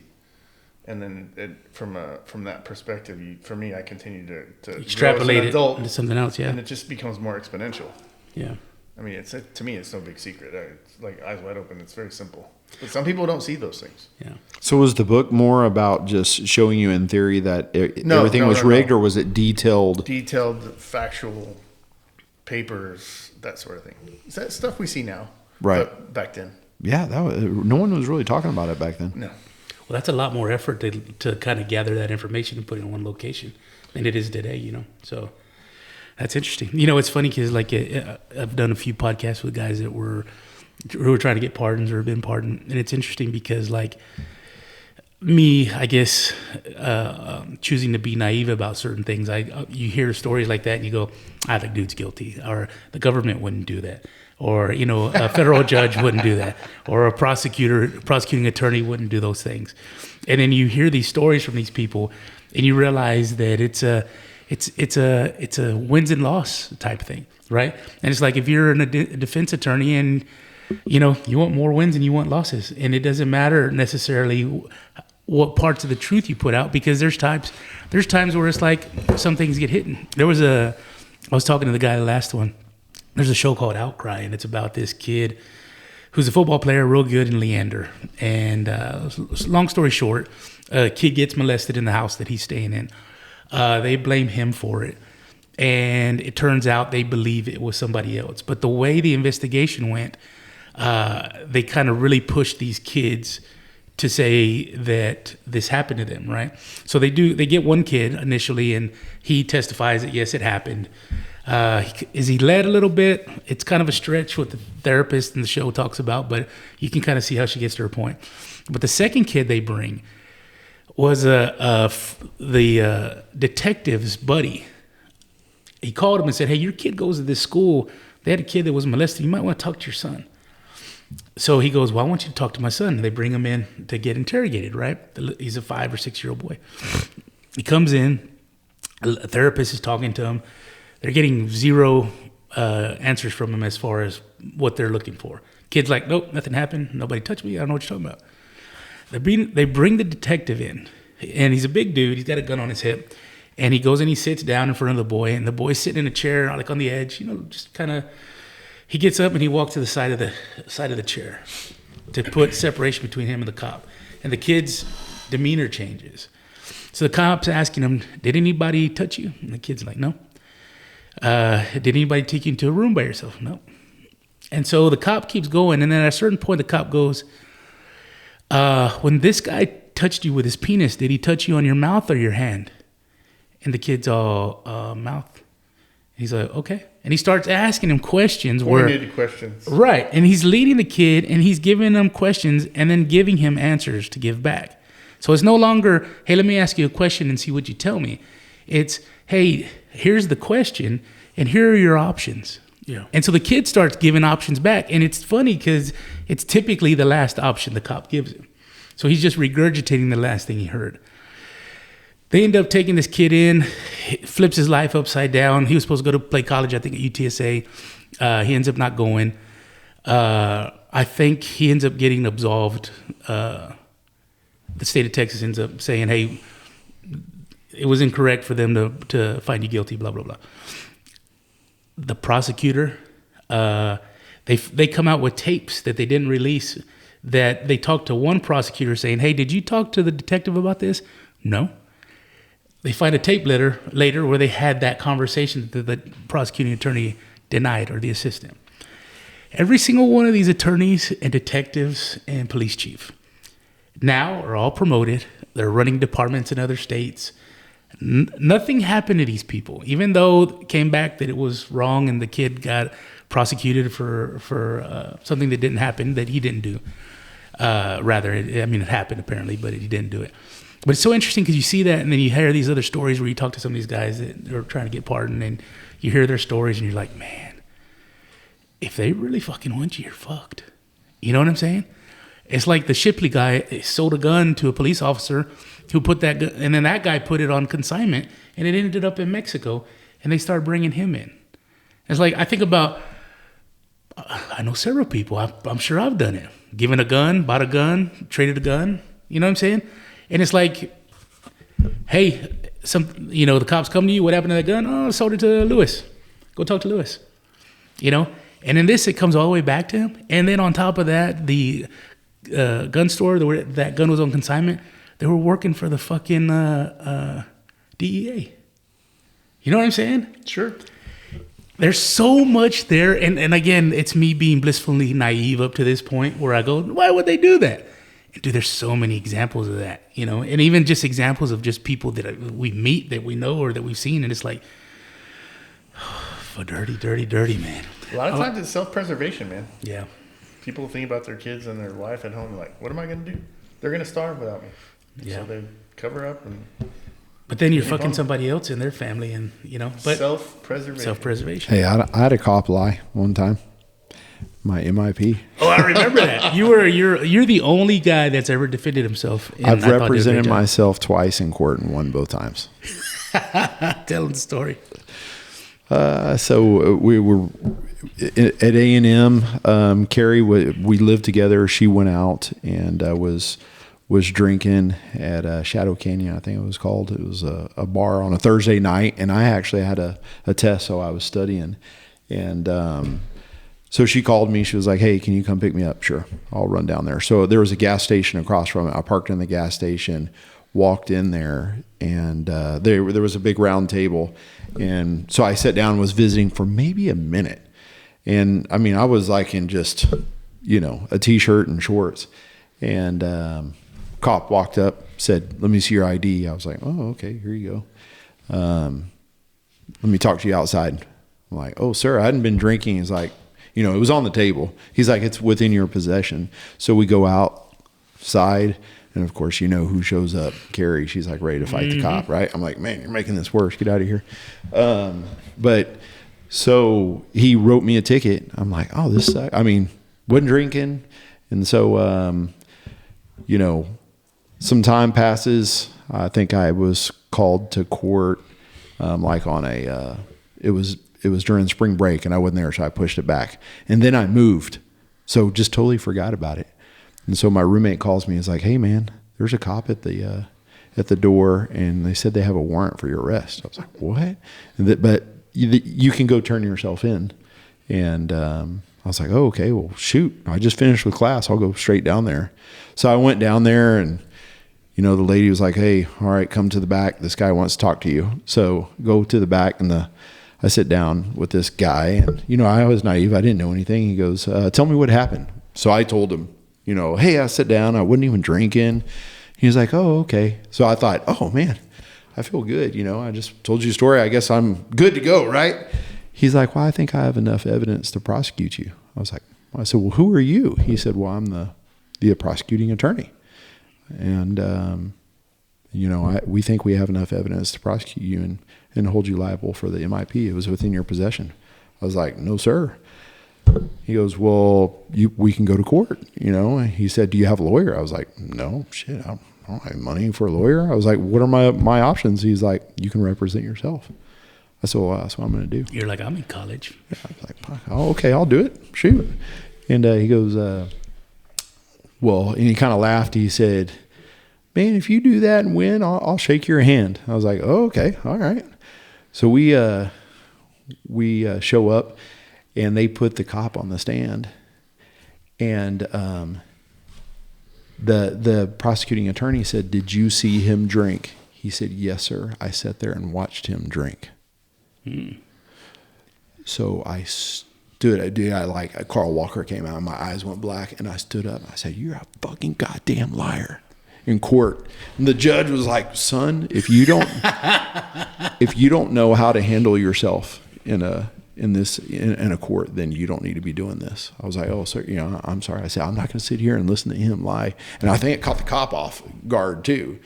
And then from that perspective, for me, I continue to extrapolate it into something else. Yeah. And it just becomes more exponential. Yeah. I mean, to me, it's no big secret. It's like eyes wide open. It's very simple. But some people don't see those things. Yeah. So was the book more about just showing you in theory that everything was rigged, or was it detailed? Detailed, factual papers, that sort of thing. Is that stuff we see now? Right. But back then. Yeah, no one was really talking about it back then. No. Well, that's a lot more effort to kind of gather that information and put it in one location than it is today, So that's interesting. It's funny because like I've done a few podcasts with guys who were trying to get pardons or have been pardoned, and it's interesting because like me, I guess, choosing to be naive about certain things. You hear stories like that and you go, the dude's guilty, or the government wouldn't do that, or a federal judge wouldn't do that, or a prosecuting attorney wouldn't do those things. And then you hear these stories from these people, and you realize that it's a wins and loss type thing. right? And it's like if you're a defense attorney and you know you want more wins and you want losses, and it doesn't matter necessarily what parts of the truth you put out, because there's times where it's like some things get hidden. I was talking to the guy the last one. There's a show called Outcry, and it's about this kid who's a football player, real good in Leander. And long story short, a kid gets molested in the house that he's staying in. They blame him for it. And it turns out they believe it was somebody else. But the way the investigation went, they kind of really pushed these kids to say that this happened to them, right? So they get one kid initially, and he testifies that yes, it happened. Is he led a little bit? It's kind of a stretch what the therapist in the show talks about, but you can kind of see how she gets to her point. But the second kid they bring was the detective's buddy. He called him and said, "Hey, your kid goes to this school. They had a kid that was molested. You might want to talk to your son." So he goes, "Well, I want you to talk to my son." And they bring him in to get interrogated, right? He's a 5 or 6 year old boy. He comes in. A therapist is talking to him. They're getting zero answers from him as far as what they're looking for. Kid's like, "Nope, nothing happened. Nobody touched me. I don't know what you're talking about." They bring the detective in, and he's a big dude. He's got a gun on his hip. And he goes and he sits down in front of the boy, and the boy's sitting in a chair, like on the edge, just kind of. He gets up and he walks to the side of the chair to put separation between him and the cop. And the kid's demeanor changes. So the cop's asking him, "Did anybody touch you?" And the kid's like, "No." "Did anybody take you into a room by yourself?" "No." And so the cop keeps going, and then at a certain point, the cop goes, "When this guy touched you with his penis, did he touch you on your mouth or your hand?" And the kid's all, "Mouth." He's like, "Okay." And he starts asking him questions. Pointed questions. Right. And he's leading the kid, and he's giving him questions and then giving him answers to give back. So it's no longer, "Hey, let me ask you a question and see what you tell me." It's, "Hey, here's the question, and here are your options." Yeah. And so the kid starts giving options back. And it's funny because it's typically the last option the cop gives him. So he's just regurgitating the last thing he heard. They end up taking this kid in, flips his life upside down. He was supposed to go to play college, I think, at UTSA. He ends up not going. I think he ends up getting absolved. The state of Texas ends up saying, "Hey, it was incorrect for them to find you guilty, blah, blah, blah." The prosecutor, they come out with tapes that they didn't release, that they talked to one prosecutor saying, "Hey, did you talk to the detective about this?" "No." They find a tape later where they had that conversation that the prosecuting attorney denied, or the assistant. Every single one of these attorneys and detectives and police chief now are all promoted. They're running departments in other states. Nothing happened to these people, even though it came back that it was wrong and the kid got prosecuted for something that didn't happen, that he didn't do. It happened apparently, but he didn't do it. But it's so interesting because you see that, and then you hear these other stories where you talk to some of these guys that are trying to get pardoned, and you hear their stories, and you're like, man, if they really fucking want you, you're fucked. You know what I'm saying? It's like the Shipley guy sold a gun to a police officer who put that gun, and then that guy put it on consignment, and it ended up in Mexico, and they started bringing him in. It's like, I think about, I know several people, I'm sure I've done it. Given a gun, bought a gun, traded a gun, you know what I'm saying? And it's like, hey, the cops come to you, what happened to that gun? "Oh, I sold it to Lewis. Go talk to Lewis." And in this, it comes all the way back to him. And then on top of that, the gun store where that gun was on consignment, they were working for the fucking DEA. You know what I'm saying? Sure. There's so much there. And again, it's me being blissfully naive up to this point where I go, why would they do that? And dude, there's so many examples of that, and even just examples of just people that we meet, that we know, or that we've seen. And it's like, for dirty, dirty, dirty, man. A lot of times it's self-preservation, man. Yeah. People think about their kids and their wife at home, like, what am I going to do? They're going to starve without me. Yeah. So they cover up and... But then you're fucking somebody else in their family, and, but self-preservation. Hey, I had a cop lie one time. My MIP. Oh, I remember that. You're the only guy that's ever defended himself. I've represented myself twice in court and won both times. Tell the story. So we were at A&M. Carrie, we lived together. She went out and was drinking at Shadow Canyon, I think it was called. It was a bar on a Thursday night, and I actually had a test, so I was studying. And so she called me. She was like, "Hey, can you come pick me up?" Sure, I'll run down there. So there was a gas station across from it. I parked in the gas station, walked in there, and there was a big round table. And so I sat down and was visiting for maybe a minute. And I mean, I was like in just, a t-shirt and shorts. And cop walked up, said, "Let me see your ID." I was like, "Oh, okay, here you go. Let me talk to you outside." I'm like, "Oh, sir, I hadn't been drinking." He's like, it was on the table. He's like, "It's within your possession." So we go outside. And of course, who shows up? Carrie. She's like ready to fight the cop, right? I'm like, "Man, you're making this worse. Get out of here." But so he wrote me a ticket. I'm like, "Oh, this sucks." I mean, wasn't drinking. And so, some time passes. I think I was called to court, like on it was during spring break, and I wasn't there, so I pushed it back. And then I moved, so just totally forgot about it. And so my roommate calls me. He's like, "Hey, man, there's a cop at the door, and they said they have a warrant for your arrest." I was like, "What?" But you can go turn yourself in. And I was like, "Oh, okay. Well, shoot. I just finished with class. I'll go straight down there." So I went down there, and the lady was like, "Hey, all right, come to the back. This guy wants to talk to you." So go to the back, and I sit down with this guy, and I was naive. I didn't know anything. He goes, "Tell me what happened." So I told him. "Hey, I sat down. I wasn't even drinking." He was like, "Oh, okay." So I thought, "Oh, man, I feel good. I just told you a story. I guess I'm good to go, right?" He's like, "Well, I think I have enough evidence to prosecute you." I said, "Well, who are you?" He said, "Well, I'm the prosecuting attorney. And, we think we have enough evidence to prosecute you and hold you liable for the MIP. It was within your possession." I was like, "No, sir." He goes, "Well, we can go to court." He said, "Do you have a lawyer?" I was like, "No, shit, I don't have money for a lawyer." I was like, "What are my options?" He's like, "You can represent yourself." I said, "Well, that's what I'm going to do." You're like, "I'm in college." Yeah, I was like, "Oh, okay, I'll do it. Shoot." And he goes, well, and he kind of laughed. He said, "Man, if you do that and win, I'll shake your hand." I was like, "Oh, okay, all right." So we show up. And they put the cop on the stand, and the prosecuting attorney said, "Did you see him drink?" He said, "Yes, sir. I sat there and watched him drink." So I stood. Carl Walker came out, and my eyes went black, and I stood up. And I said, "You're a fucking goddamn liar." In court, and the judge was like, "Son, if you don't know how to handle yourself in a court, then you don't need to be doing this." I was like, "Oh, sir, I'm sorry." I said, "I'm not going to sit here and listen to him lie." And I think it caught the cop off guard too.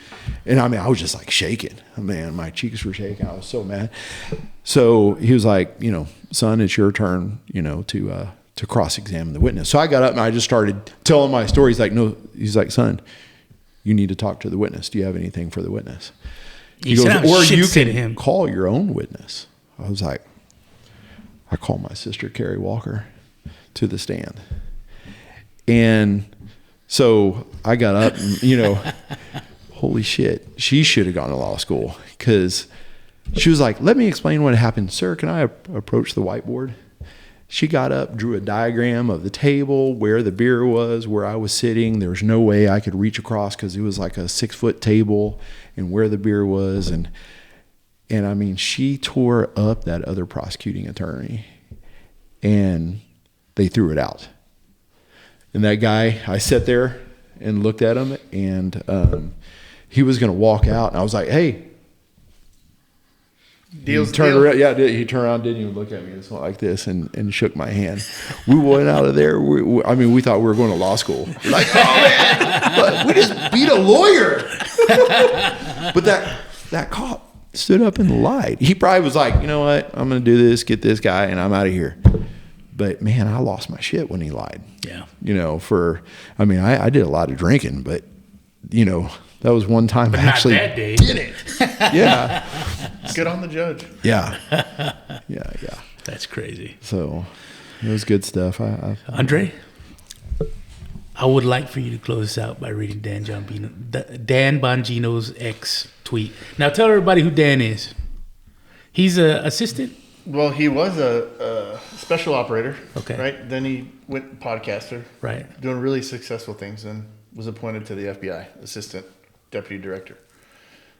And I mean, I was just like shaking. Man, my cheeks were shaking. I was so mad. So he was like, "Son, it's your turn, to cross-examine the witness." So I got up and I just started telling my story. He's like, "No," he's like, "Son, you need to talk to the witness. Do you have anything for the witness?" He goes, "Or you can call your own witness." I was like, I called my sister, Carrie Walker, to the stand. And so I got up and, holy shit, she should have gone to law school, because she was like, "Let me explain what happened." "Sir, can I approach the whiteboard?" She got up, drew a diagram of the table, where the beer was, where I was sitting. There was no way I could reach across because it was like a 6-foot table, and where the beer was. And I mean, she tore up that other prosecuting attorney, and they threw it out. And that guy, I sat there and looked at him, and he was going to walk out. And I was like, "Hey." Deal's he turned deal. around, yeah, he turned around, didn't even look at me. Just went like this and shook my hand. We went out of there. We thought we were going to law school. We're like, "Oh, man, but we just beat a lawyer." But that cop stood up and lied. He probably was like, "You know what? I'm going to do this, get this guy, and I'm out of here." But man, I lost my shit when he lied. Yeah. I did a lot of drinking, but that was one time I actually not that day. did it. Yeah. Good on the judge. Yeah. Yeah. That's crazy. So it was good stuff. Andre, I would like for you to close this out by reading Dan Bongino's X tweet. Now tell everybody who Dan is. He's an assistant. Well, he was a special operator. Okay. Right. Then he went podcaster. Right. Doing really successful things, and was appointed to the FBI assistant deputy director.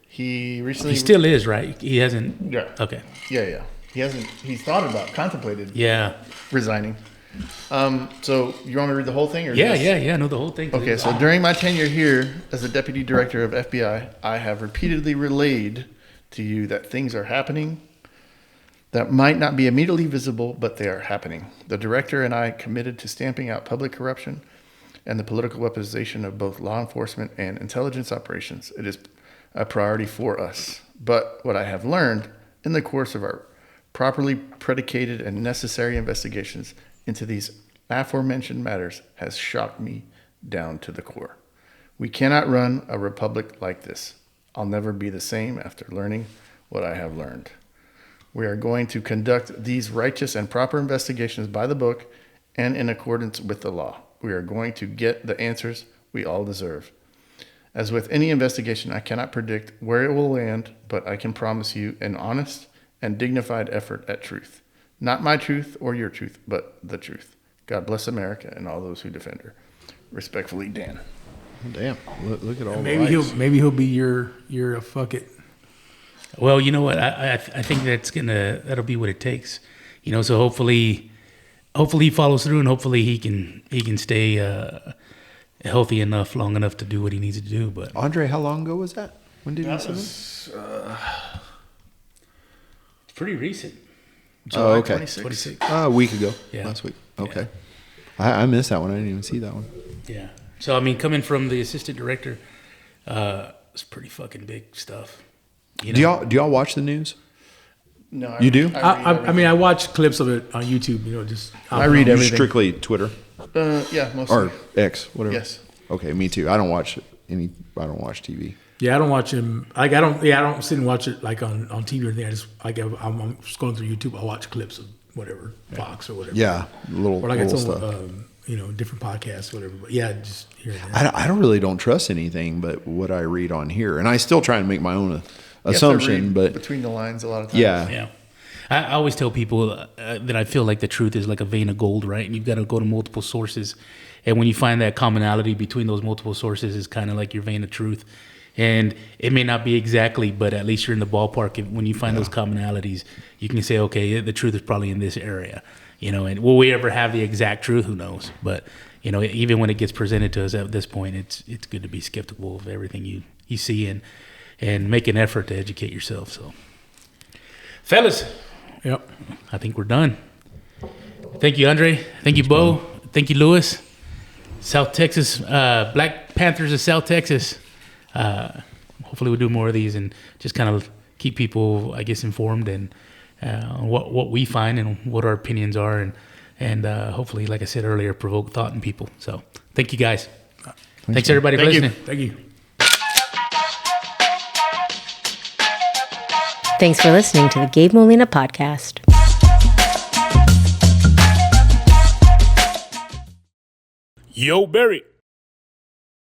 He recently. He still is, right? He hasn't. Yeah. Okay. Yeah. He hasn't. He's contemplated. Yeah. Resigning. So you want me to read the whole thing, or Yeah. No, the whole thing. Okay. So during my tenure here as the deputy director of FBI, I have repeatedly relayed to you that things are happening that might not be immediately visible, but they are happening. The director and I committed to stamping out public corruption and the political weaponization of both law enforcement and intelligence operations. It is a priority for us. But what I have learned in the course of our properly predicated and necessary investigations into these aforementioned matters has shocked me down to the core. We cannot run a republic like this. I'll never be the same after learning what I have learned. We are going to conduct these righteous and proper investigations by the book and in accordance with the law. We are going to get the answers we all deserve. As with any investigation, I cannot predict where it will land, but I can promise you an honest and dignified effort at truth. Not my truth or your truth, but the truth. God bless America and all those who defend her. Respectfully, Dan. Damn! Look at all. Maybe he'll be your fuck it. Well, you know what? I think that'll be what it takes. You know, so hopefully he follows through, and hopefully he can stay healthy enough, long enough to do what he needs to do. But Andre, how long ago was that? When did you say it's pretty recent. July okay. 26. A week ago. Yeah. Last week. Okay. Yeah. I missed that one. I didn't even see that one. Yeah. So I mean, coming from the assistant director, it's pretty fucking big stuff. You know? Do y'all watch the news? No, You do? I mean, I watch clips of it on YouTube. You know, just I read everything. Strictly Twitter Yeah, mostly. or X, whatever. Yes. Okay, me too. I don't watch TV. Yeah, I don't watch him. Like I don't sit and watch it like on TV or anything. I just I'm scrolling through YouTube. I watch clips of whatever Fox or whatever. Yeah, little stuff. Different podcasts, whatever. But yeah, just here and there. I don't trust anything but what I read on here, and I still try and make my own assumption. But between the lines, a lot of times. Yeah. I always tell people that I feel like the truth is like a vein of gold, right? And you've got to go to multiple sources. And when you find that commonality between those multiple sources is kind of like your vein of truth. And it may not be exactly, but at least you're in the ballpark. When you find those commonalities, you can say, okay, the truth is probably in this area. You know, and will we ever have the exact truth? Who knows? But, you know, even when it gets presented to us at this point, it's good to be skeptical of everything you see and make an effort to educate yourself. So, fellas. Yep. I think we're done. Thank you, Andre. Thank you, Bo. Thank you, Lewis. South Texas, Black Panthers of South Texas. Hopefully we'll do more of these and just kind of keep people, I guess, informed and what we find and what our opinions are. And hopefully, like I said earlier, provoke thought in people. So thank you, guys. Thanks everybody for listening. Thank you. Thanks for listening to the Gabe Molina podcast. Yo, Barry.